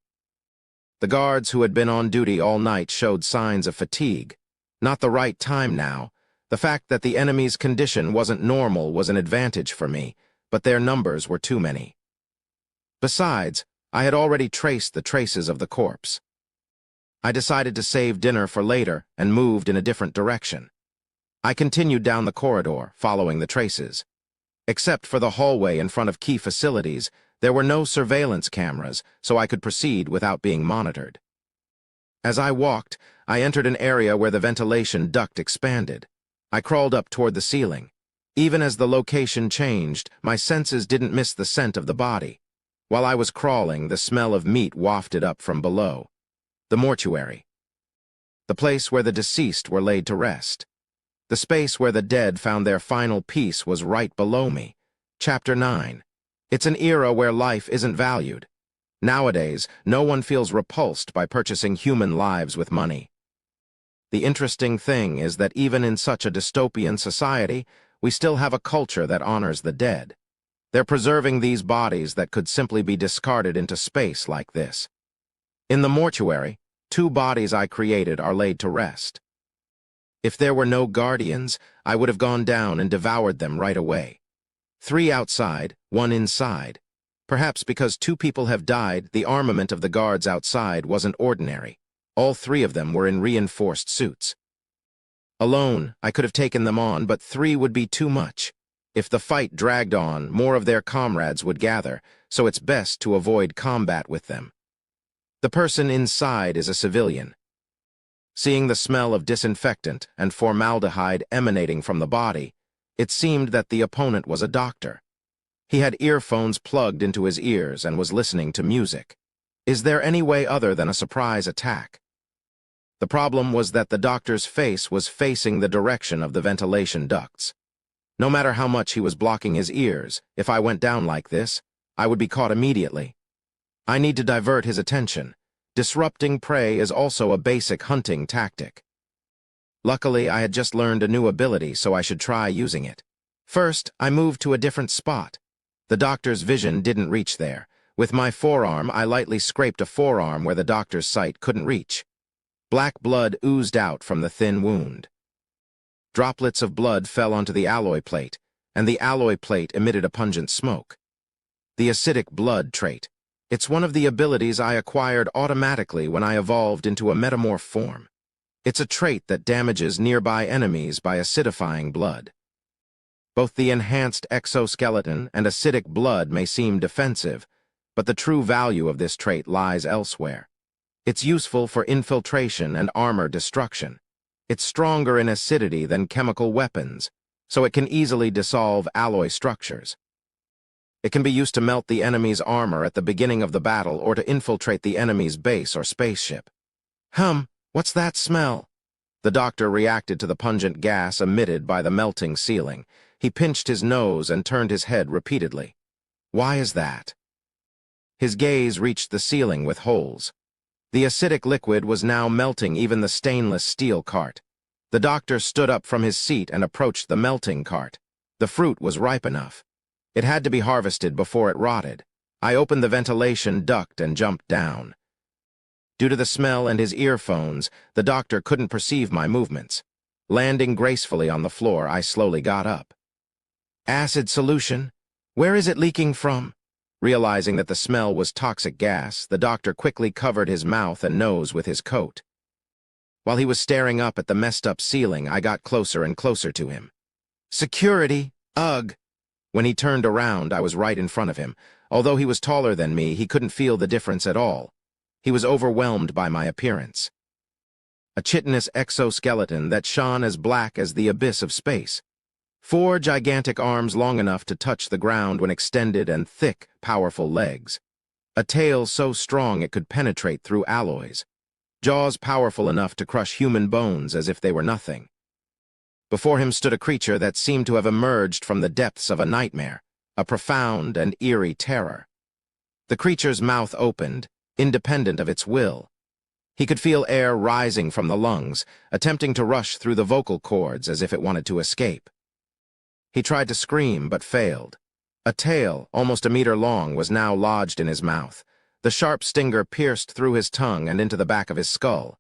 The guards who had been on duty all night showed signs of fatigue. Not the right time now. The fact that the enemy's condition wasn't normal was an advantage for me, but their numbers were too many. Besides, I had already traced the traces of the corpse. I decided to save dinner for later and moved in a different direction. I continued down the corridor, following the traces. Except for the hallway in front of key facilities, There were no surveillance cameras, so I could proceed without being monitored. As I walked, I entered an area where the ventilation duct expanded. I crawled up toward the ceiling. Even as the location changed, my senses didn't miss the scent of the body. While I was crawling, the smell of meat wafted up from below. The mortuary. The place where the deceased were laid to rest. The space where the dead found their final peace was right below me. Chapter 9. It's an era where life isn't valued. Nowadays, no one feels repulsed by purchasing human lives with money. The interesting thing is that even in such a dystopian society, we still have a culture that honors the dead. They're preserving these bodies that could simply be discarded into space like this. In the mortuary, 2 bodies I created are laid to rest. If there were no guardians, I would have gone down and devoured them right away. 3 outside, 1 inside. Perhaps because 2 people have died, the armament of the guards outside wasn't ordinary. All 3 of them were in reinforced suits. Alone, I could have taken them on, but 3 would be too much. If the fight dragged on, more of their comrades would gather, so it's best to avoid combat with them. The person inside is a civilian. Seeing the smell of disinfectant and formaldehyde emanating from the body, it seemed that the opponent was a doctor. He had earphones plugged into his ears and was listening to music. Is there any way other than a surprise attack? The problem was that the doctor's face was facing the direction of the ventilation ducts. No matter how much he was blocking his ears, if I went down like this, I would be caught immediately. I need to divert his attention. Disrupting prey is also a basic hunting tactic. Luckily, I had just learned a new ability, so I should try using it. First, I moved to a different spot. The doctor's vision didn't reach there. With my forearm, I lightly scraped a forearm where the doctor's sight couldn't reach. Black blood oozed out from the thin wound. Droplets of blood fell onto the alloy plate, and the alloy plate emitted a pungent smoke. The acidic blood trait. It's one of the abilities I acquired automatically when I evolved into a metamorph form. It's a trait that damages nearby enemies by acidifying blood. Both the enhanced exoskeleton and acidic blood may seem defensive, but the true value of this trait lies elsewhere. It's useful for infiltration and armor destruction. It's stronger in acidity than chemical weapons, so it can easily dissolve alloy structures. It can be used to melt the enemy's armor at the beginning of the battle or to infiltrate the enemy's base or spaceship. What's that smell? The doctor reacted to the pungent gas emitted by the melting ceiling. He pinched his nose and turned his head repeatedly. Why is that? His gaze reached the ceiling with holes. The acidic liquid was now melting even the stainless steel cart. The doctor stood up from his seat and approached the melting cart. The fruit was ripe enough. It had to be harvested before it rotted. I opened the ventilation duct and jumped down. Due to the smell and his earphones, the doctor couldn't perceive my movements. Landing gracefully on the floor, I slowly got up. Acid solution? Where is it leaking from? Realizing that the smell was toxic gas, the doctor quickly covered his mouth and nose with his coat. While he was staring up at the messed-up ceiling, I got closer and closer to him. Security! Ugh! When he turned around, I was right in front of him. Although he was taller than me, he couldn't feel the difference at all. He was overwhelmed by my appearance. A chitinous exoskeleton that shone as black as the abyss of space. 4 gigantic arms long enough to touch the ground when extended and thick, powerful legs. A tail so strong it could penetrate through alloys. Jaws powerful enough to crush human bones as if they were nothing. Before him stood a creature that seemed to have emerged from the depths of a nightmare, a profound and eerie terror. The creature's mouth opened, independent of its will. He could feel air rising from the lungs, attempting to rush through the vocal cords as if it wanted to escape. He tried to scream, but failed. A tail, almost a meter long, was now lodged in his mouth. The sharp stinger pierced through his tongue and into the back of his skull.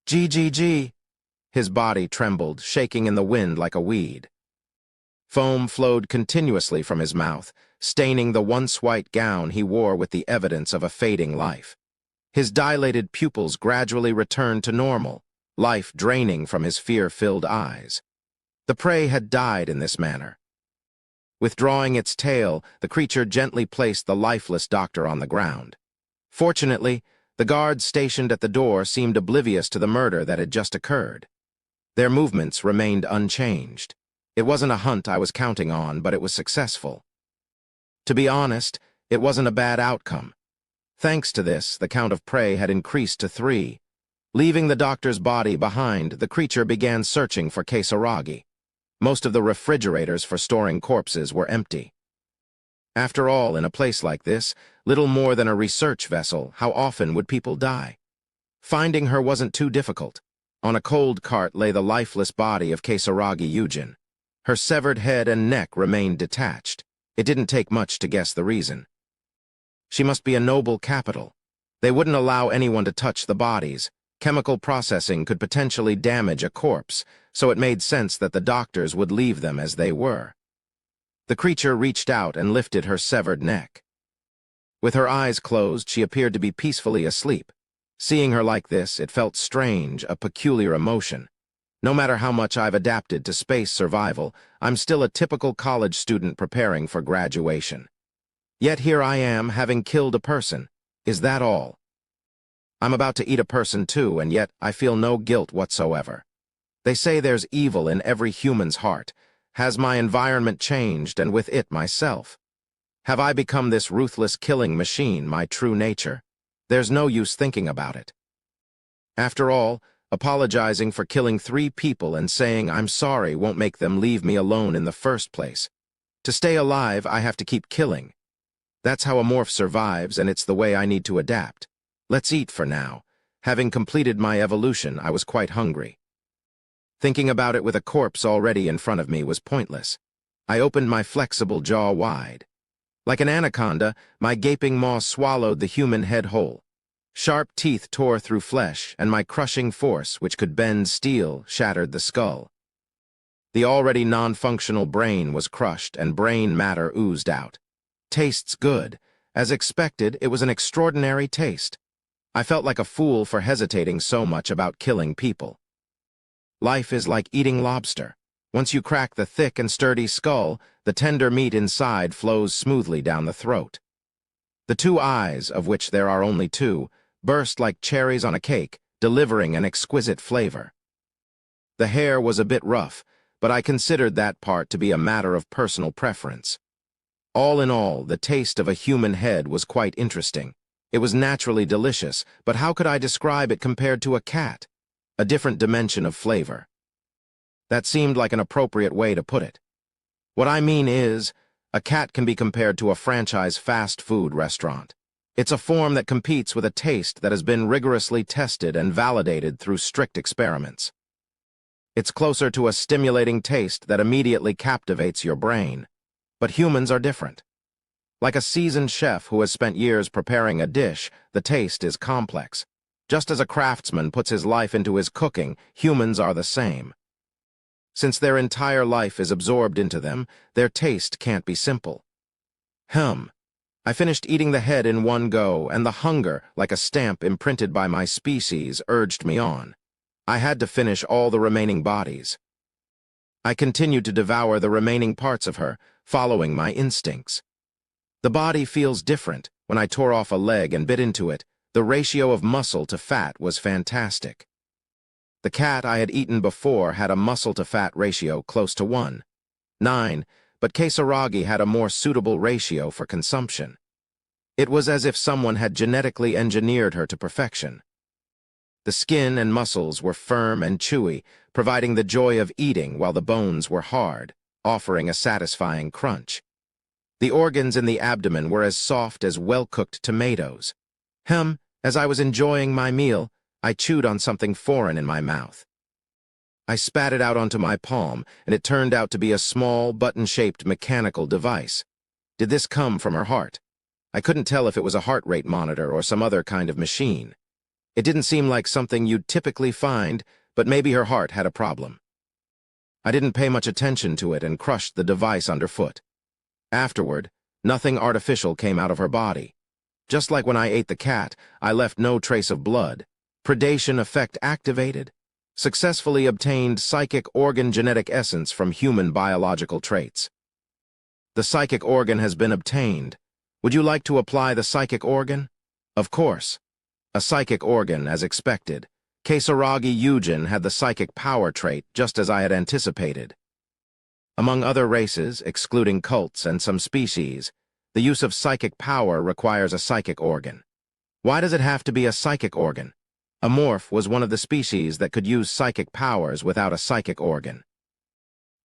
GGG! His body trembled, shaking in the wind like a weed. Foam flowed continuously from his mouth, staining the once white gown he wore with the evidence of a fading life. His dilated pupils gradually returned to normal, life draining from his fear-filled eyes. The prey had died in this manner. Withdrawing its tail, the creature gently placed the lifeless doctor on the ground. Fortunately, the guards stationed at the door seemed oblivious to the murder that had just occurred. Their movements remained unchanged. It wasn't a hunt I was counting on, but it was successful. To be honest, it wasn't a bad outcome. Thanks to this, the count of prey had increased to 3. Leaving the doctor's body behind, the creature began searching for Kisaragi. Most of the refrigerators for storing corpses were empty. After all, in a place like this, little more than a research vessel, how often would people die? Finding her wasn't too difficult. On a cold cart lay the lifeless body of Kisaragi Yujin. Her severed head and neck remained detached. It didn't take much to guess the reason. She must be a noble capital. They wouldn't allow anyone to touch the bodies. Chemical processing could potentially damage a corpse, so it made sense that the doctors would leave them as they were. The creature reached out and lifted her severed neck. With her eyes closed, she appeared to be peacefully asleep. Seeing her like this, it felt strange, a peculiar emotion. No matter how much I've adapted to space survival, I'm still a typical college student preparing for graduation. Yet here I am, having killed a person. Is that all? I'm about to eat a person too, and yet I feel no guilt whatsoever. They say there's evil in every human's heart. Has my environment changed, and with it myself? Have I become this ruthless killing machine, my true nature? There's no use thinking about it. After all, apologizing for killing 3 people and saying I'm sorry won't make them leave me alone in the first place. To stay alive, I have to keep killing. That's how a morph survives, and it's the way I need to adapt. Let's eat for now. Having completed my evolution, I was quite hungry. Thinking about it with a corpse already in front of me was pointless. I opened my flexible jaw wide. Like an anaconda, my gaping maw swallowed the human head whole. Sharp teeth tore through flesh, and my crushing force, which could bend steel, shattered the skull. The already non-functional brain was crushed, and brain matter oozed out. Tastes good. As expected, it was an extraordinary taste. I felt like a fool for hesitating so much about killing people. Life is like eating lobster. Once you crack the thick and sturdy skull, the tender meat inside flows smoothly down the throat. The 2 eyes, of which there are only 2, burst like cherries on a cake, delivering an exquisite flavor. The hair was a bit rough, but I considered that part to be a matter of personal preference. All in all, the taste of a human head was quite interesting. It was naturally delicious, but how could I describe it compared to a cat? A different dimension of flavor. That seemed like an appropriate way to put it. What I mean is, a cat can be compared to a franchise fast food restaurant. It's a form that competes with a taste that has been rigorously tested and validated through strict experiments. It's closer to a stimulating taste that immediately captivates your brain. But humans are different. Like a seasoned chef who has spent years preparing a dish, the taste is complex. Just as a craftsman puts his life into his cooking, humans are the same. Since their entire life is absorbed into them, their taste can't be simple. I finished eating the head in one go, and the hunger, like a stamp imprinted by my species, urged me on. I had to finish all the remaining bodies. I continued to devour the remaining parts of her, following my instincts. The body feels different. When I tore off a leg and bit into it, the ratio of muscle to fat was fantastic. The cat I had eaten before had a muscle-to-fat ratio close to 1:9, but Kisaragi had a more suitable ratio for consumption. It was as if someone had genetically engineered her to perfection. The skin and muscles were firm and chewy, providing the joy of eating, while the bones were hard, offering a satisfying crunch. The organs in the abdomen were as soft as well-cooked tomatoes. As I was enjoying my meal, I chewed on something foreign in my mouth. I spat it out onto my palm, and it turned out to be a small, button-shaped mechanical device. Did this come from her heart? I couldn't tell if it was a heart rate monitor or some other kind of machine. It didn't seem like something you'd typically find, but maybe her heart had a problem. I didn't pay much attention to it and crushed the device underfoot. Afterward, nothing artificial came out of her body. Just like when I ate the cat, I left no trace of blood. Predation effect activated. Successfully obtained psychic organ genetic essence from human biological traits. The psychic organ has been obtained. Would you like to apply the psychic organ? Of course. A psychic organ, as expected. Kasaragi Yujin had the psychic power trait, just as I had anticipated. Among other races, excluding cults and some species, the use of psychic power requires a psychic organ. Why does it have to be a psychic organ? A morph was one of the species that could use psychic powers without a psychic organ.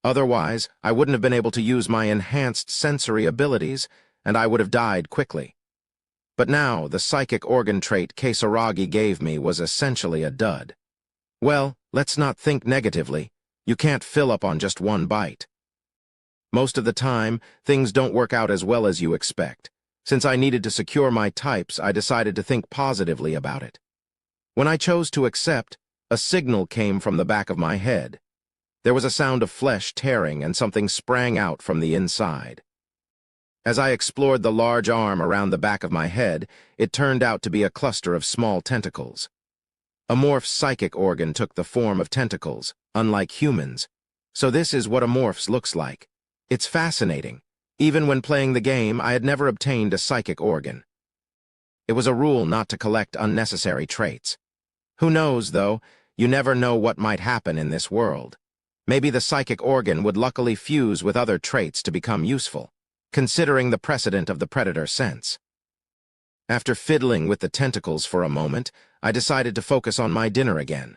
Otherwise, I wouldn't have been able to use my enhanced sensory abilities, and I would have died quickly. But now, the psychic organ trait Kasaragi gave me was essentially a dud. Well, let's not think negatively. You can't fill up on just one bite. Most of the time, things don't work out as well as you expect. Since I needed to secure my types, I decided to think positively about it. When I chose to accept, a signal came from the back of my head. There was a sound of flesh tearing and something sprang out from the inside. As I explored the large arm around the back of my head, it turned out to be a cluster of small tentacles. A morph's psychic organ took the form of tentacles, unlike humans. So this is what a morph's looks like. It's fascinating. Even when playing the game, I had never obtained a psychic organ. It was a rule not to collect unnecessary traits. Who knows, though? You never know what might happen in this world. Maybe the psychic organ would luckily fuse with other traits to become useful, considering the precedent of the predator sense. After fiddling with the tentacles for a moment, I decided to focus on my dinner again.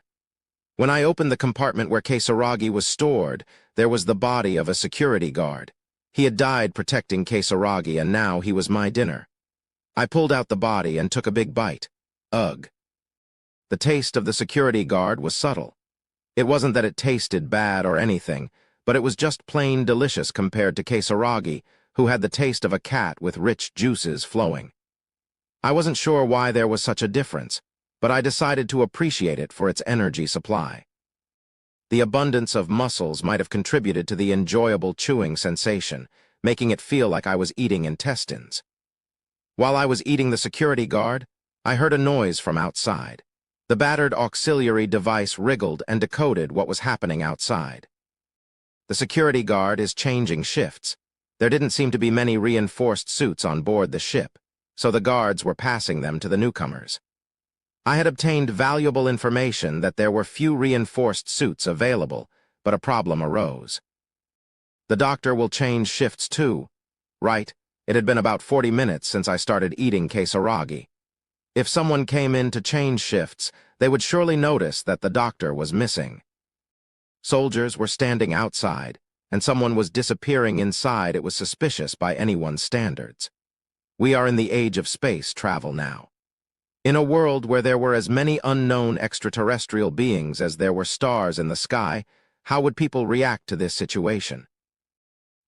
When I opened the compartment where Kasaragi was stored, there was the body of a security guard. He had died protecting Kasaragi, and now he was my dinner. I pulled out the body and took a big bite. Ugh. The taste of the security guard was subtle. It wasn't that it tasted bad or anything, but it was just plain delicious compared to Kasaragi, who had the taste of a cat with rich juices flowing. I wasn't sure why there was such a difference, but I decided to appreciate it for its energy supply. The abundance of muscles might have contributed to the enjoyable chewing sensation, making it feel like I was eating intestines. While I was eating the security guard, I heard a noise from outside. The battered auxiliary device wriggled and decoded what was happening outside. The security guard is changing shifts. There didn't seem to be many reinforced suits on board the ship, so the guards were passing them to the newcomers. I had obtained valuable information that there were few reinforced suits available, but a problem arose. The doctor will change shifts too. Right, it had been about 40 minutes since I started eating Kasaragi. If someone came in to change shifts, they would surely notice that the doctor was missing. Soldiers were standing outside, and someone was disappearing inside. It was suspicious by anyone's standards. We are in the age of space travel now. In a world where there were as many unknown extraterrestrial beings as there were stars in the sky, how would people react to this situation?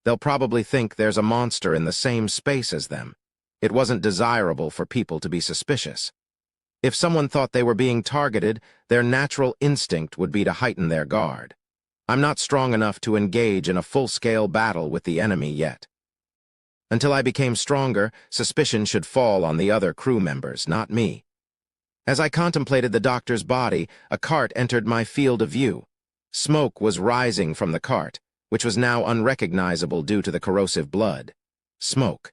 They'll probably think there's a monster in the same space as them. It wasn't desirable for people to be suspicious. If someone thought they were being targeted, their natural instinct would be to heighten their guard. I'm not strong enough to engage in a full-scale battle with the enemy yet. Until I became stronger, suspicion should fall on the other crew members, not me. As I contemplated the doctor's body, a cart entered my field of view. Smoke was rising from the cart, which was now unrecognizable due to the corrosive blood. Smoke.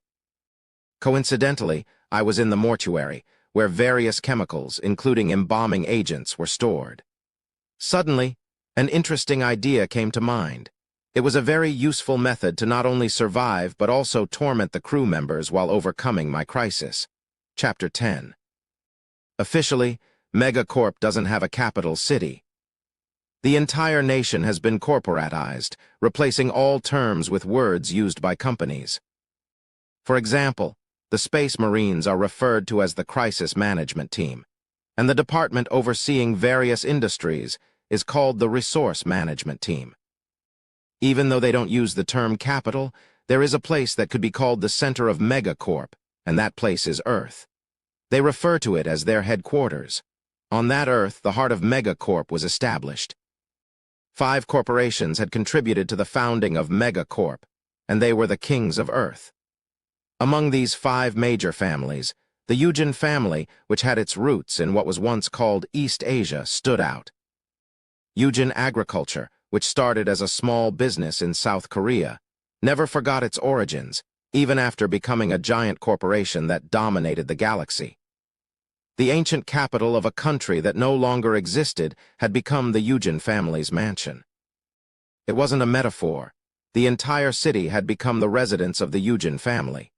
Coincidentally, I was in the mortuary, where various chemicals, including embalming agents, were stored. Suddenly, an interesting idea came to mind. It was a very useful method to not only survive but also torment the crew members while overcoming my crisis. Chapter 10. Officially, Megacorp doesn't have a capital city. The entire nation has been corporatized, replacing all terms with words used by companies. For example, the Space Marines are referred to as the Crisis Management Team, and the department overseeing various industries is called the Resource Management Team. Even though they don't use the term capital, there is a place that could be called the center of Megacorp, and that place is Earth. They refer to it as their headquarters. On that Earth, the heart of Megacorp was established. 5 corporations had contributed to the founding of Megacorp, and they were the kings of Earth. Among these 5 major families, the Yujin family, which had its roots in what was once called East Asia, stood out. Yujin Agriculture, which started as a small business in South Korea, never forgot its origins, even after becoming a giant corporation that dominated the galaxy. The ancient capital of a country that no longer existed had become the Eugen family's mansion. It wasn't a metaphor. The entire city had become the residence of the Eugen family.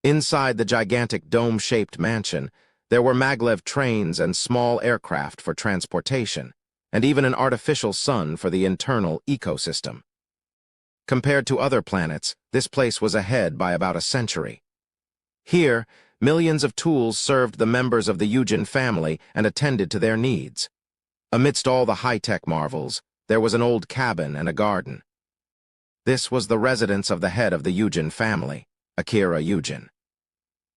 Inside the gigantic dome-shaped mansion, there were maglev trains and small aircraft for transportation, and even an artificial sun for the internal ecosystem. Compared to other planets, this place was ahead by about a century. Here, millions of tools served the members of the Eugen family and attended to their needs. Amidst all the high-tech marvels, there was an old cabin and a garden. This was the residence of the head of the Eugen family, Akira Eugen.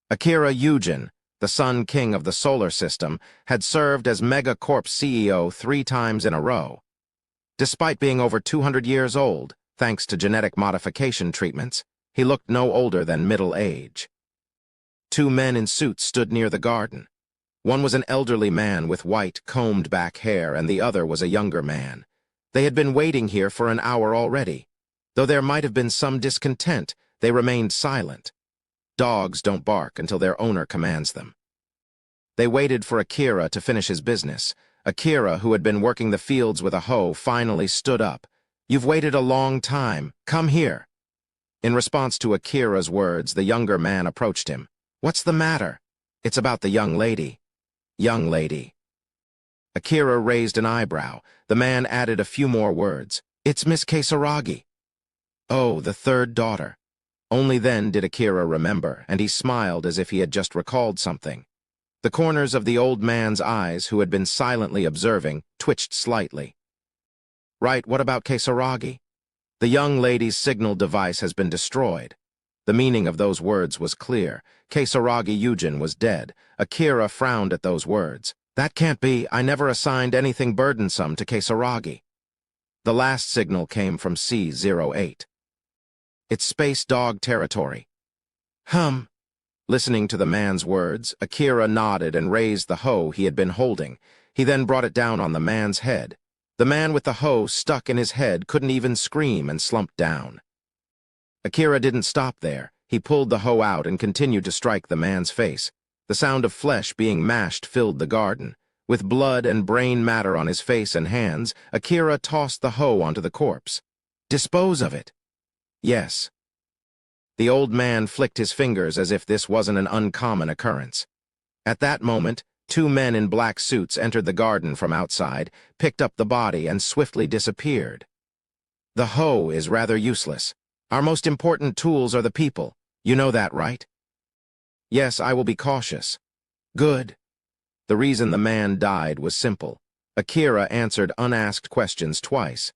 Akira Eugen, the Sun King of the solar system, had served as Megacorp's CEO 3 times in a row. Despite being over 200 years old, thanks to genetic modification treatments, he looked no older than middle age. 2 men in suits stood near the garden. One was an elderly man with white, combed-back hair, and the other was a younger man. They had been waiting here for an hour already. Though there might have been some discontent, they remained silent. Dogs don't bark until their owner commands them. They waited for Akira to finish his business. Akira, who had been working the fields with a hoe, finally stood up. "You've waited a long time. Come here." In response to Akira's words, the younger man approached him. "What's the matter?" "It's about the young lady." "Young lady." Akira raised an eyebrow. The man added a few more words. "It's Miss Kisaragi." "Oh, the 3rd daughter." Only then did Akira remember, and he smiled as if he had just recalled something. The corners of the old man's eyes, who had been silently observing, twitched slightly. "Right, what about Kisaragi?" "The young lady's signal device has been destroyed." The meaning of those words was clear. Kisaragi Eugen was dead. Akira frowned at those words. "That can't be. I never assigned anything burdensome to Kisaragi." The last signal came from C-08. "It's space dog territory." Listening to the man's words, Akira nodded and raised the hoe he had been holding. He then brought it down on the man's head. The man with the hoe stuck in his head couldn't even scream and slumped down. Akira didn't stop there. He pulled the hoe out and continued to strike the man's face. The sound of flesh being mashed filled the garden. With blood and brain matter on his face and hands, Akira tossed the hoe onto the corpse. "Dispose of it." "Yes." The old man flicked his fingers as if this wasn't an uncommon occurrence. At that moment, 2 men in black suits entered the garden from outside, picked up the body, and swiftly disappeared. "The hoe is rather useless. Our most important tools are the people. You know that, right?" "Yes, I will be cautious." "Good." The reason the man died was simple. Akira answered unasked questions twice.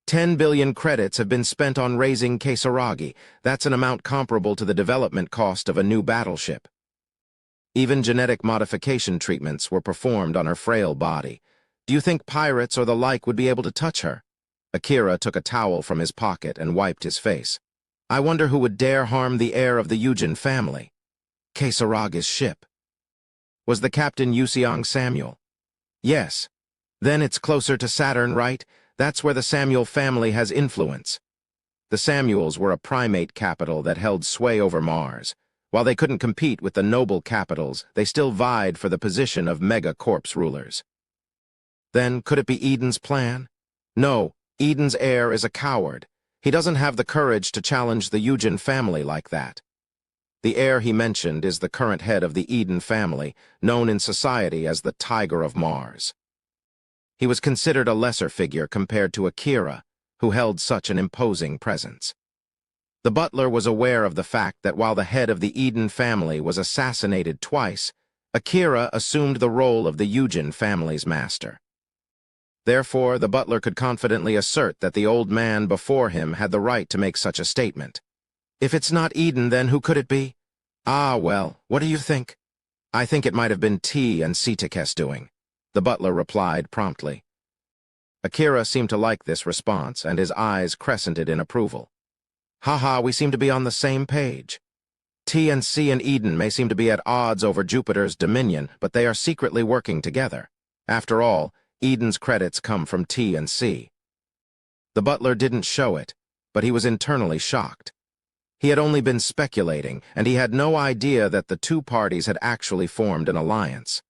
10 billion credits have been spent on raising Kisaragi. That's an amount comparable to the development cost of a new battleship. Even genetic modification treatments were performed on her frail body. Do you think pirates or the like would be able to touch her? Akira took a towel from his pocket and wiped his face. I wonder who would dare harm the heir of the Eugen family. Kisaragi's ship. Was the captain Yusiang Samuel? Yes. Then it's closer to Saturn, right? That's where the Samuel family has influence. The Samuels were a primate capital that held sway over Mars. While they couldn't compete with the noble capitals, they still vied for the position of Megacorp's rulers. Then, could it be Eden's plan? No, Eden's heir is a coward. He doesn't have the courage to challenge the Eugen family like that. The heir he mentioned is the current head of the Eden family, known in society as the Tiger of Mars. He was considered a lesser figure compared to Akira, who held such an imposing presence. The butler was aware of the fact that while the head of the Eden family was assassinated twice, Akira assumed the role of the Eugen family's master. Therefore, the butler could confidently assert that the old man before him had the right to make such a statement. If it's not Eden, then who could it be? Ah, well, what do you think? I think it might have been T and Sitakes doing, the butler replied promptly. Akira seemed to like this response, and his eyes crescented in approval. Haha, we seem to be on the same page. T and C and Eden may seem to be at odds over Jupiter's dominion, but they are secretly working together. After all, Eden's credits come from T and C. The butler didn't show it. but he was internally shocked. He had only been speculating, and he had no idea that the two parties had actually formed an alliance.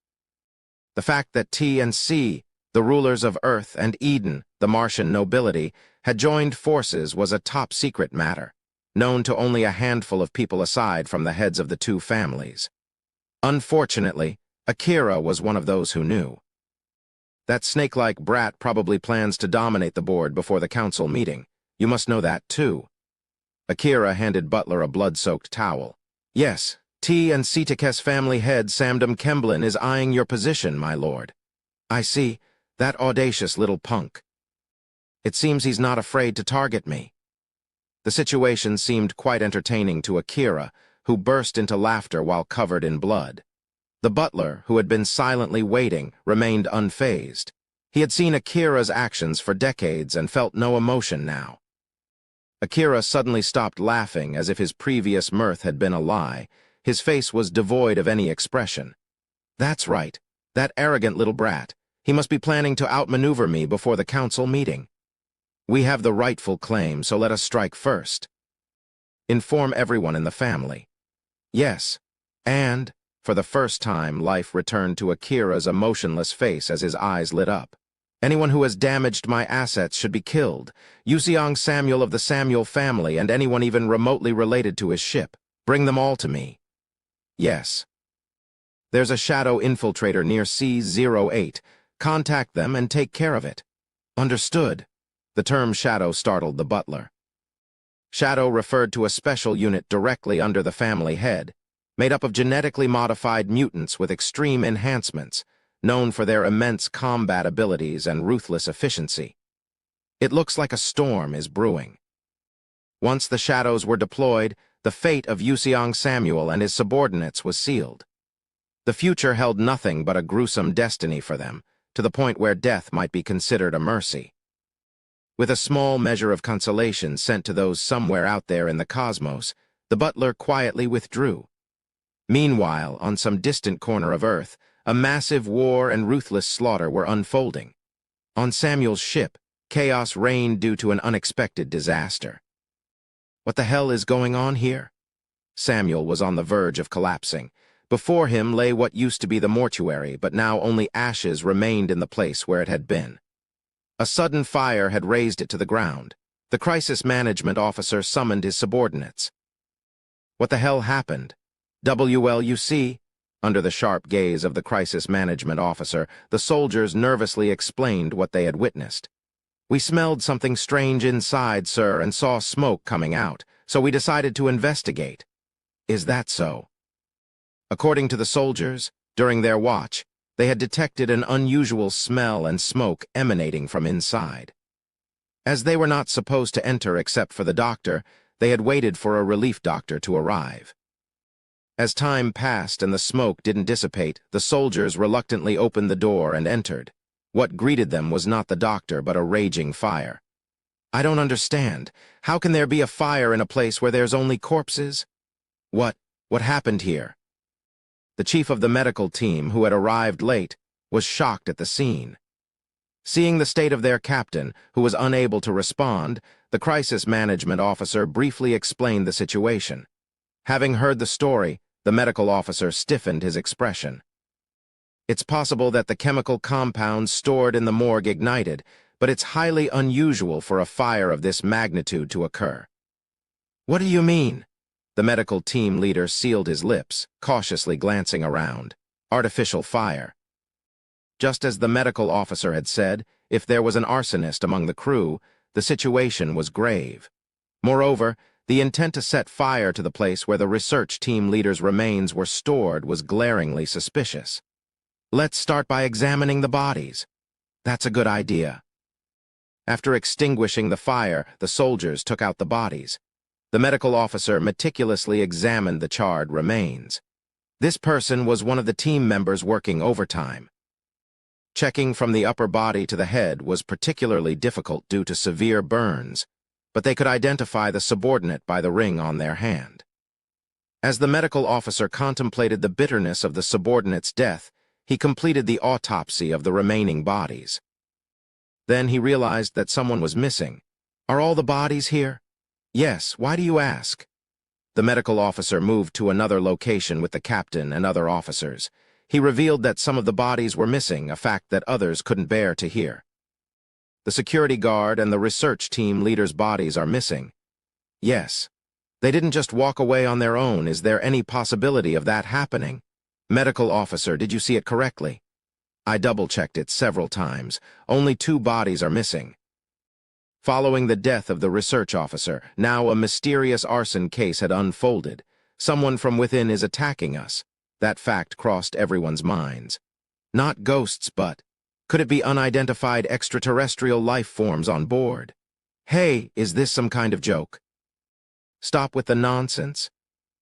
The fact that T and C, the rulers of Earth, and Eden, the Martian nobility, had joined forces was a top-secret matter, known to only a handful of people aside from the heads of the two families. Unfortunately, Akira was one of those who knew. That snake-like brat probably plans to dominate the board before the council meeting. You must know that, too. Akira handed Butler a blood-soaked towel. Yes, T and Citakes family head Samdum Kemblin is eyeing your position, my lord. I see, that audacious little punk. It seems he's not afraid to target me. The situation seemed quite entertaining to Akira, who burst into laughter while covered in blood. The butler, who had been silently waiting, remained unfazed. He had seen Akira's actions for decades and felt no emotion now. Akira suddenly stopped laughing as if his previous mirth had been a lie. His face was devoid of any expression. That's right, that arrogant little brat. He must be planning to outmaneuver me before the council meeting. We have the rightful claim, so let us strike first. Inform everyone in the family. Yes, and, for the first time, life returned to Akira's emotionless face as his eyes lit up. Anyone who has damaged my assets should be killed. Yuseong Samuel of the Samuel family and anyone even remotely related to his ship. Bring them all to me. Yes. There's a shadow infiltrator near C08. Contact them and take care of it. Understood. The term shadow startled the butler. Shadow referred to a special unit directly under the family head, made up of genetically modified mutants with extreme enhancements, known for their immense combat abilities and ruthless efficiency. It looks like a storm is brewing. Once the shadows were deployed, the fate of Yuseong Samuel and his subordinates was sealed. The future held nothing but a gruesome destiny for them, to the point where death might be considered a mercy. With a small measure of consolation sent to those somewhere out there in the cosmos, the butler quietly withdrew. Meanwhile, on some distant corner of Earth, a massive war and ruthless slaughter were unfolding. On Samuel's ship, chaos reigned due to an unexpected disaster. What the hell is going on here? Samuel was on the verge of collapsing. Before him lay what used to be the mortuary, but now only ashes remained in the place where it had been. A sudden fire had razed it to the ground. The crisis management officer summoned his subordinates. What the hell happened? WLUC? Under the sharp gaze of the crisis management officer, the soldiers nervously explained what they had witnessed. We smelled something strange inside, sir, and saw smoke coming out, so we decided to investigate. Is that so? According to the soldiers, during their watch, they had detected an unusual smell and smoke emanating from inside. As they were not supposed to enter except for the doctor, they had waited for a relief doctor to arrive. As time passed and the smoke didn't dissipate, the soldiers reluctantly opened the door and entered. What greeted them was not the doctor, but a raging fire. I don't understand. How can there be a fire in a place where there's only corpses? What happened here? The chief of the medical team, who had arrived late, was shocked at the scene. Seeing the state of their captain, who was unable to respond, the crisis management officer briefly explained the situation. Having heard the story, the medical officer stiffened his expression. It's possible that the chemical compounds stored in the morgue ignited, but it's highly unusual for a fire of this magnitude to occur. What do you mean? The medical team leader sealed his lips, cautiously glancing around. Artificial fire. Just as the medical officer had said, if there was an arsonist among the crew, the situation was grave. Moreover, the intent to set fire to the place where the research team leader's remains were stored was glaringly suspicious. Let's start by examining the bodies. That's a good idea. After extinguishing the fire, the soldiers took out the bodies. The medical officer meticulously examined the charred remains. This person was one of the team members working overtime. Checking from the upper body to the head was particularly difficult due to severe burns, but they could identify the subordinate by the ring on their hand. As the medical officer contemplated the bitterness of the subordinate's death, he completed the autopsy of the remaining bodies. Then he realized that someone was missing. Are all the bodies here? Yes, why do you ask? The medical officer moved to another location with the captain and other officers. He revealed that some of the bodies were missing, a fact that others couldn't bear to hear. The security guard and the research team leaders' bodies are missing. Yes. They didn't just walk away on their own. Is there any possibility of that happening? Medical officer, did you see it correctly? I double-checked it several times. Only 2 bodies are missing. Following the death of the research officer, now a mysterious arson case had unfolded. Someone from within is attacking us. That fact crossed everyone's minds. Not ghosts, but could it be unidentified extraterrestrial life forms on board? Hey, is this some kind of joke? Stop with the nonsense.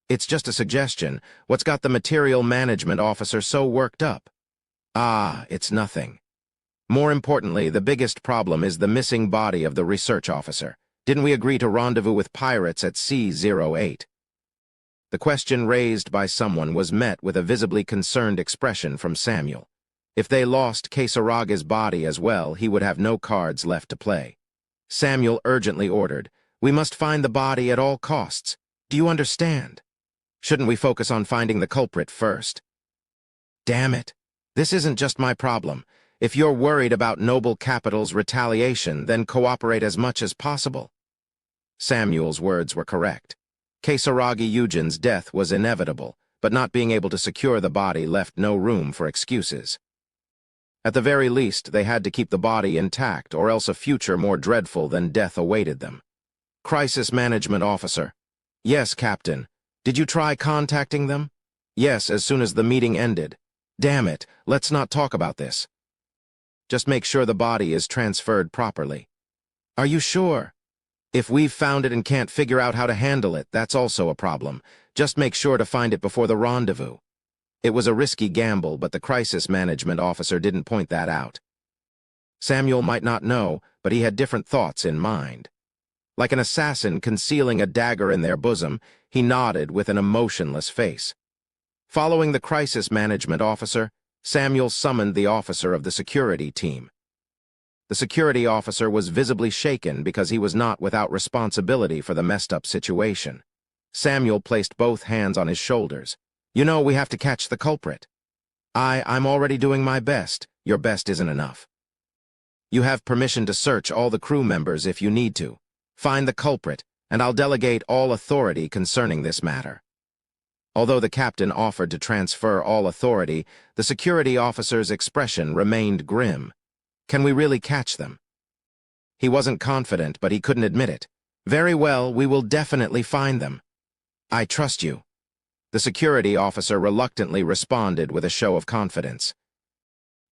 It's just a suggestion. What's got the material management officer so worked up? Ah, it's nothing. More importantly, the biggest problem is the missing body of the research officer. Didn't we agree to rendezvous with pirates at C-08? The question raised by someone was met with a visibly concerned expression from Samuel. If they lost Kisaraga's body as well, he would have no cards left to play. Samuel urgently ordered, "We must find the body at all costs. Do you understand? Shouldn't we focus on finding the culprit first?" Damn it. This isn't just my problem. If you're worried about Noble Capital's retaliation, then cooperate as much as possible. Samuel's words were correct. Kisaragi Eugen's death was inevitable, but not being able to secure the body left no room for excuses. At the very least, they had to keep the body intact, or else a future more dreadful than death awaited them. Crisis Management Officer. Yes, Captain. Did you try contacting them? Yes, as soon as the meeting ended. Damn it, let's not talk about this. Just make sure the body is transferred properly. Are you sure? If we've found it and can't figure out how to handle it, that's also a problem. Just make sure to find it before the rendezvous. It was a risky gamble, but the crisis management officer didn't point that out. Samuel might not know, but he had different thoughts in mind. Like an assassin concealing a dagger in their bosom, he nodded with an emotionless face. Following the crisis management officer, Samuel summoned the officer of the security team. The security officer was visibly shaken because he was not without responsibility for the messed-up situation. Samuel placed both hands on his shoulders. You know, we have to catch the culprit. I'm already doing my best. Your best isn't enough. You have permission to search all the crew members if you need to. Find the culprit, and I'll delegate all authority concerning this matter. Although the captain offered to transfer all authority, the security officer's expression remained grim. Can we really catch them? He wasn't confident, but he couldn't admit it. Very well, we will definitely find them. I trust you. The security officer reluctantly responded with a show of confidence.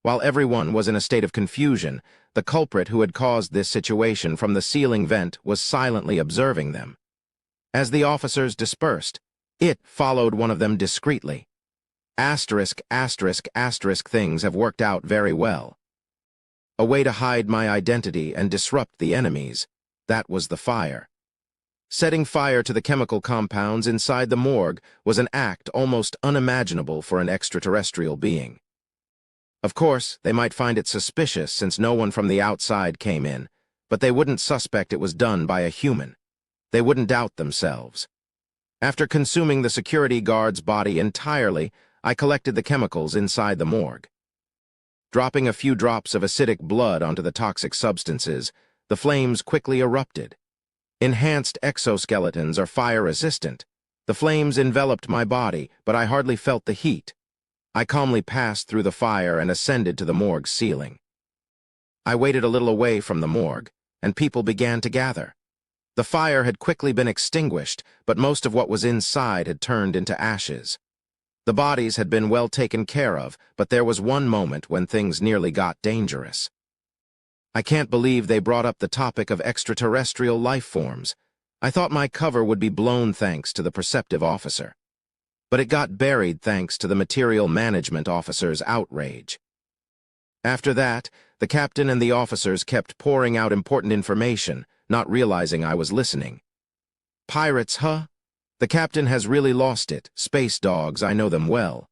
While everyone was in a state of confusion, the culprit who had caused this situation from the ceiling vent was silently observing them. As the officers dispersed, it followed one of them discreetly. Asterisk, asterisk, asterisk, things have worked out very well. A way to hide my identity and disrupt the enemies. That was the fire. Setting fire to the chemical compounds inside the morgue was an act almost unimaginable for an extraterrestrial being. Of course, they might find it suspicious since no one from the outside came in, but they wouldn't suspect it was done by a human. They wouldn't doubt themselves. After consuming the security guard's body entirely, I collected the chemicals inside the morgue. Dropping a few drops of acidic blood onto the toxic substances, the flames quickly erupted. Enhanced exoskeletons are fire-resistant. The flames enveloped my body, but I hardly felt the heat. I calmly passed through the fire and ascended to the morgue's ceiling. I waited a little away from the morgue, and people began to gather. The fire had quickly been extinguished, but most of what was inside had turned into ashes. The bodies had been well taken care of, but there was one moment when things nearly got dangerous. I can't believe they brought up the topic of extraterrestrial life forms. I thought my cover would be blown thanks to the perceptive officer. But it got buried thanks to the material management officer's outrage. After that, the captain and the officers kept pouring out important information, not realizing I was listening. Pirates, huh? The captain has really lost it. Space dogs, I know them well.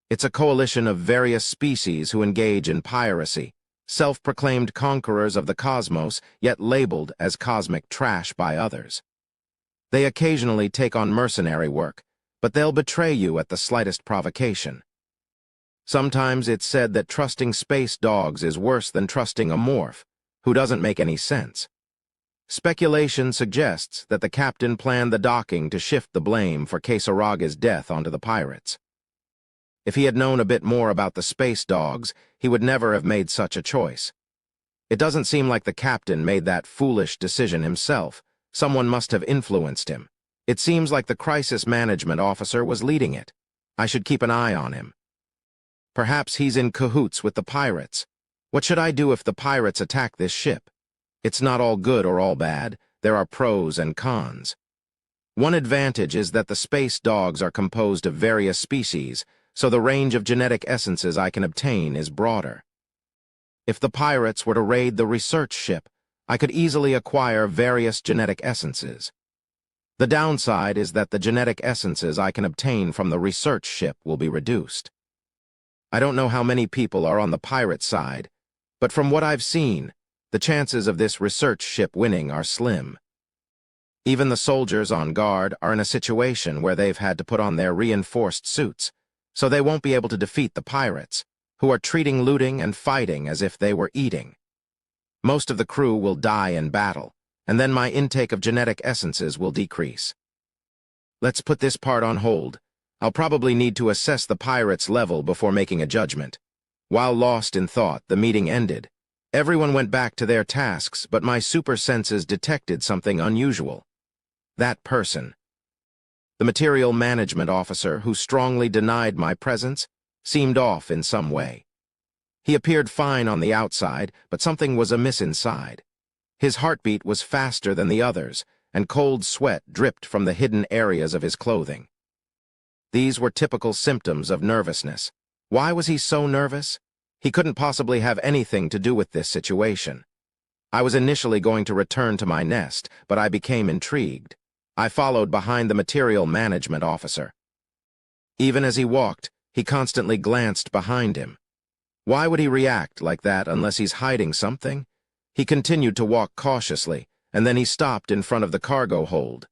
It's a coalition of various species who engage in piracy, self-proclaimed conquerors of the cosmos, yet labeled as cosmic trash by others. They occasionally take on mercenary work, but they'll betray you at the slightest provocation. Sometimes it's said that trusting space dogs is worse than trusting a morph, who doesn't make any sense. Speculation suggests that the captain planned the docking to shift the blame for Quesaraga's death onto the pirates. If he had known a bit more about the space dogs, he would never have made such a choice. It doesn't seem like the captain made that foolish decision himself. Someone must have influenced him. It seems like the crisis management officer was leading it. I should keep an eye on him. Perhaps he's in cahoots with the pirates. What should I do if the pirates attack this ship? It's not all good or all bad. There are pros and cons. One advantage is that the space dogs are composed of various species, so the range of genetic essences I can obtain is broader. If the pirates were to raid the research ship, I could easily acquire various genetic essences. The downside is that the genetic essences I can obtain from the research ship will be reduced. I don't know how many people are on the pirate side, but from what I've seen, the chances of this research ship winning are slim. Even the soldiers on guard are in a situation where they've had to put on their reinforced suits, so they won't be able to defeat the pirates, who are treating looting and fighting as if they were eating. Most of the crew will die in battle, and then my intake of genetic essences will decrease. Let's put this part on hold. I'll probably need to assess the pirates' level before making a judgment. While lost in thought, the meeting ended. Everyone went back to their tasks, but my super senses detected something unusual. That person. The material management officer, who strongly denied my presence, seemed off in some way. He appeared fine on the outside, but something was amiss inside. His heartbeat was faster than the others, and cold sweat dripped from the hidden areas of his clothing. These were typical symptoms of nervousness. Why was he so nervous? He couldn't possibly have anything to do with this situation. I was initially going to return to my nest, but I became intrigued. I followed behind the material management officer. Even as he walked, he constantly glanced behind him. Why would he react like that unless he's hiding something? He continued to walk cautiously, and then he stopped in front of the cargo hold.